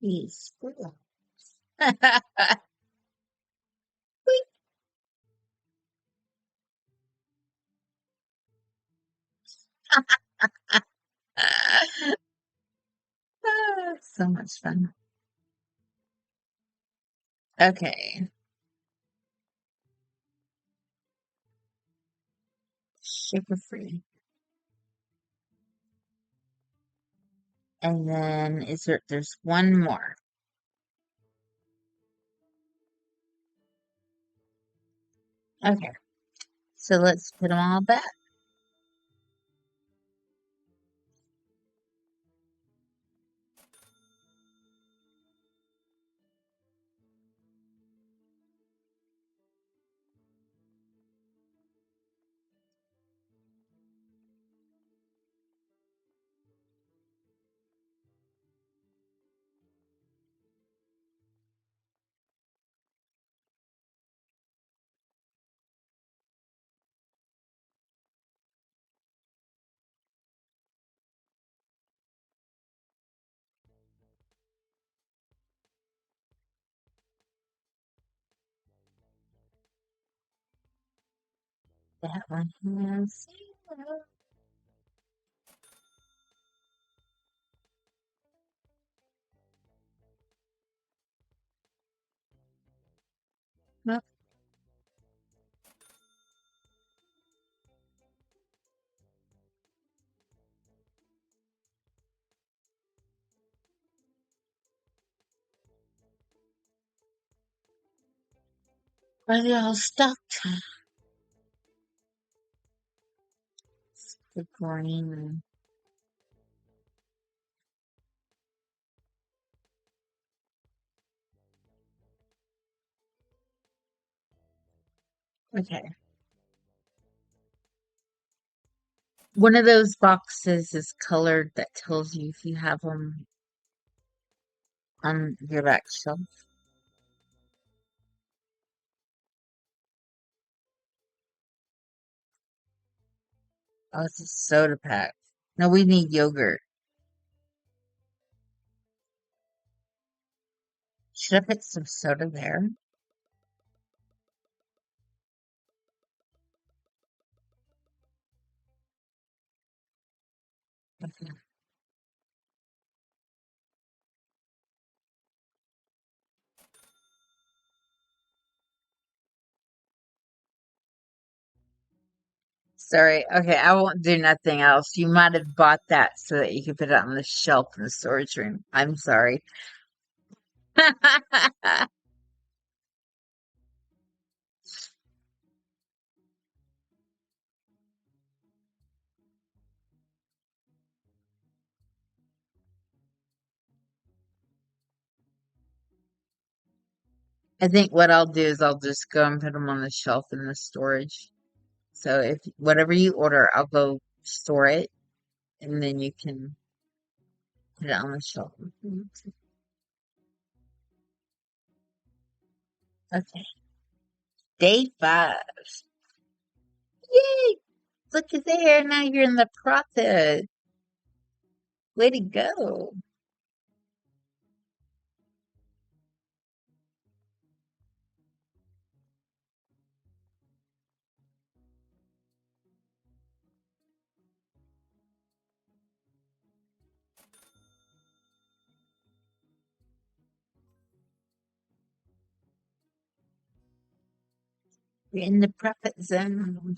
Please. So much fun. Okay. Sugar free. And then there's one more. Okay. So let's put them all back. That one has zero. Nope. Are they all stuck? The green. Okay. One of those boxes is colored that tells you if you have them on your back shelf. Oh, it's a soda pack. No, we need yogurt. Should I put some soda there? Okay. Sorry. Okay, I won't do nothing else. You might have bought that so that you could put it on the shelf in the storage room. I'm sorry. I think what I'll do is I'll just go and put them on the shelf in the storage. So if whatever you order, I'll go store it and then you can put it on the shelf. Okay. Day 5. Yay! Look at there. Now you're in the profit. Way to go. You're in the profit zone.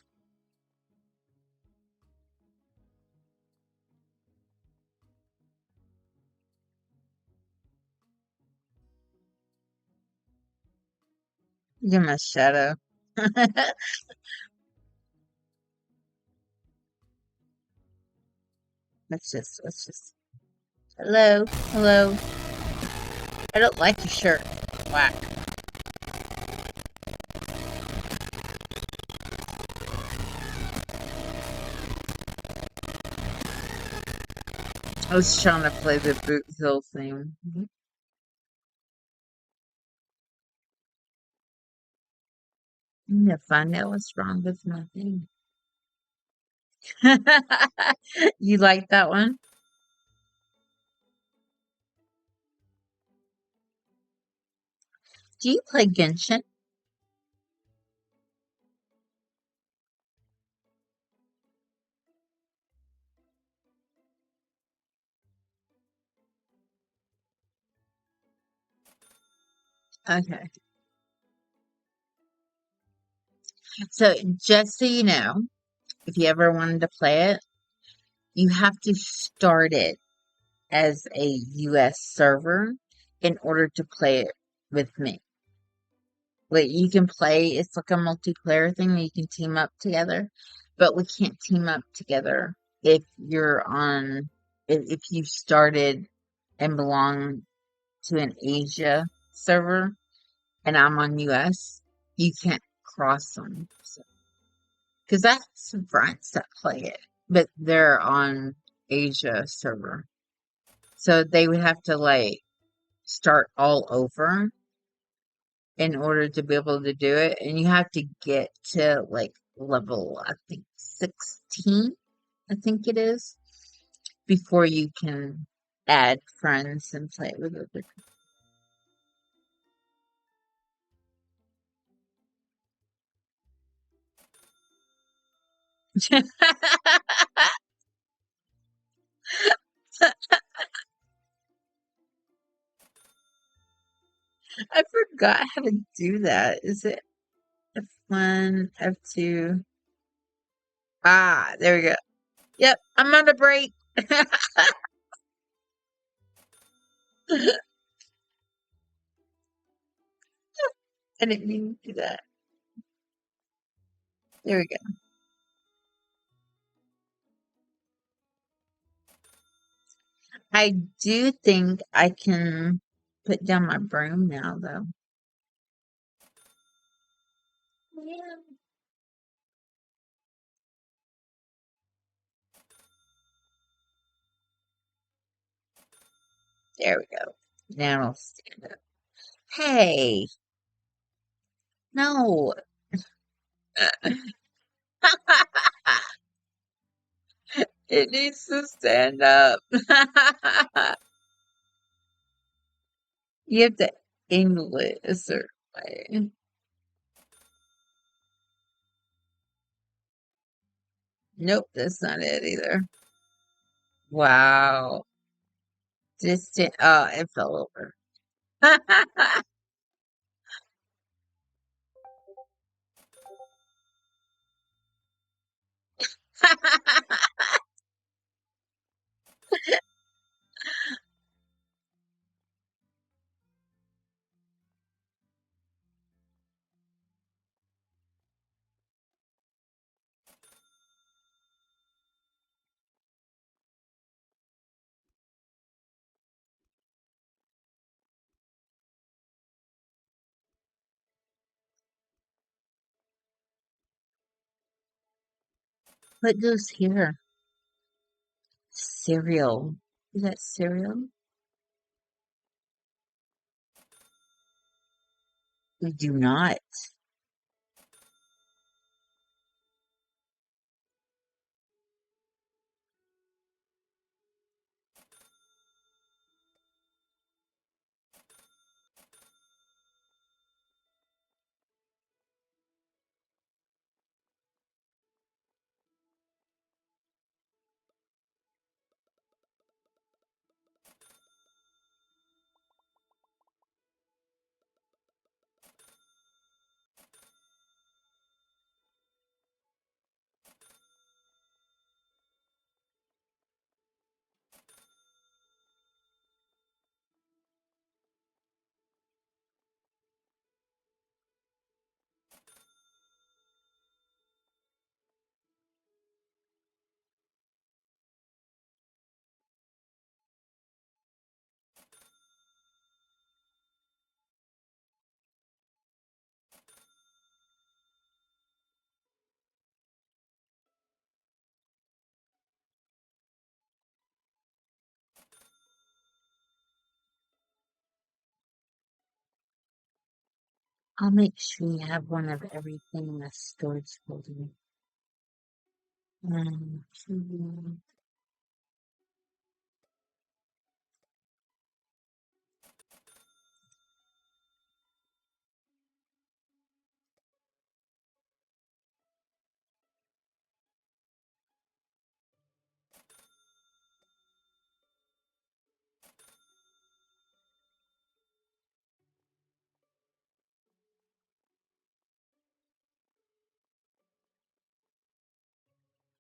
You're my shadow. Let's just. Hello, hello. I don't like your shirt. Whack. I was trying to play the Boot Hill theme. I'm gonna find out what's wrong with my thing. You like that one? Do you play Genshin? Okay. So just so you know, if you ever wanted to play it, you have to start it as a US server in order to play it with me. Like you can play, it's like a multiplayer thing that you can team up together, but we can't team up together if you're on, if you started and belong to an Asia server and I'm on US, you can't cross them. So, because I have some friends that play it, but they're on Asia server. So they would have to like start all over in order to be able to do it. And you have to get to like level, I think 16, I think it is, before you can add friends and play with other people. I forgot how to do that. Is it F1, F2? Ah, there we go. Yep, I'm on a break. I didn't mean to do that. There we go. I do think I can put down my broom now, though. Yeah. There we go. Now I'll stand up. Hey, no. It needs to stand up. You have to angle it a certain way. Nope, that's not it either. Wow. Distant. Oh, it fell over. What goes here? Cereal. Is that cereal? We do not. I'll make sure you have one of everything in the storage building. Two.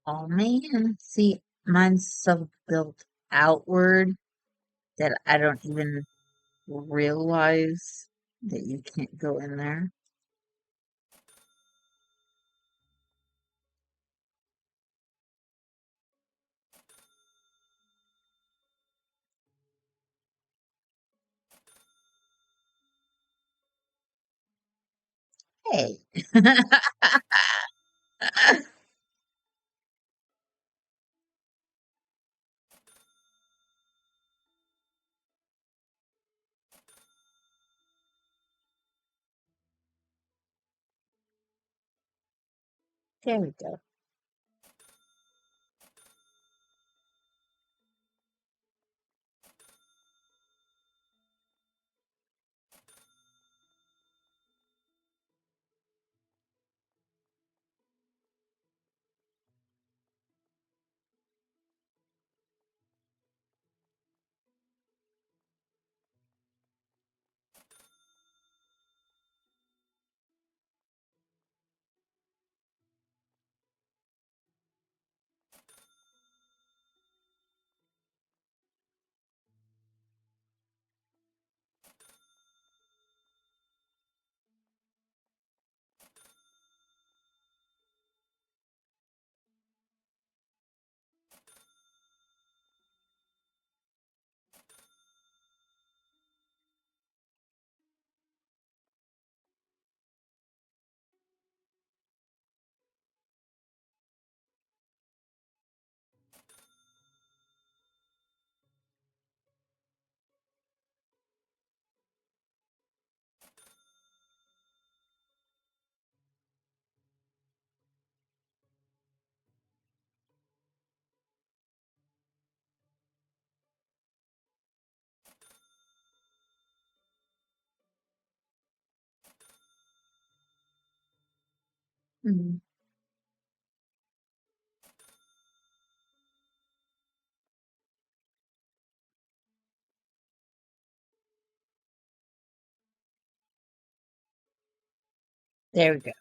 Oh man, see, mine's so built outward that I don't even realize that you can't go in there. Hey, there we go. Mhm. There we go.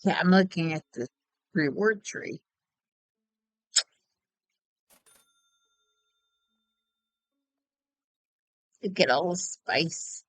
Yeah, I'm looking at the reward tree. Look at all the spice.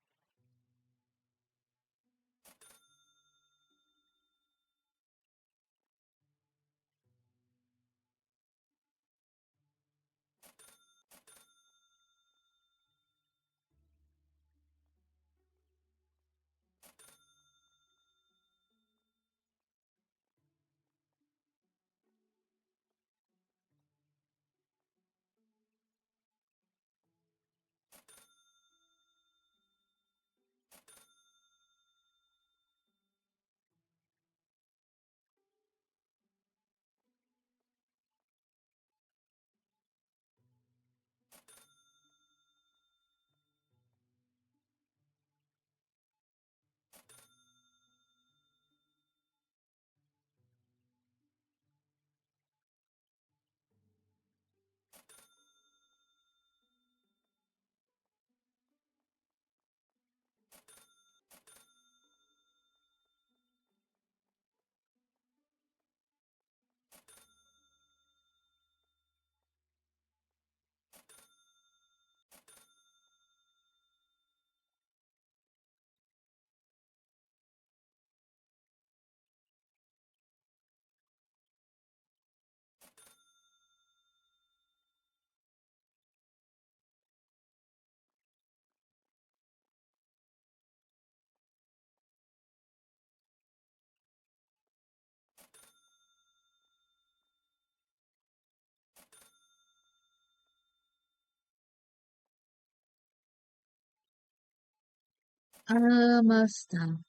Almost done.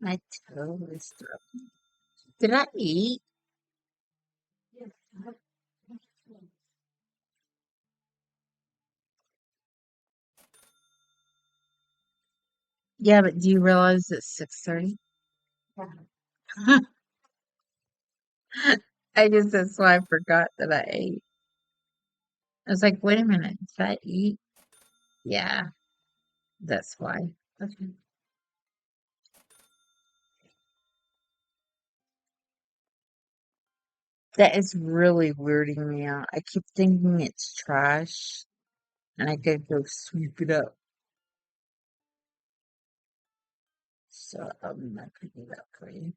My toe is throbbing. Did I eat? Yeah, but do you realize it's 6:30? I guess that's why I forgot that I ate. I was like, wait a minute, did I eat? Yeah, that's why. Okay. That is really weirding me out. I keep thinking it's trash and I could go sweep it up. So I'm not gonna do that for you.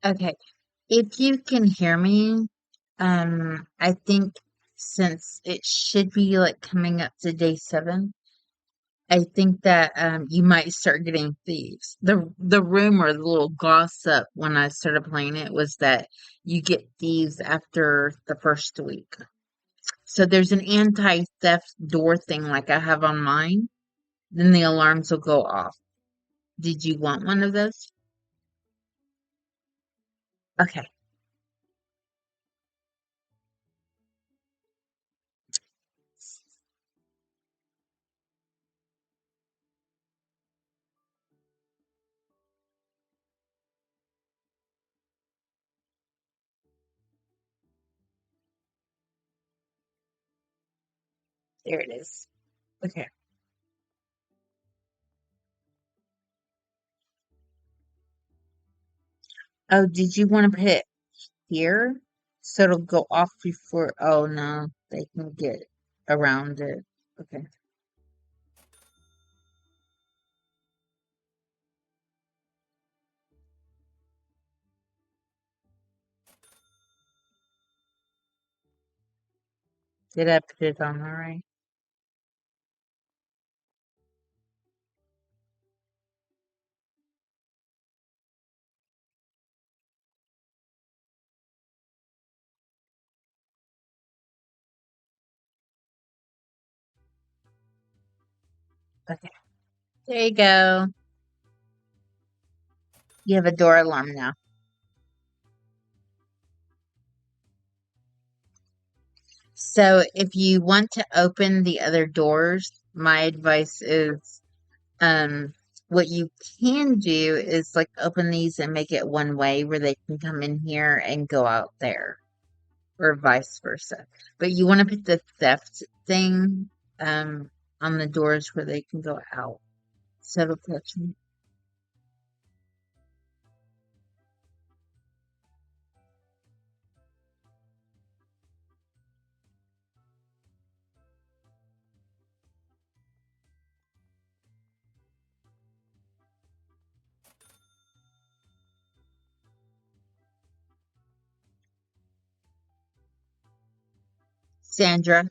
Okay. If you can hear me, I think since it should be like coming up to day 7, I think that you might start getting thieves. The rumor, the little gossip when I started playing it was that you get thieves after the first week. So there's an anti-theft door thing like I have on mine. Then the alarms will go off. Did you want one of those? Okay, there it is. Okay. Oh, did you want to put it here? So it'll go off before. Oh no, they can get around it. Okay. Did I put it on all right? Okay. There you go. You have a door alarm now. So if you want to open the other doors, my advice is Um, what you can do is like open these and make it one way where they can come in here and go out there, or vice versa. But you want to put the theft thing um on the doors where they can go out. So it'll catch me. Sandra,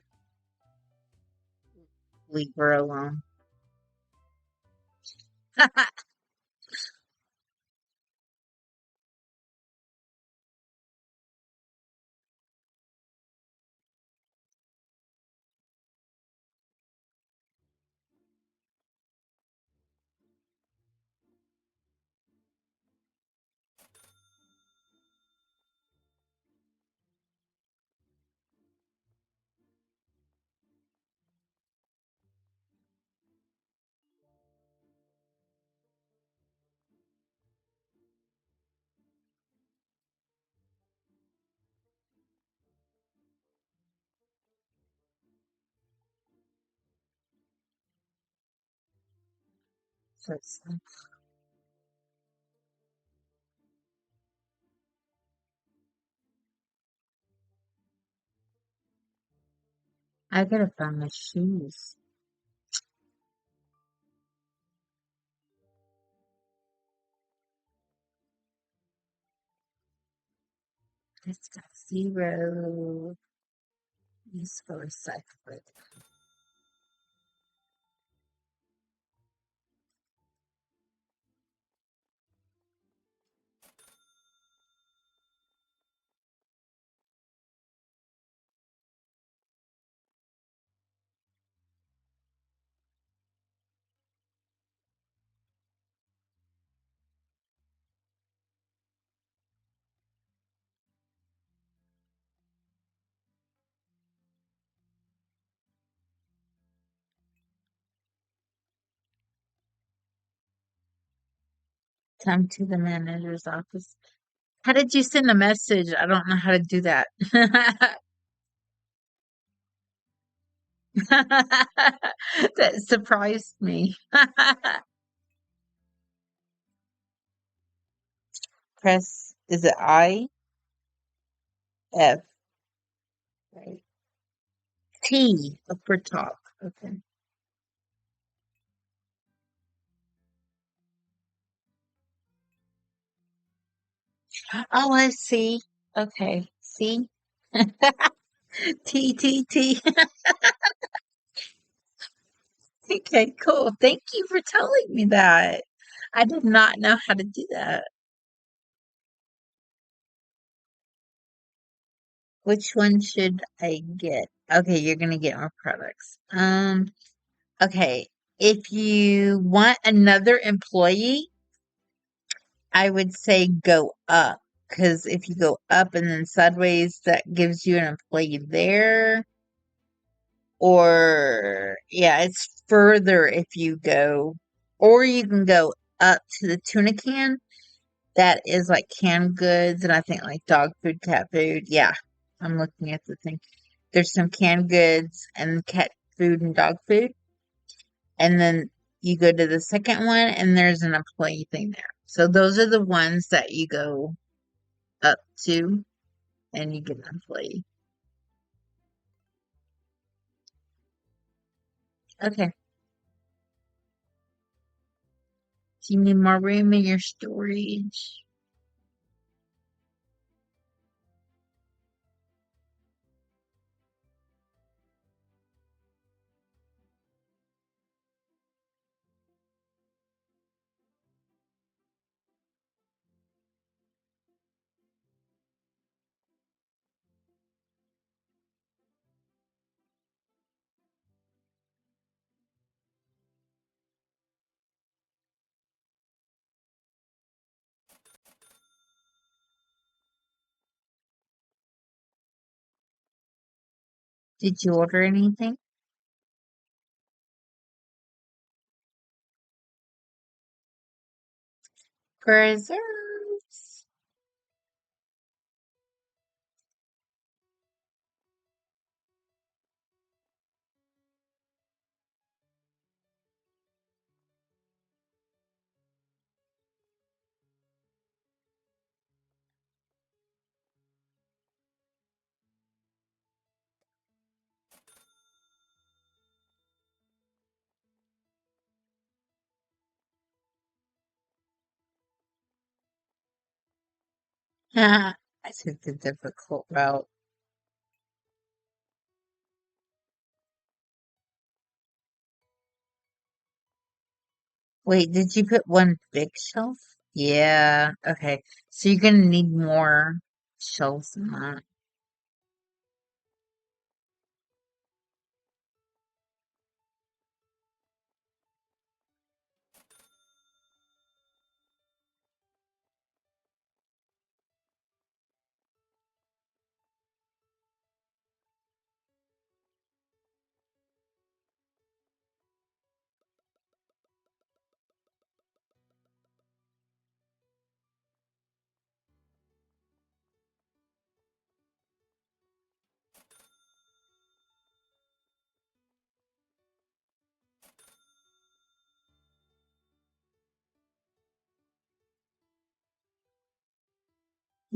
leave her alone. So I gotta find my shoes. It's got zero. Let's go recycle it. Come to the manager's office. How did you send a message? I don't know how to do that. That surprised me. Press, is it IF, right? T for talk. Okay. Oh, I see. Okay. See? T, T, T. Okay, cool. Thank you for telling me that. I did not know how to do that. Which one should I get? Okay, you're gonna get more products. Okay. If you want another employee, I would say go up. Because if you go up and then sideways, that gives you an employee there. Or, yeah, it's further if you go, or you can go up to the tuna can. That is like canned goods and I think like dog food, cat food. Yeah, I'm looking at the thing. There's some canned goods and cat food and dog food. And then you go to the second one and there's an employee thing there. So those are the ones that you go up to and you get an employee. Okay. Do you need more room in your storage? Did you order anything? Preserves. I took the difficult route. Wait, did you put one big shelf? Yeah, okay. So you're gonna need more shelves than that.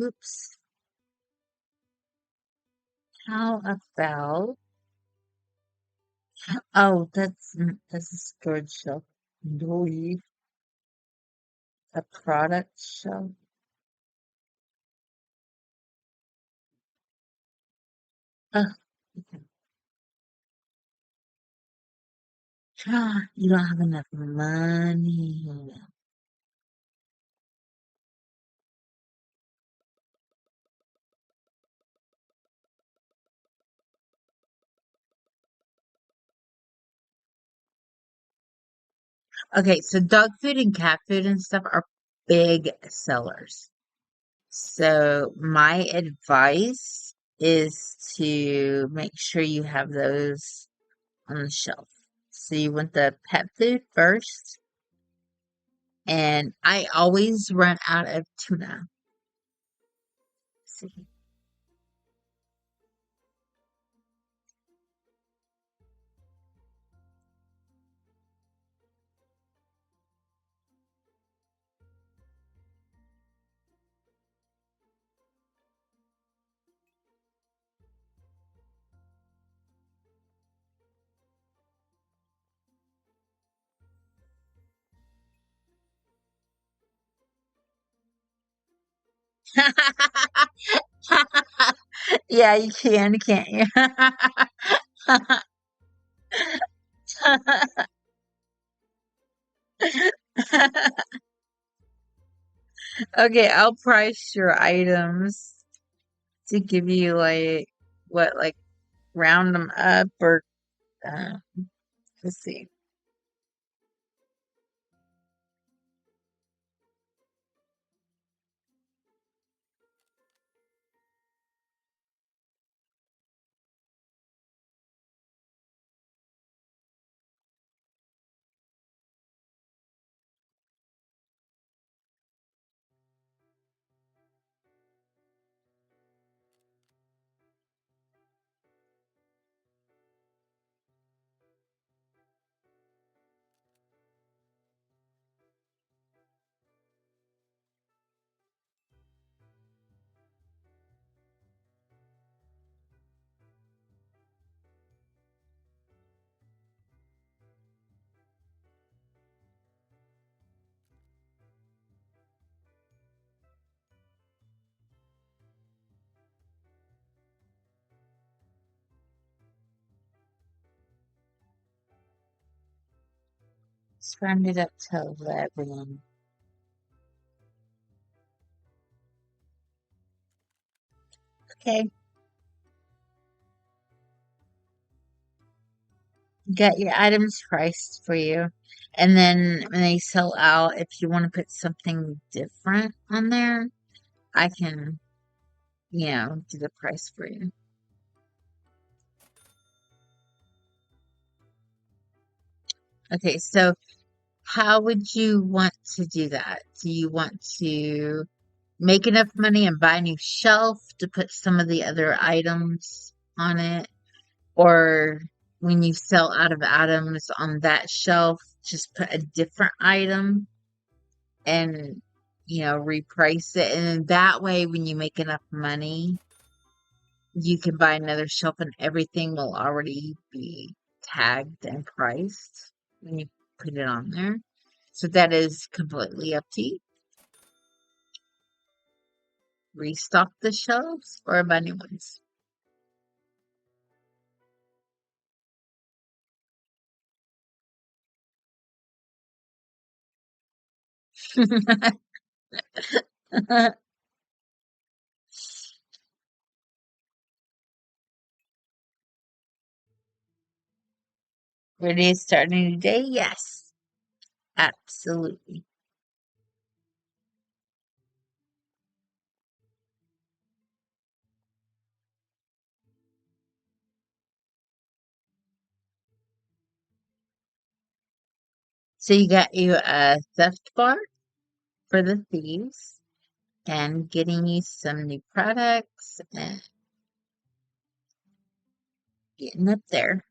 Oops. How about, oh, that's a storage shelf. No, a product shelf. Oh, okay. You don't have enough money. Okay, so dog food and cat food and stuff are big sellers. So my advice is to make sure you have those on the shelf. So you want the pet food first, and I always run out of tuna. See. Yeah, you can, can't you? Okay, I'll price your items to give you like what, like round them up or uh, let's see. Let's round it up to 11. Okay, got your items priced for you. And then when they sell out, if you want to put something different on there, I can, do the price for you. Okay, so How would you want to do that? Do you want to make enough money and buy a new shelf to put some of the other items on it? Or when you sell out of items on that shelf, just put a different item and, reprice it. And that way, when you make enough money, you can buy another shelf and everything will already be tagged and priced when you put it on there. So that is completely up to you. Restock the shelves or buy new ones. Ready to start a new day? Yes, absolutely. So you got you a theft bar for the thieves and getting you some new products and getting up there.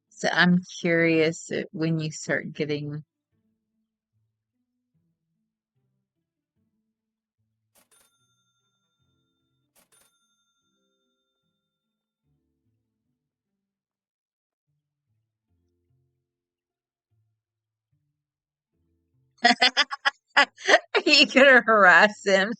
So I'm curious when you start getting. Are you gonna harass him?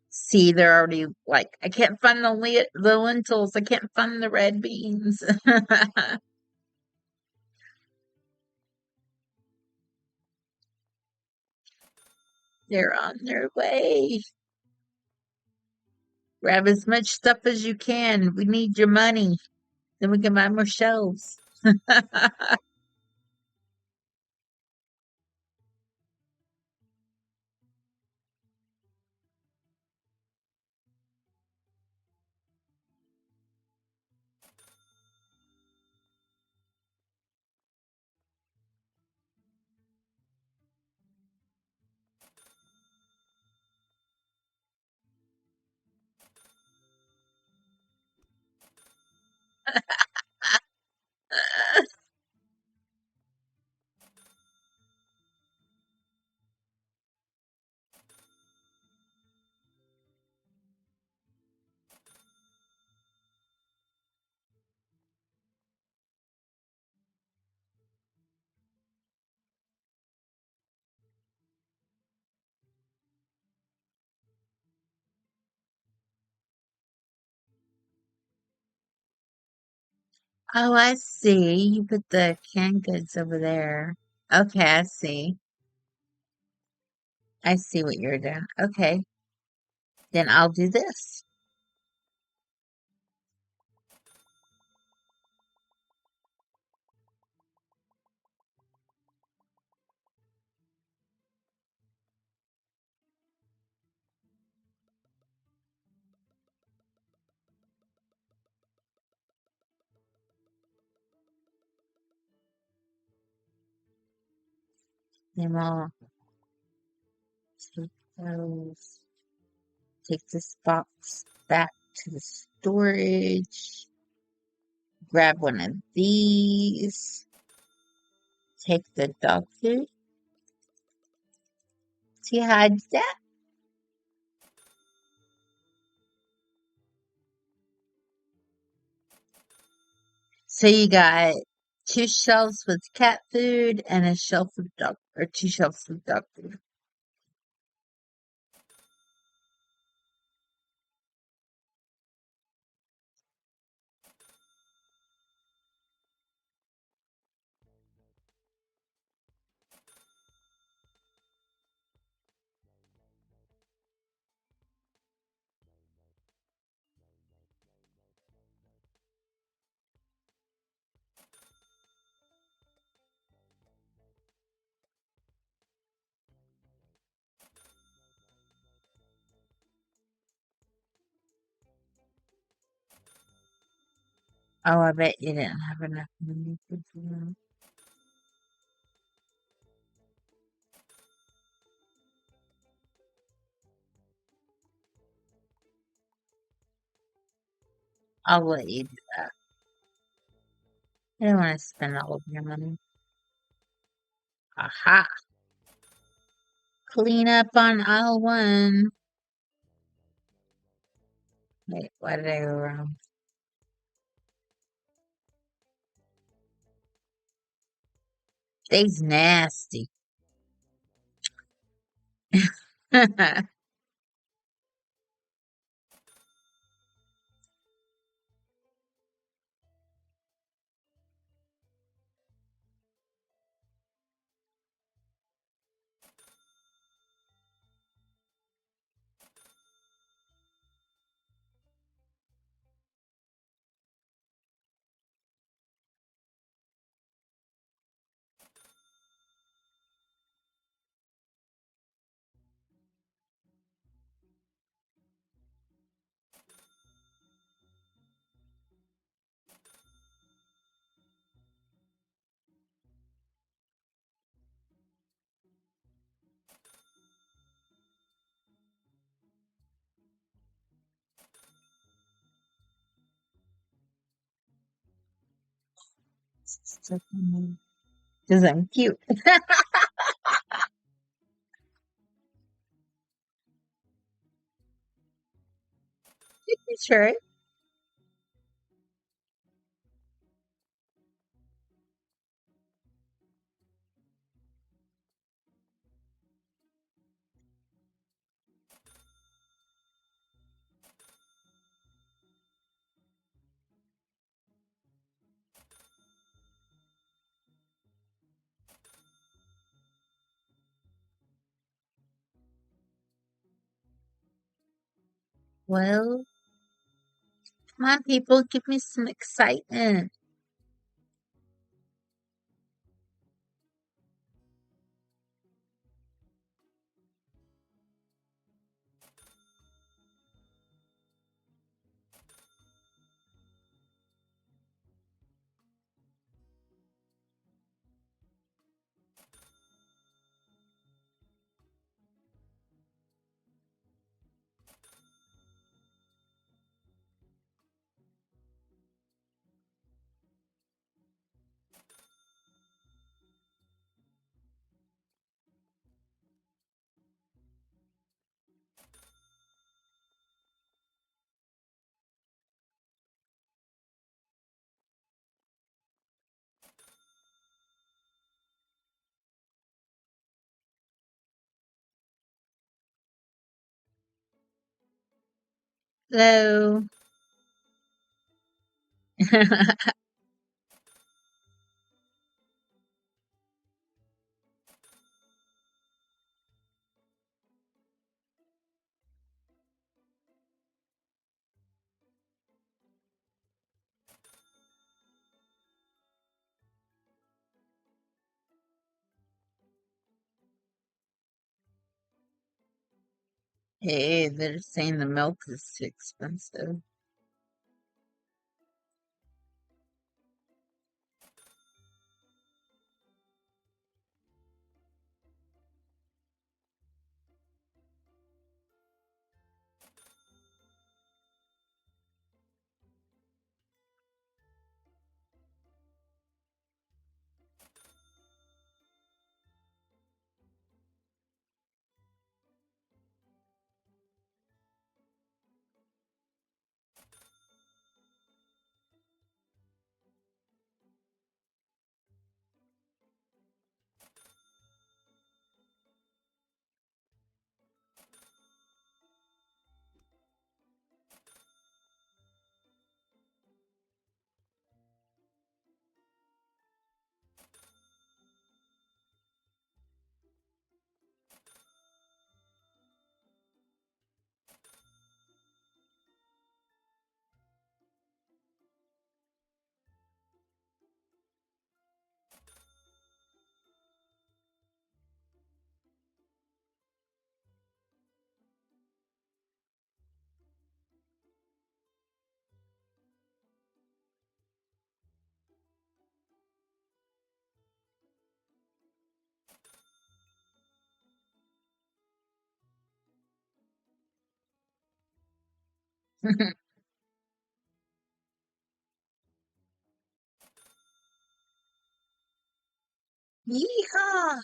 See, they're already like, I can't find the lentils. I can't find the red beans. They're on their way. Grab as much stuff as you can. We need your money. Then we can buy more shelves. Oh, I see. You put the canned goods over there. Okay, I see. I see what you're doing. Okay, then I'll do this. Then I'll take those, take this box back to the storage, grab one of these, take the dog food. See how I did that? So you got two shelves with cat food and a shelf with dog, or two shelves with dog food. Oh, I bet you didn't have enough money to do that. I'll let you do that. I don't want to spend all of your money. Aha! Clean up on aisle one. Wait, why did I go wrong? They's nasty. Because I'm cute. Sure. Well, come on, people, give me some excitement. Hello. Hey, they're saying the milk is too expensive. Yeehaw!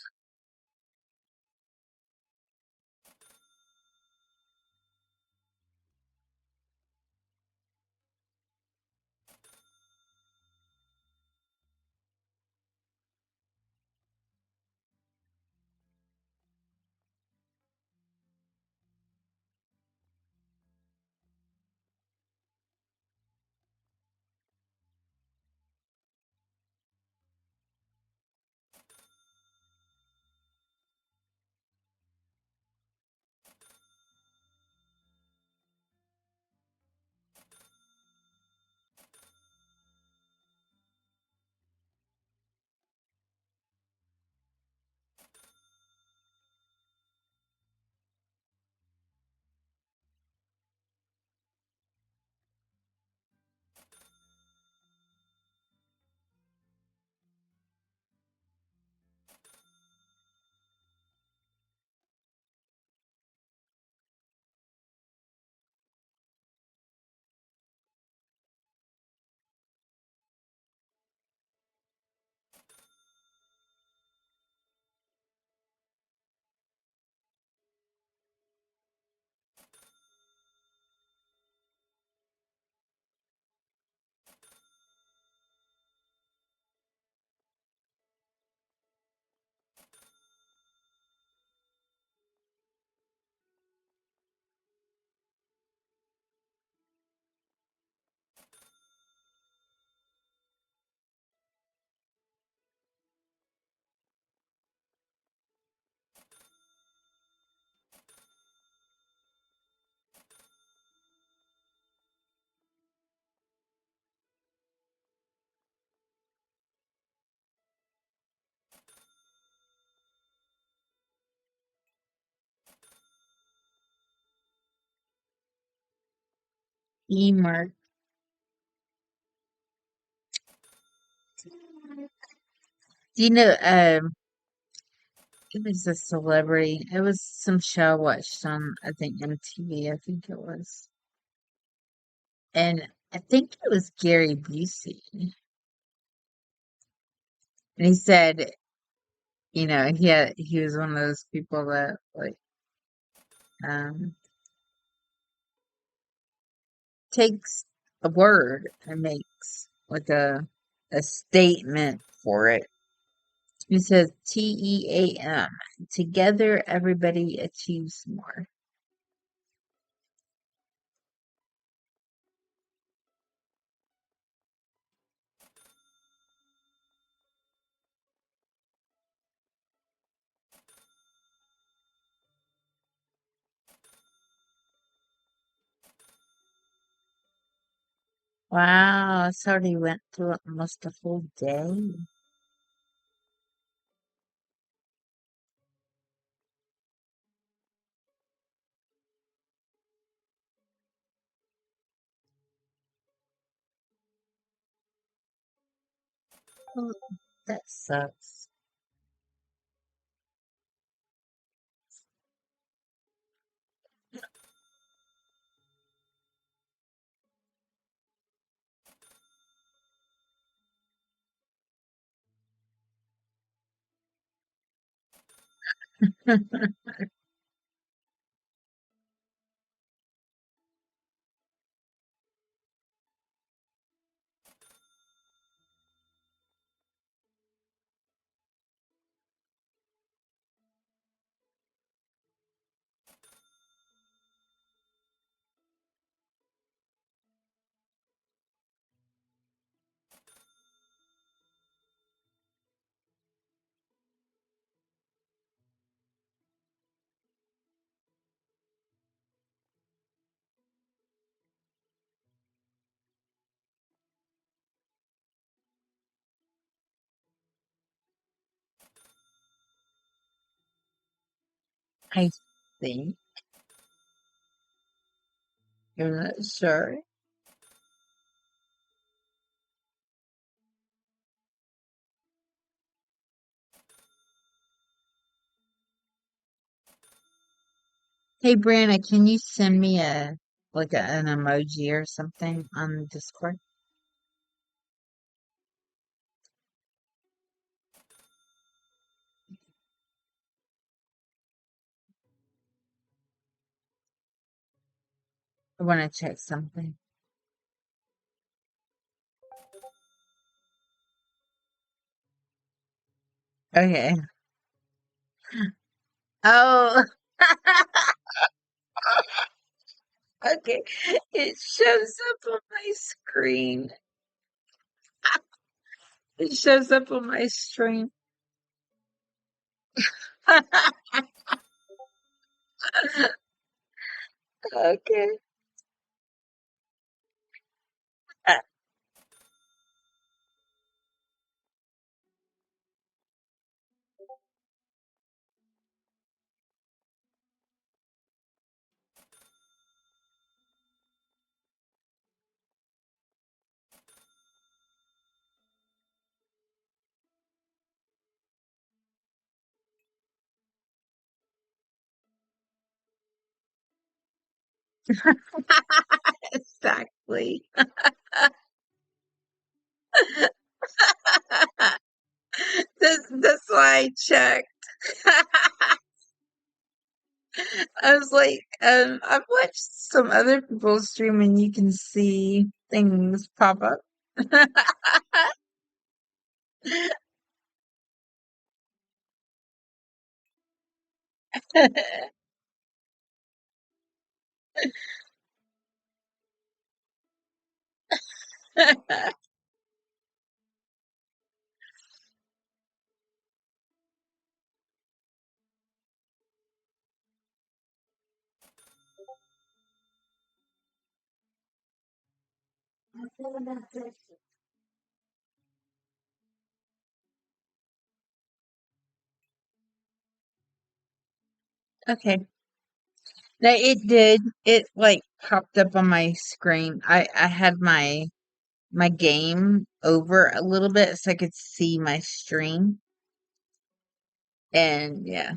Emer. Do you know, it was a celebrity. It was some show I watched on, I think, MTV, I think it was. And I think it was Gary Busey. And he said, he was one of those people that like um takes a word and makes like a statement for it. He says TEAM. Together everybody achieves more. Wow, it's already went through almost a full day. Oh, that sucks. I think you're not sure. Hey, Brianna, can you send me a like an emoji or something on Discord? I want to check something. Okay. Oh, okay. It shows up on my screen. It shows up on my screen. Okay. Exactly. That's why I checked. I was like, I've watched some other people stream and you can see things pop up. Okay. No, it did. It like popped up on my screen. I had my game over a little bit so I could see my stream. And yeah,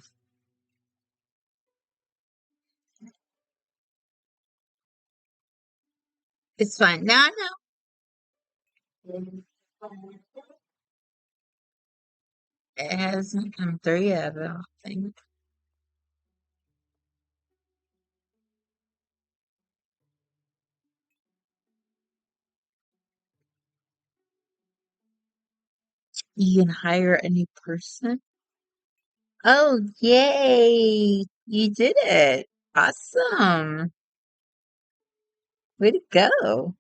it's fine. Now I know. It hasn't come through yet, I don't think. You can hire a new person. Oh, yay! You did it. Awesome. Way to go.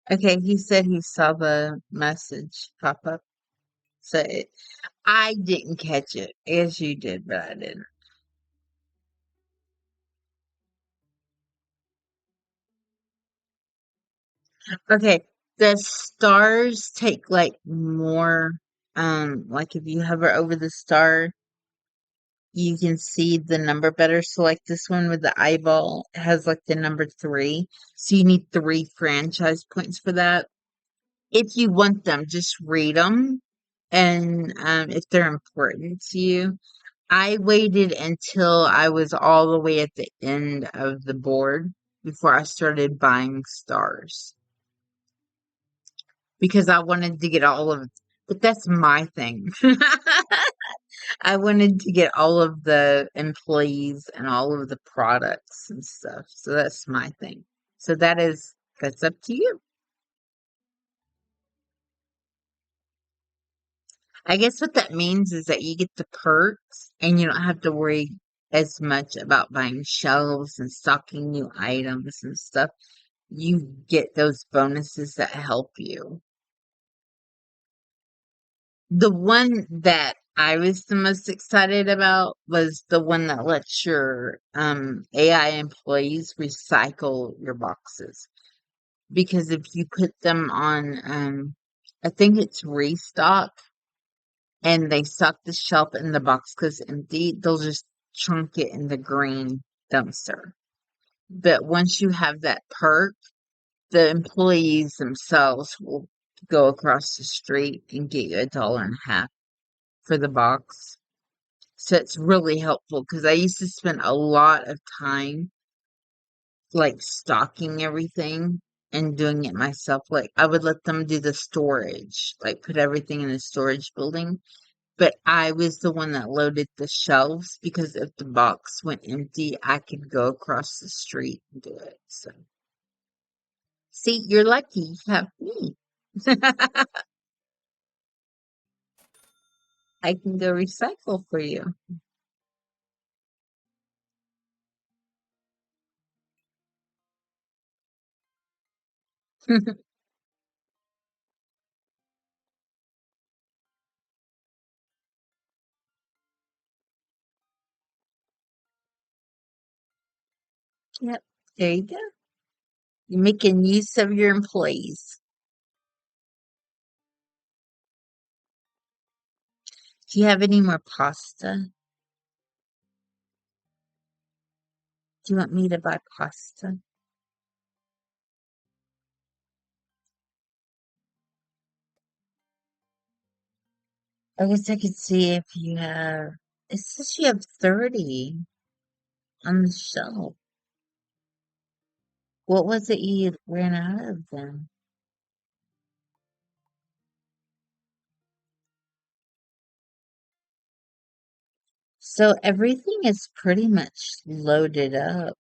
Okay, he said he saw the message pop up. So I didn't catch it as you did, but I didn't. Okay, the stars take like more, like if you hover over the star, you can see the number better. So like this one with the eyeball has like the number 3. So you need 3 franchise points for that. If you want them, just read them. And if they're important to you. I waited until I was all the way at the end of the board before I started buying stars because I wanted to get all of, but that's my thing. I wanted to get all of the employees and all of the products and stuff. So that's my thing. So that's up to you. I guess what that means is that you get the perks and you don't have to worry as much about buying shelves and stocking new items and stuff. You get those bonuses that help you. The one that I was the most excited about was the one that lets your AI employees recycle your boxes. Because if you put them on I think it's restock and they stock the shelf and the box goes empty, they'll just chunk it in the green dumpster. But once you have that perk, the employees themselves will go across the street and get you $1.50. for the box. So it's really helpful because I used to spend a lot of time like stocking everything and doing it myself. Like I would let them do the storage, like put everything in a storage building. But I was the one that loaded the shelves because if the box went empty, I could go across the street and do it. So see, you're lucky you have me. I can go recycle for you. Yep, there you go. You're making use of your employees. Do you have any more pasta? Do you want me to buy pasta? I guess I could see if you have. It says you have 30 on the shelf. What was it you ran out of then? So everything is pretty much loaded up.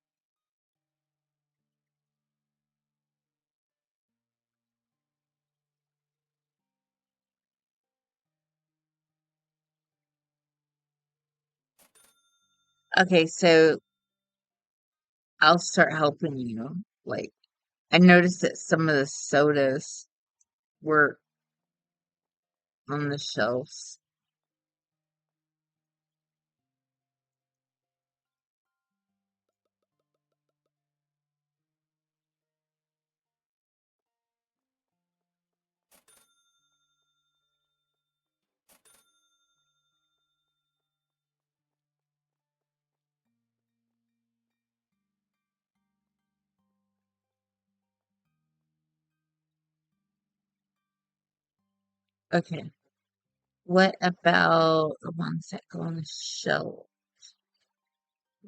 Okay, so I'll start helping you. Like, I noticed that some of the sodas were on the shelves. Okay, what about the ones that go on the shelf?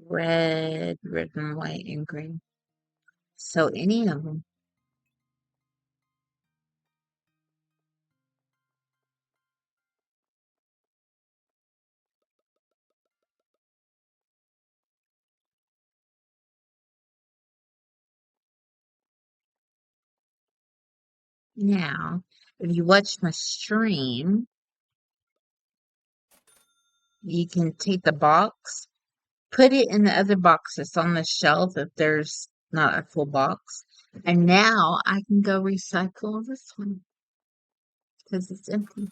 Red and white and green. So any of them. Now, if you watch my stream, you can take the box, put it in the other box that's on the shelf if there's not a full box. And now I can go recycle this one because it's empty.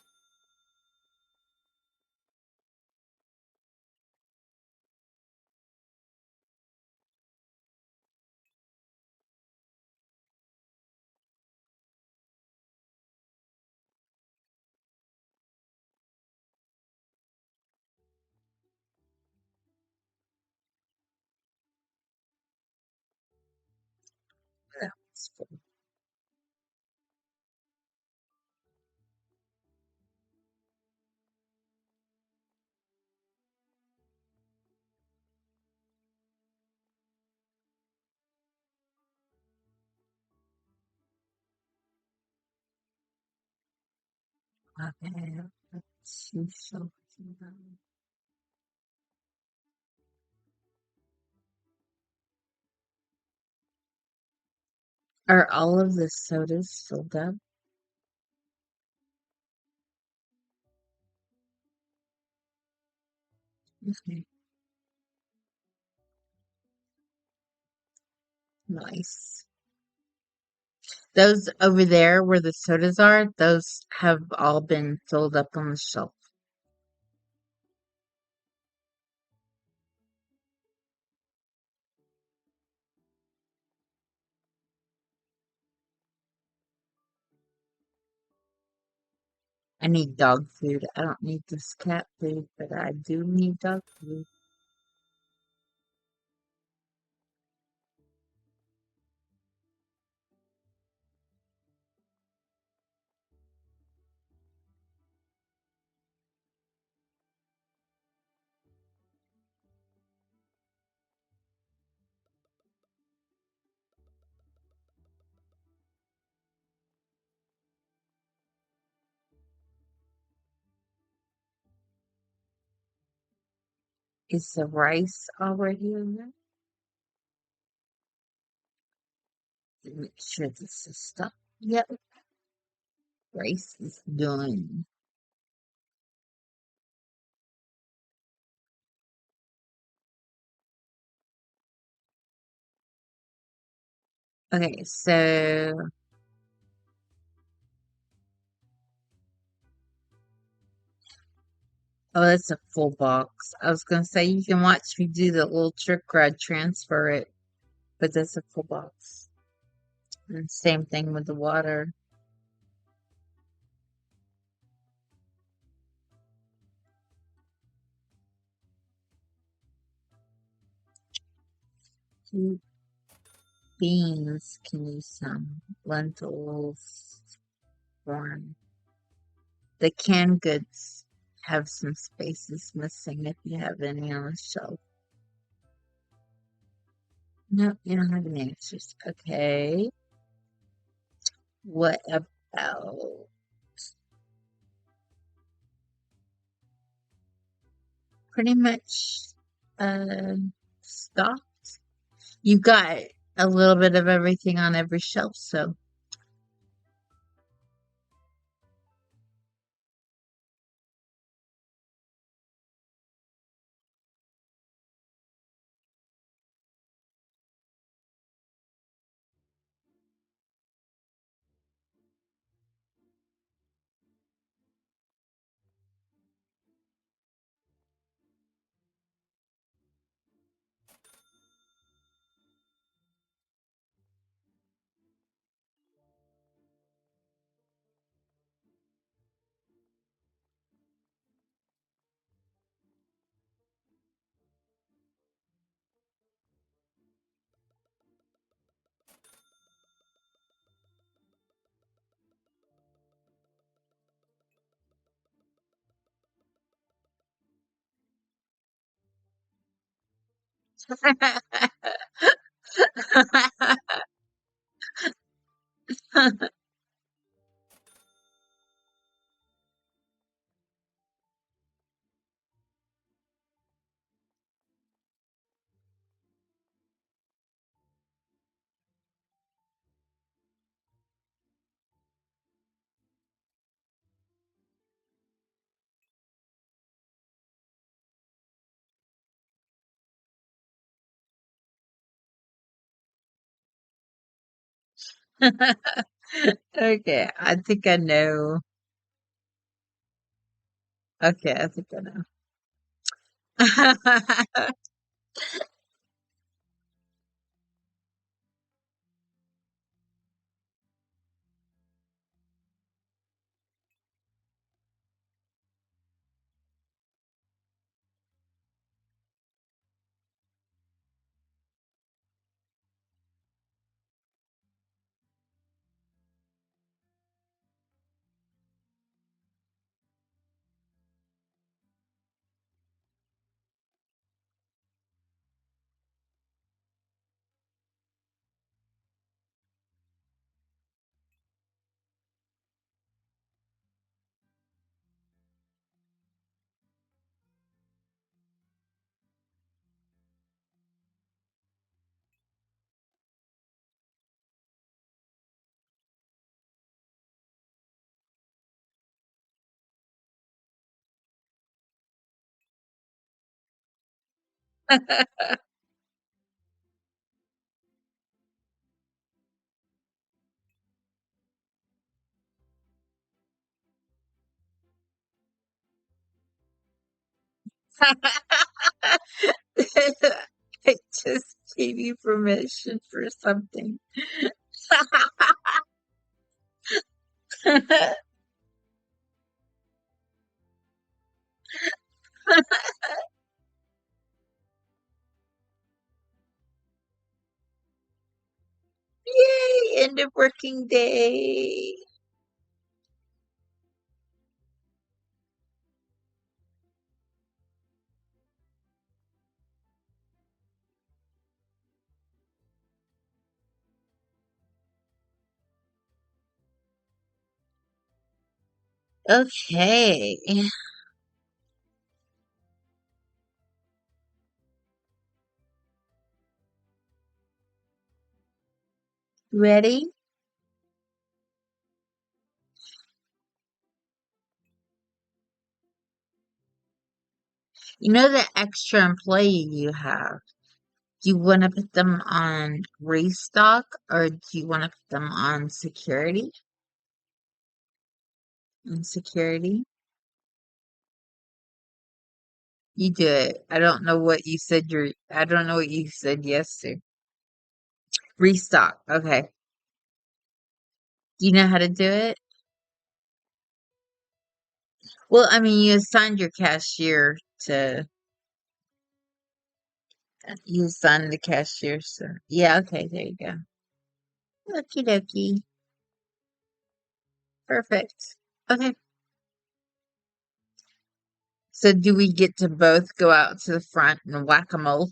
That's full. Okay, let's see. So, are all of the sodas filled up? Okay, nice. Those over there where the sodas are, those have all been filled up on the shelf. I need dog food. I don't need this cat food, but I do need dog food. Is the rice already in there? Make sure this is stuff. Yep, rice is done. Okay, so oh, that's a full box. I was gonna say you can watch me do the little trick where I transfer it, but that's a full box. And same thing with the water. Two beans can use some lentils, corn. The canned goods have some spaces missing if you have any on the shelf. No, you don't have any answers. Okay. What about pretty much stock? You got a little bit of everything on every shelf, so Okay, I think I know. Okay, I think I know. I just gave you permission for something. Yay! End of working day. Okay. Ready? You know the extra employee you have. Do you want to put them on restock or do you want to put them on security? On security? You do it. I don't know what you said yes to. Restock. Okay. Do you know how to do it? Well, I mean, you assigned your cashier to, you assigned the cashier, so yeah, okay, there you go. Okie dokie. Perfect. Okay. So do we get to both go out to the front and whack-a-mole?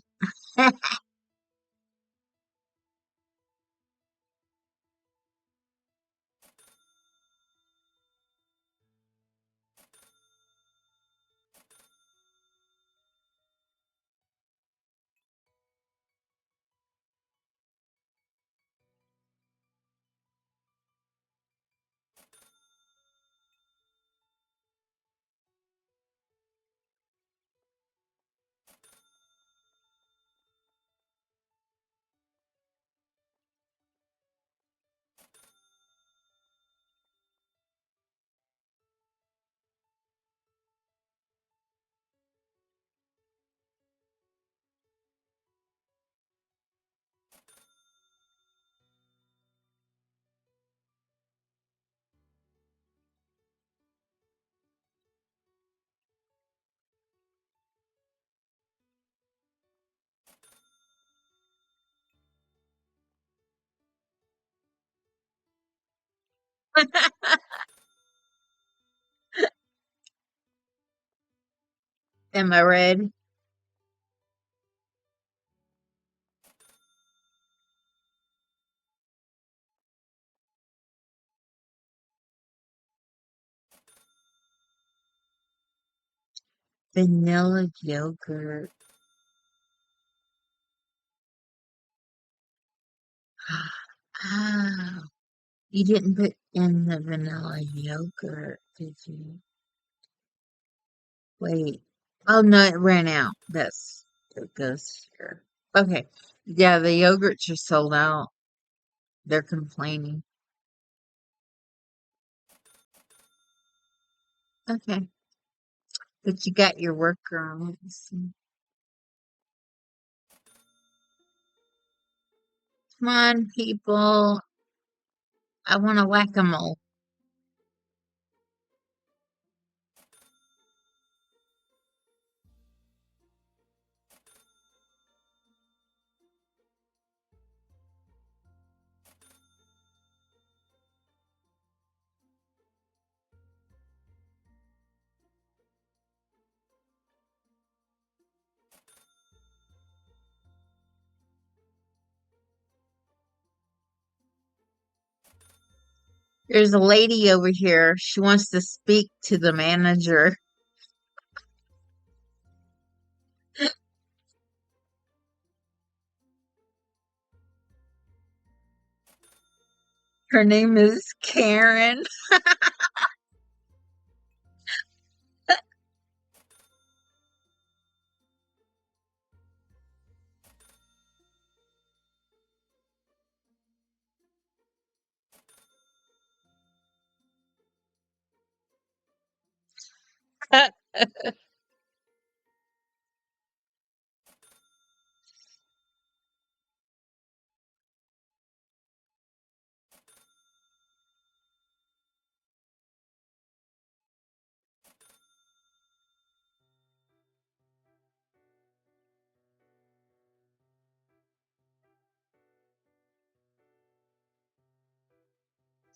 Am I red? Vanilla yogurt. Ah, you didn't put in the vanilla yogurt, did you? Wait. Oh no, it ran out. It goes here. Okay. Yeah, the yogurts are sold out. They're complaining. Okay. But you got your worker on it. So. Come on, people. I want a whack-a-mole. There's a lady over here. She wants to speak to the manager. Her name is Karen.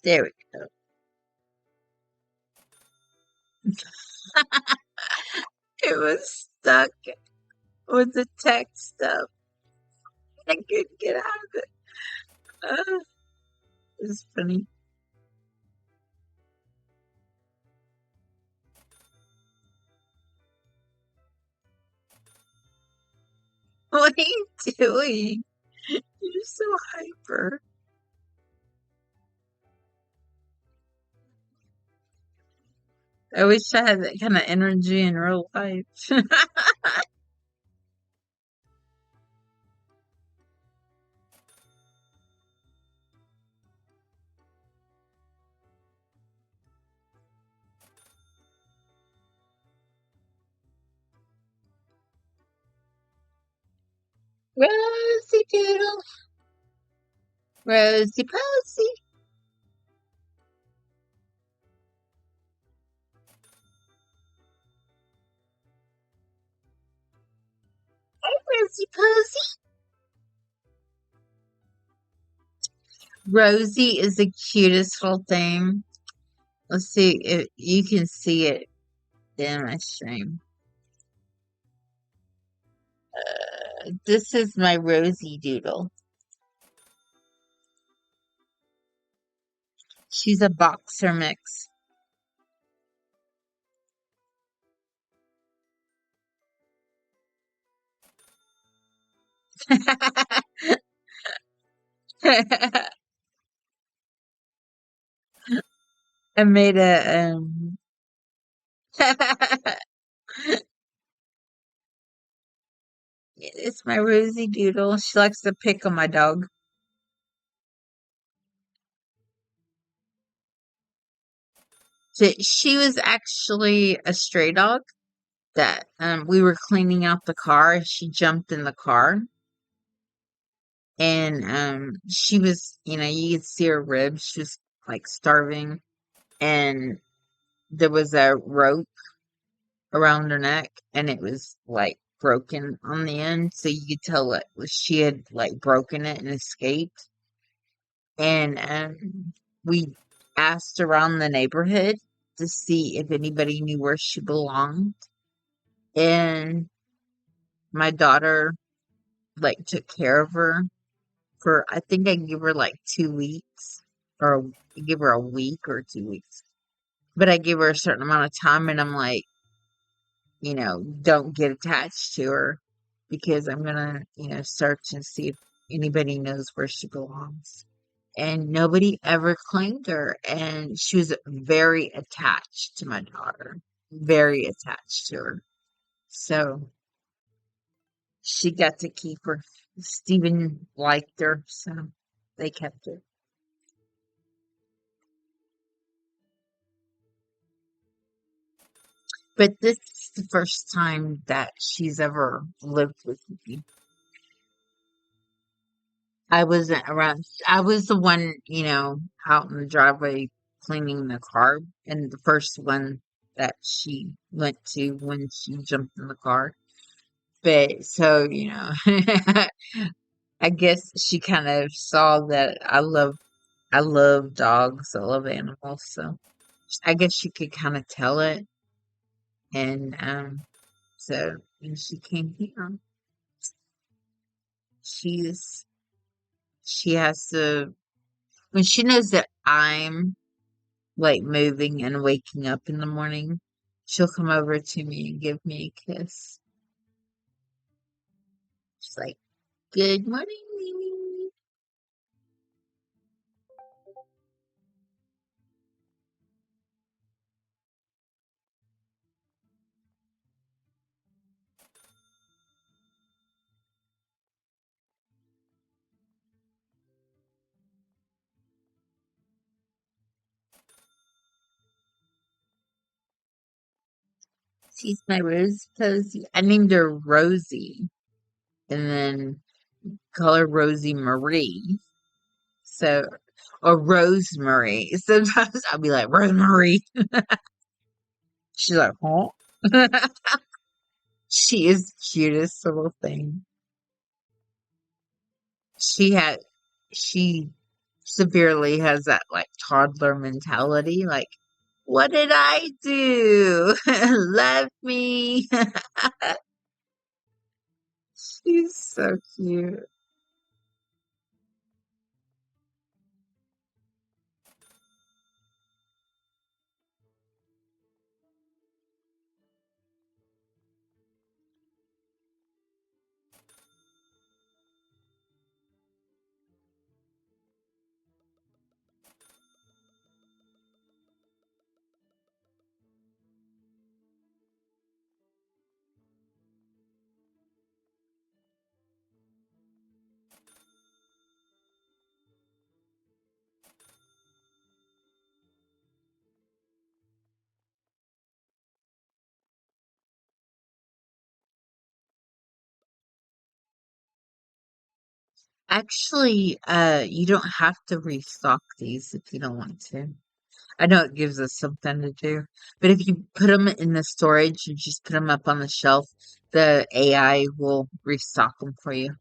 There we go. It was stuck with the text stuff. I couldn't get out of it. It's funny. What are you doing? You're so hyper. I wish I had that kind of energy in real life. Rosie Doodle, Rosie Posy, Rosie Posy. Rosie is the cutest little thing. Let's see if you can see it in my stream. This is my Rosie Doodle. She's a boxer mix. I made a it's my Rosie Doodle. She likes to pick on my dog. She was actually a stray dog that we were cleaning out the car. She jumped in the car and she was, you could see her ribs. She was like starving and there was a rope around her neck and it was like broken on the end, so you could tell it was she had like broken it and escaped. And we asked around the neighborhood to see if anybody knew where she belonged. And my daughter like took care of her for I think I gave her like 2 weeks or I gave her a week or 2 weeks. But I gave her a certain amount of time and I'm like, don't get attached to her because I'm gonna, search and see if anybody knows where she belongs. And nobody ever claimed her, and she was very attached to my daughter, very attached to her. So she got to keep her. Stephen liked her, so they kept her. But this is the first time that she's ever lived with me. I wasn't around. I was the one, out in the driveway cleaning the car, and the first one that she went to when she jumped in the car. But so, I guess she kind of saw that I love dogs, I love animals, so I guess she could kind of tell it, and so when she came here, she's she has to when she knows that I'm like moving and waking up in the morning, she'll come over to me and give me a kiss. She's like, "Good morning, Mimi." She's my Rose Posy. I named her Rosie, and then call her Rosie Marie. So, or Rosemary. Sometimes I'll be like, Rosemary. She's like, huh? She is the cutest little thing. She had, she severely has that like toddler mentality. Like, what did I do? Love me. She's so cute. Actually, you don't have to restock these if you don't want to. I know it gives us something to do, but if you put them in the storage and just put them up on the shelf, the AI will restock them for you.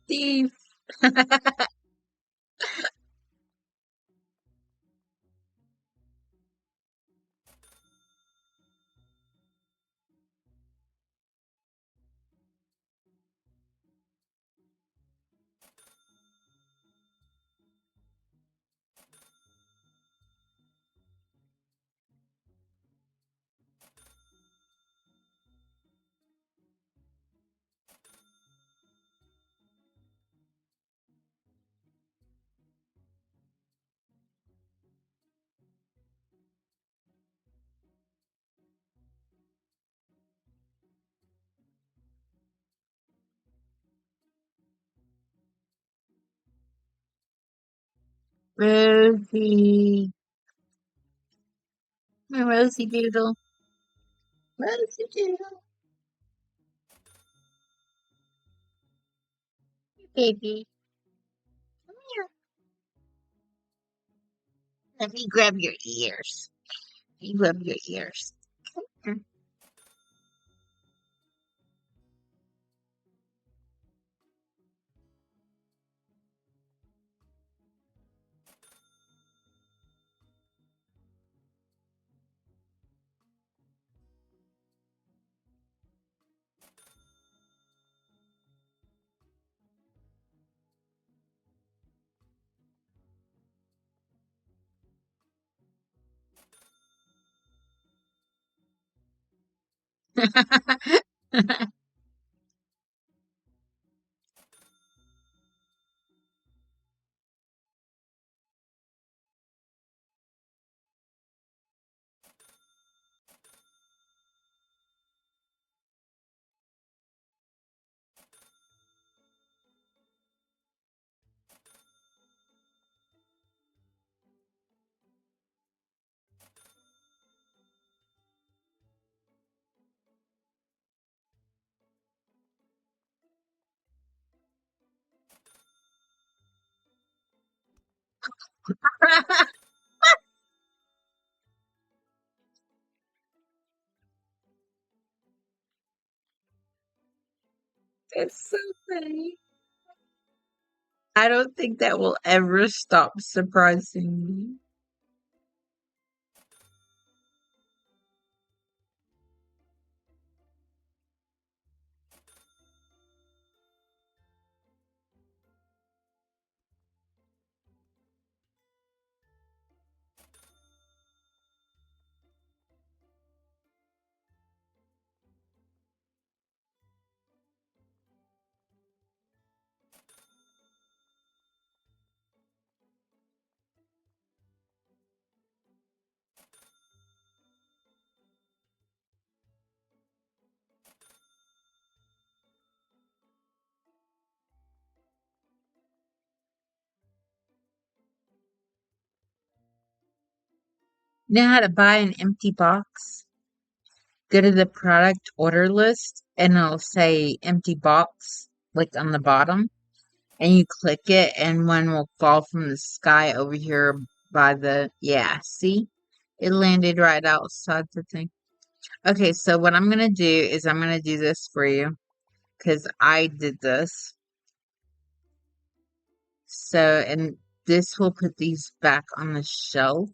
Thief. Rosie. My Rosie Doodle. Rosie Doodle. Baby. Come here. Let me grab your ears. You rub your ears. Come here. It's so funny. I don't think that will ever stop surprising me. You know how to buy an empty box? Go to the product order list and it'll say empty box, like on the bottom, and you click it and one will fall from the sky over here by the, yeah, see? It landed right outside the thing. Okay, so what I'm gonna do is I'm gonna do this for you because I did this. So, and this will put these back on the shelf.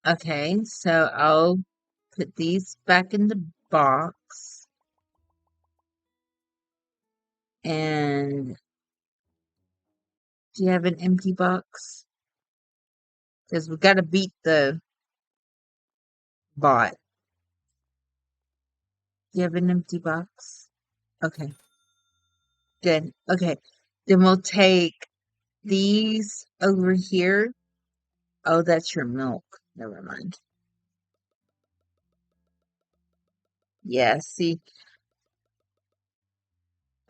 Okay, so I'll put these back in the box. And do you have an empty box? Because we got to beat the bot. Do you have an empty box? Okay, good. Okay, then we'll take these over here. Oh, that's your milk. Never mind. Yeah, see.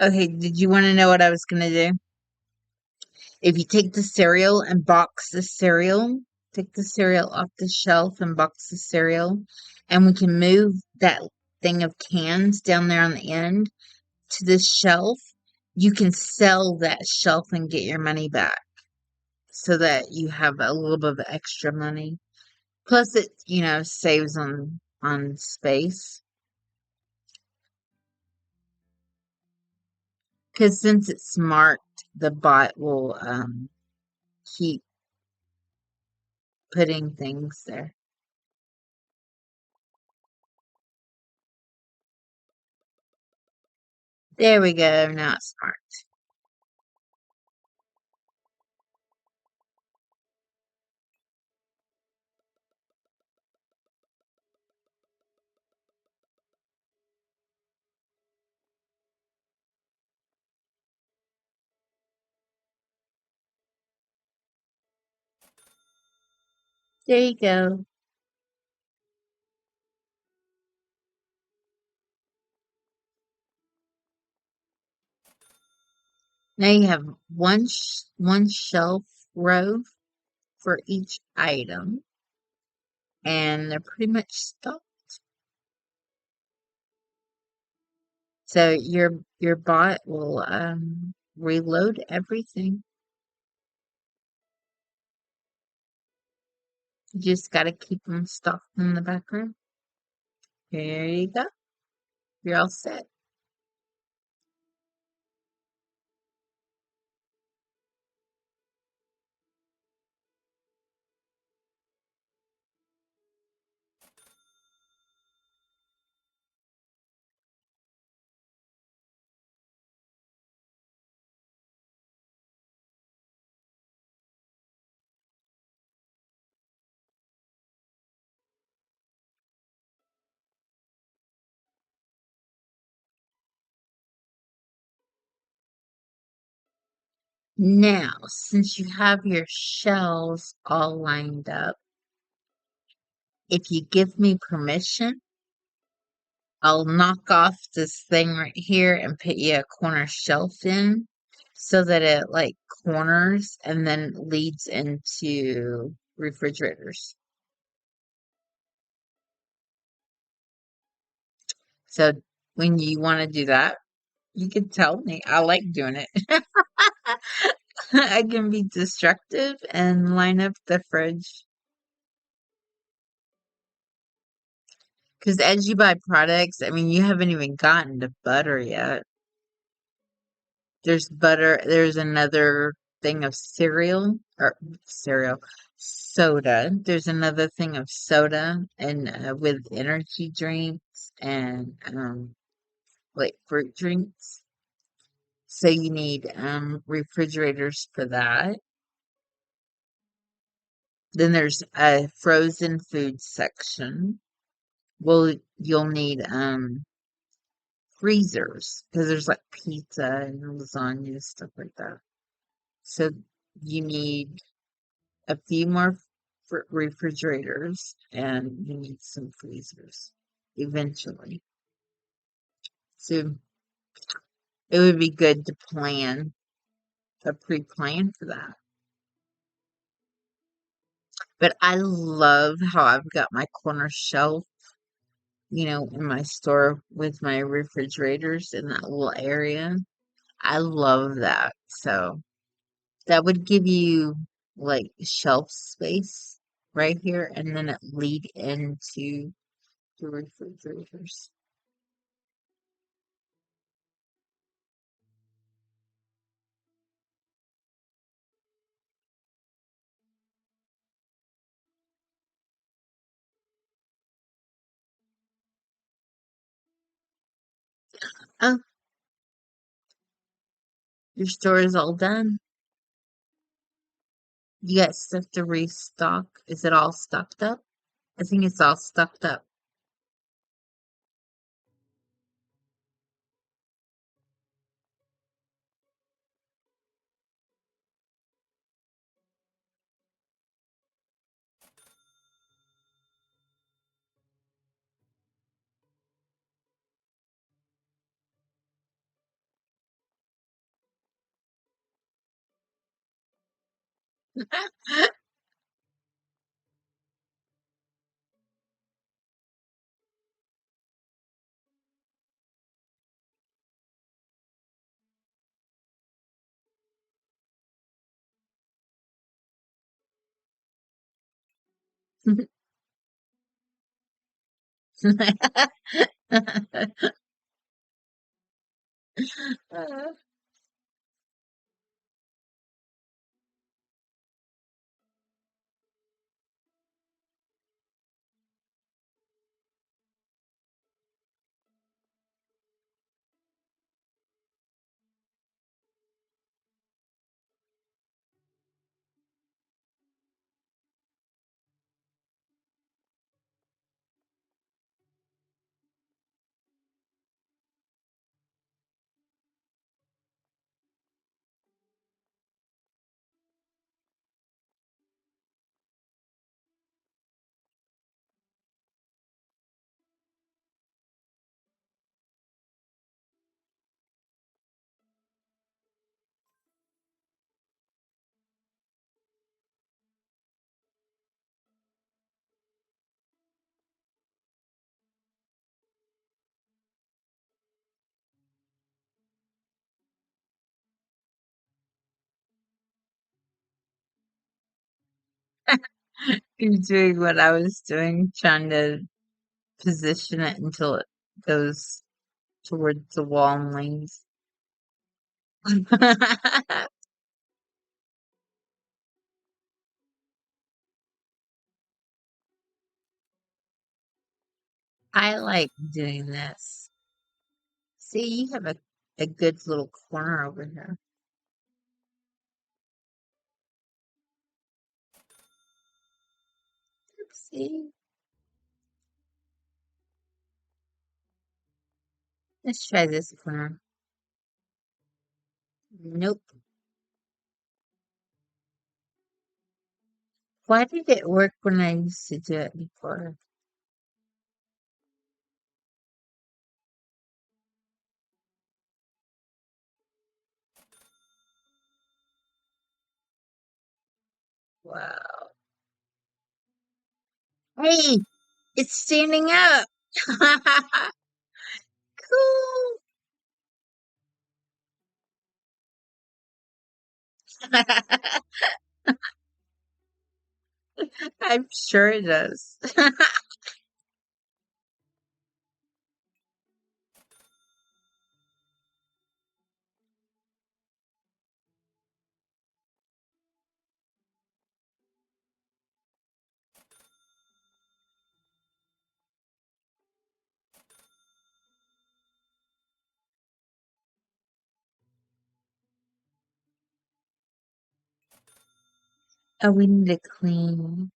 Okay, did you want to know what I was going to do? If you take the cereal and box the cereal, take the cereal off the shelf and box the cereal, and we can move that thing of cans down there on the end to this shelf, you can sell that shelf and get your money back so that you have a little bit of extra money. Plus it, saves on space. Because since it's marked, the bot will keep putting things there. There we go. Now it's marked. There you go. Now you have one shelf row for each item, and they're pretty much stuck. So your bot will reload everything. You just gotta keep them stuck in the background. There you go. You're all set. Now, since you have your shells all lined up, if you give me permission, I'll knock off this thing right here and put you a corner shelf in so that it like corners and then leads into refrigerators. So when you want to do that, you can tell me. I like doing it. I can be destructive and line up the fridge. Because as you buy products, I mean, you haven't even gotten to butter yet. There's butter. There's another thing of cereal, soda. There's another thing of soda and with energy drinks and like fruit drinks. So you need refrigerators for that. Then there's a frozen food section. Well, you'll need freezers because there's like pizza and lasagna and stuff like that. So you need a few more refrigerators and you need some freezers eventually. So it would be good to plan a pre-plan for that. But I love how I've got my corner shelf, in my store with my refrigerators in that little area. I love that. So that would give you like shelf space right here, and then it lead into the refrigerators. Oh, your store is all done. You got stuff to restock. Is it all stocked up? I think it's all stocked up. You're doing what I was doing, trying to position it until it goes towards the wall and leans. I like doing this. See, you have a good little corner over here. See? Let's try this corner. Nope. Why did it work when I used to do it before? Wow. Hey, it's standing up. Cool. I'm sure it does. Oh, we need to clean.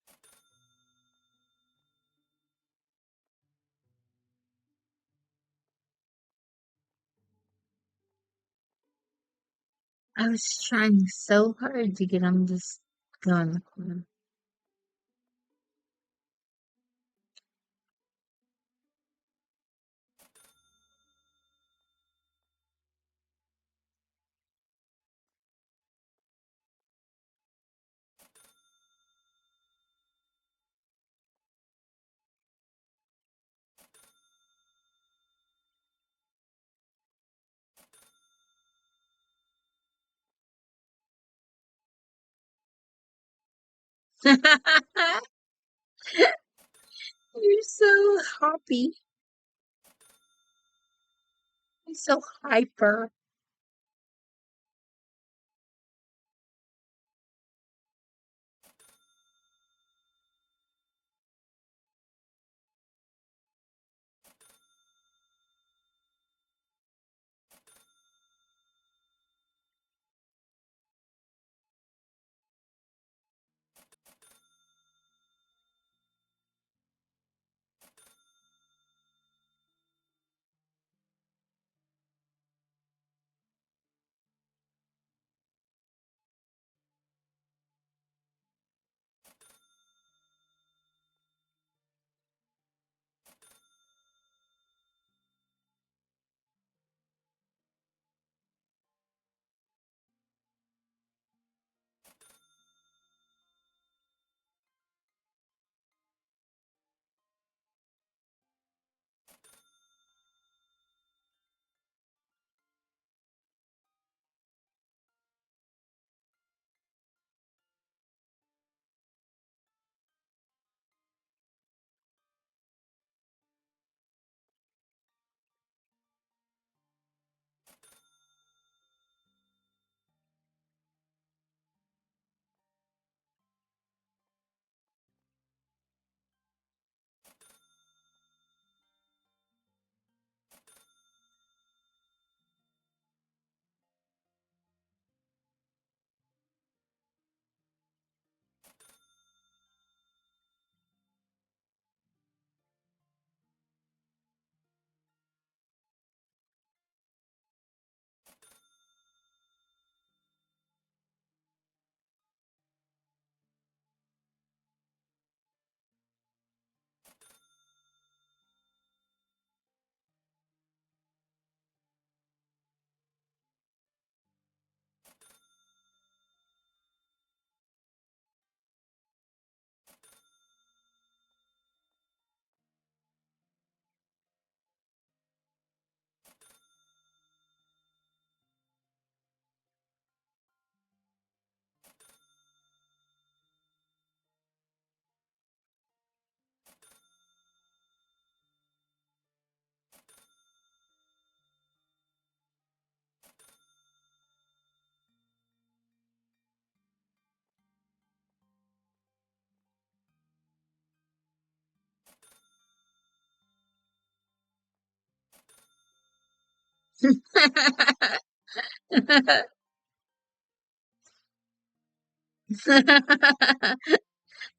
I was trying so hard to get them to go in the corner. You're so happy. You're so hyper.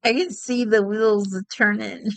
I can see the wheels a turning.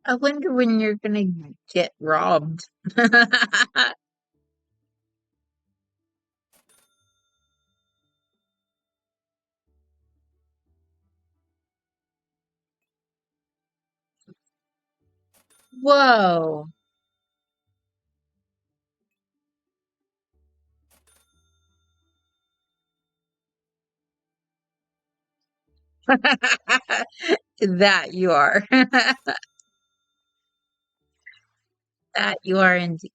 I wonder when you're gonna get robbed. Whoa. That you are. That you are indeed.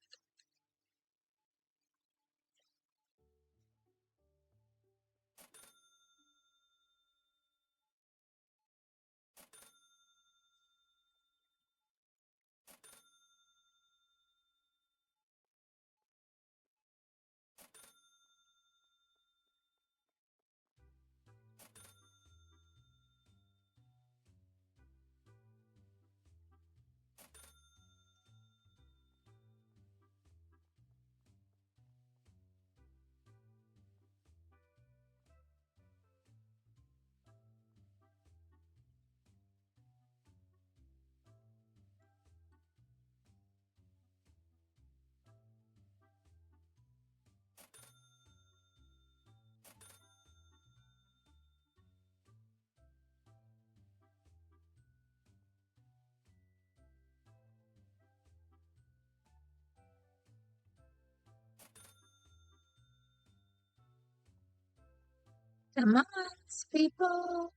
Come on, people.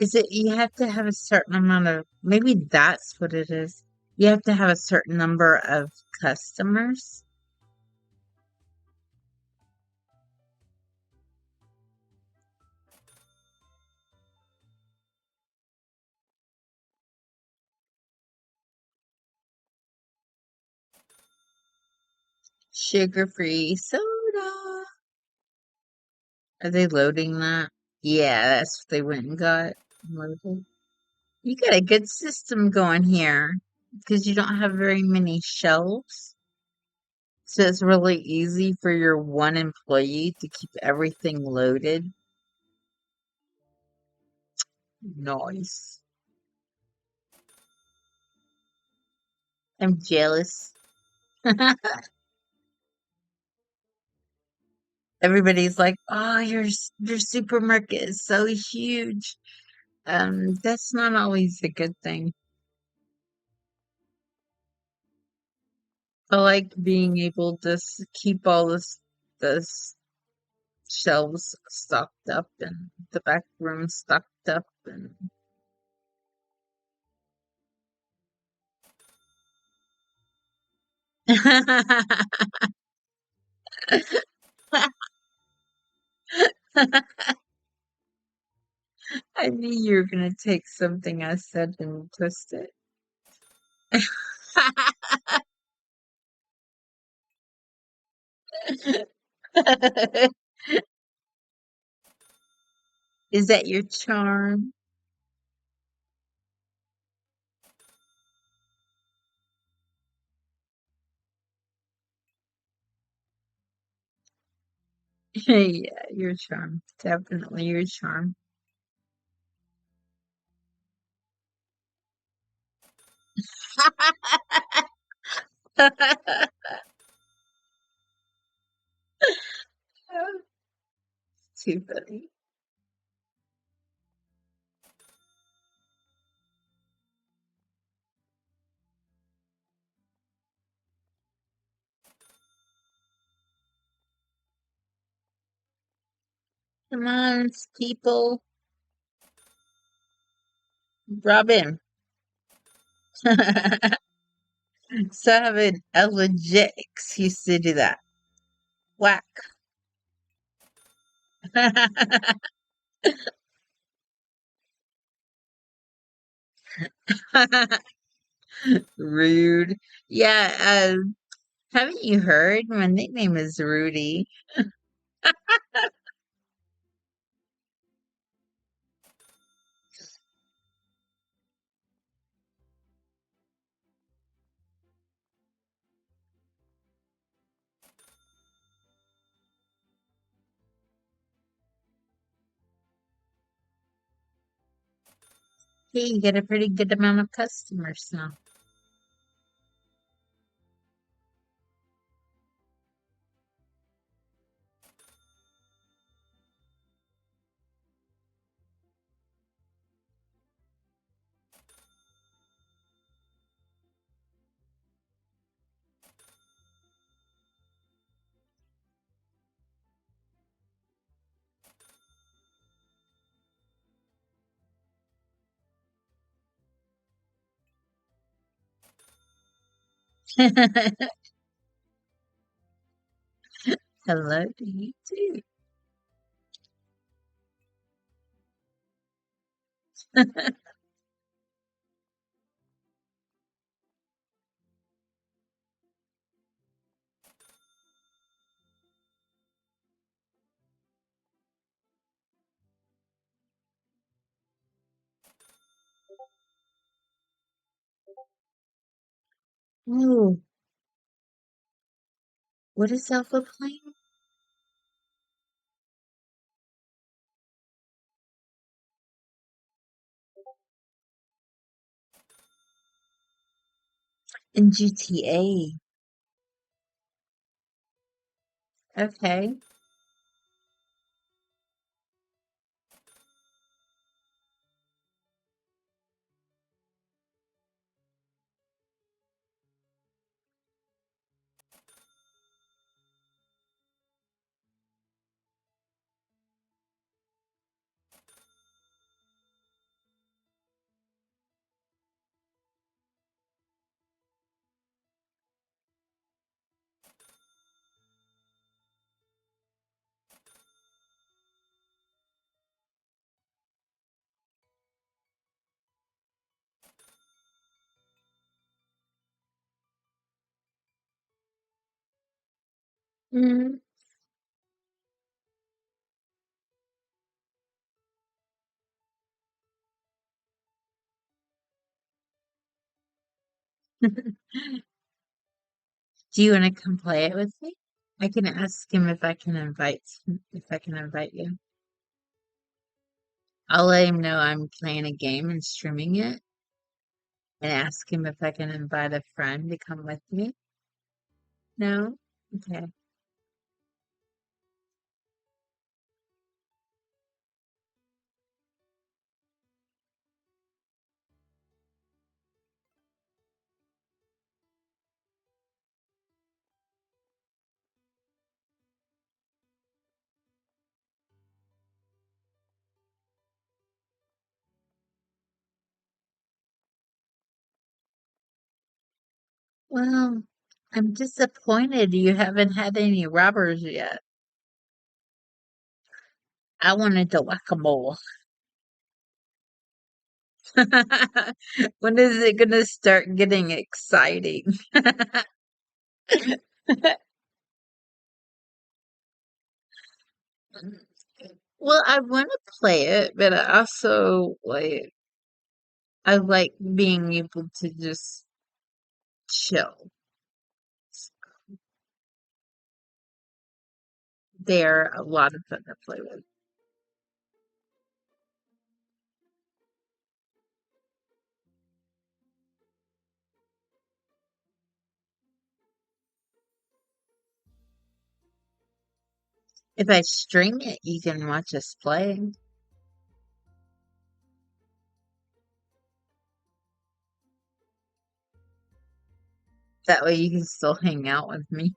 Is it you have to have a certain amount of maybe that's what it is. You have to have a certain number of customers. Sugar-free soda. Are they loading that? Yeah, that's what they went and got. Loaded. You got a good system going here because you don't have very many shelves. So it's really easy for your one employee to keep everything loaded. Nice. I'm jealous. Everybody's like, "Oh, your supermarket is so huge." That's not always a good thing. I like being able to keep all this shelves stocked up and the back room stocked up and I knew you were gonna take something I said and twist it. Is that your charm? Yeah, your charm. Definitely your charm. Too funny. Come on, people. Robin. So I have a legit excuse to do that. Whack. Rude. Yeah, haven't you heard? My nickname is Rudy. Hey, you get a pretty good amount of customers now. Hello to you too. Oh, what is Alpha playing? In GTA. Okay. Mm. Do you want to come play it with me? I can ask him if I can invite you. I'll let him know I'm playing a game and streaming it and ask him if I can invite a friend to come with me. No? Okay. Well, I'm disappointed you haven't had any robbers yet. I wanted the whack-a-mole. When is it gonna start getting exciting? Well, I want to play it, but I like being able to just chill. They're a lot of fun to play with. If I stream it, you can watch us play. That way you can still hang out with me.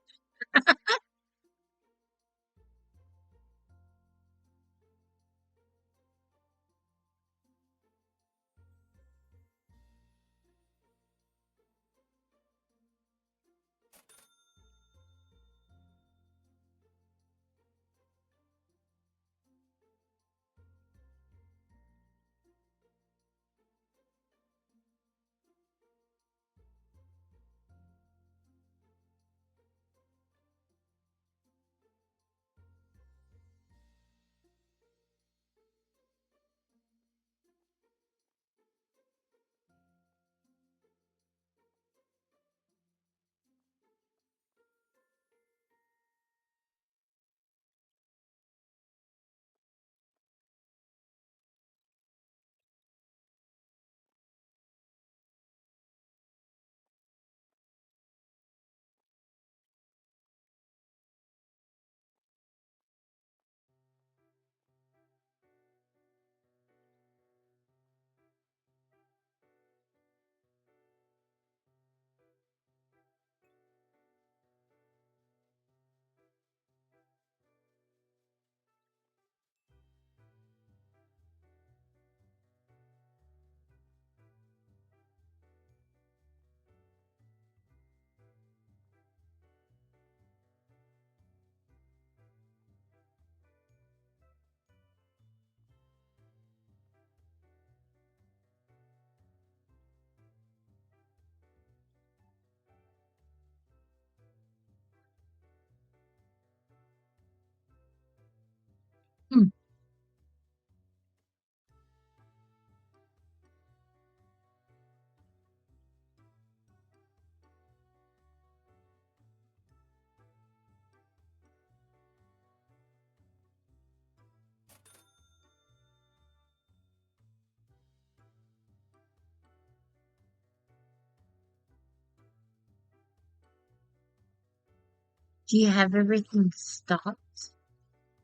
Do you have everything stocked?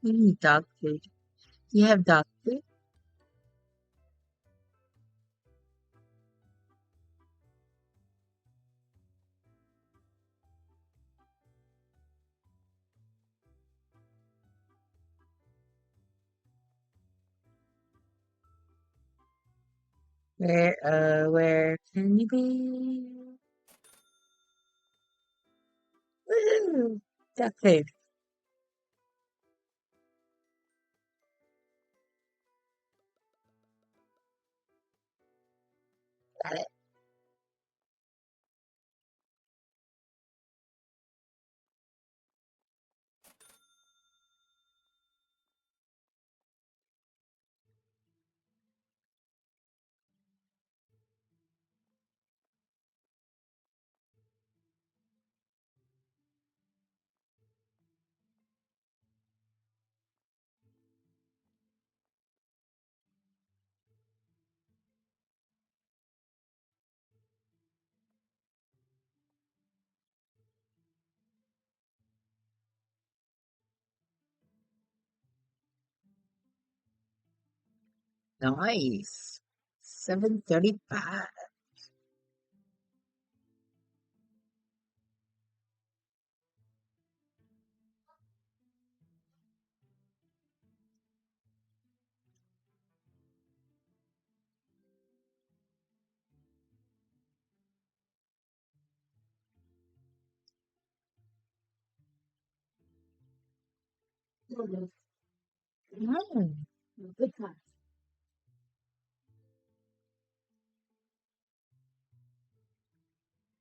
We need dog food. Do you have dog food? Where can you be? Woo! Dog food. Got it. Nice. 7:35. Mm.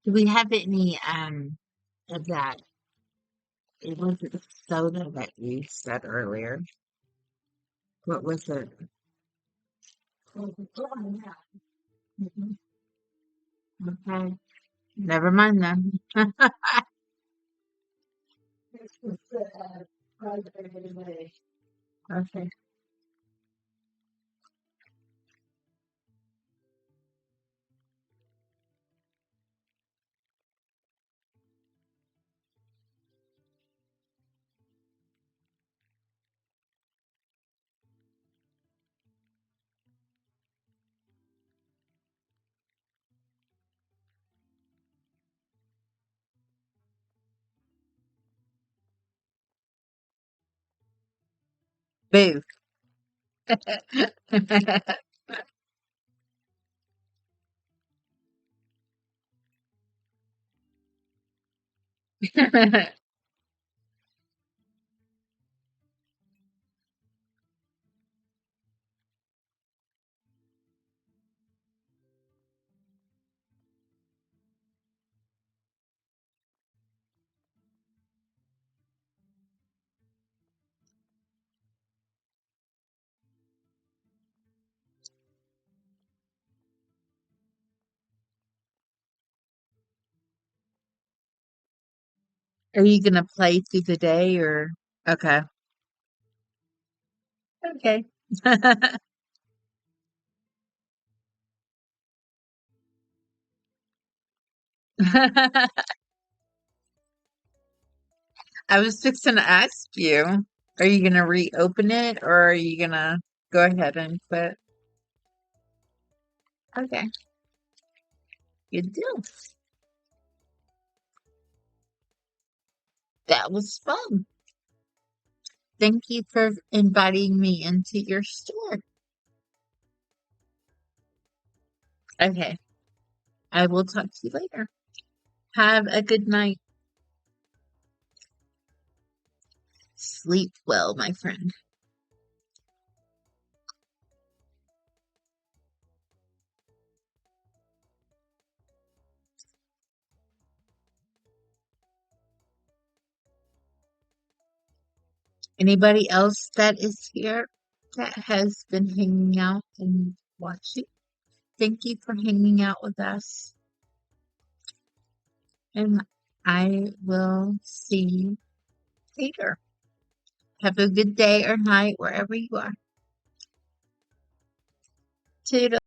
Do we have any of that? It wasn't the soda that you said earlier. What was it? Mhm. Okay. Never mind then. Okay. Boo. Are you gonna play through the day or okay. Okay. I was fixing to ask you, are you gonna reopen it or are you gonna go ahead and quit? Okay, good deal. That was fun. Thank you for inviting me into your store. Okay, I will talk to you later. Have a good night. Sleep well, my friend. Anybody else that is here that has been hanging out and watching? Thank you for hanging out with us. And I will see you later. Have a good day or night wherever you are. Toodles.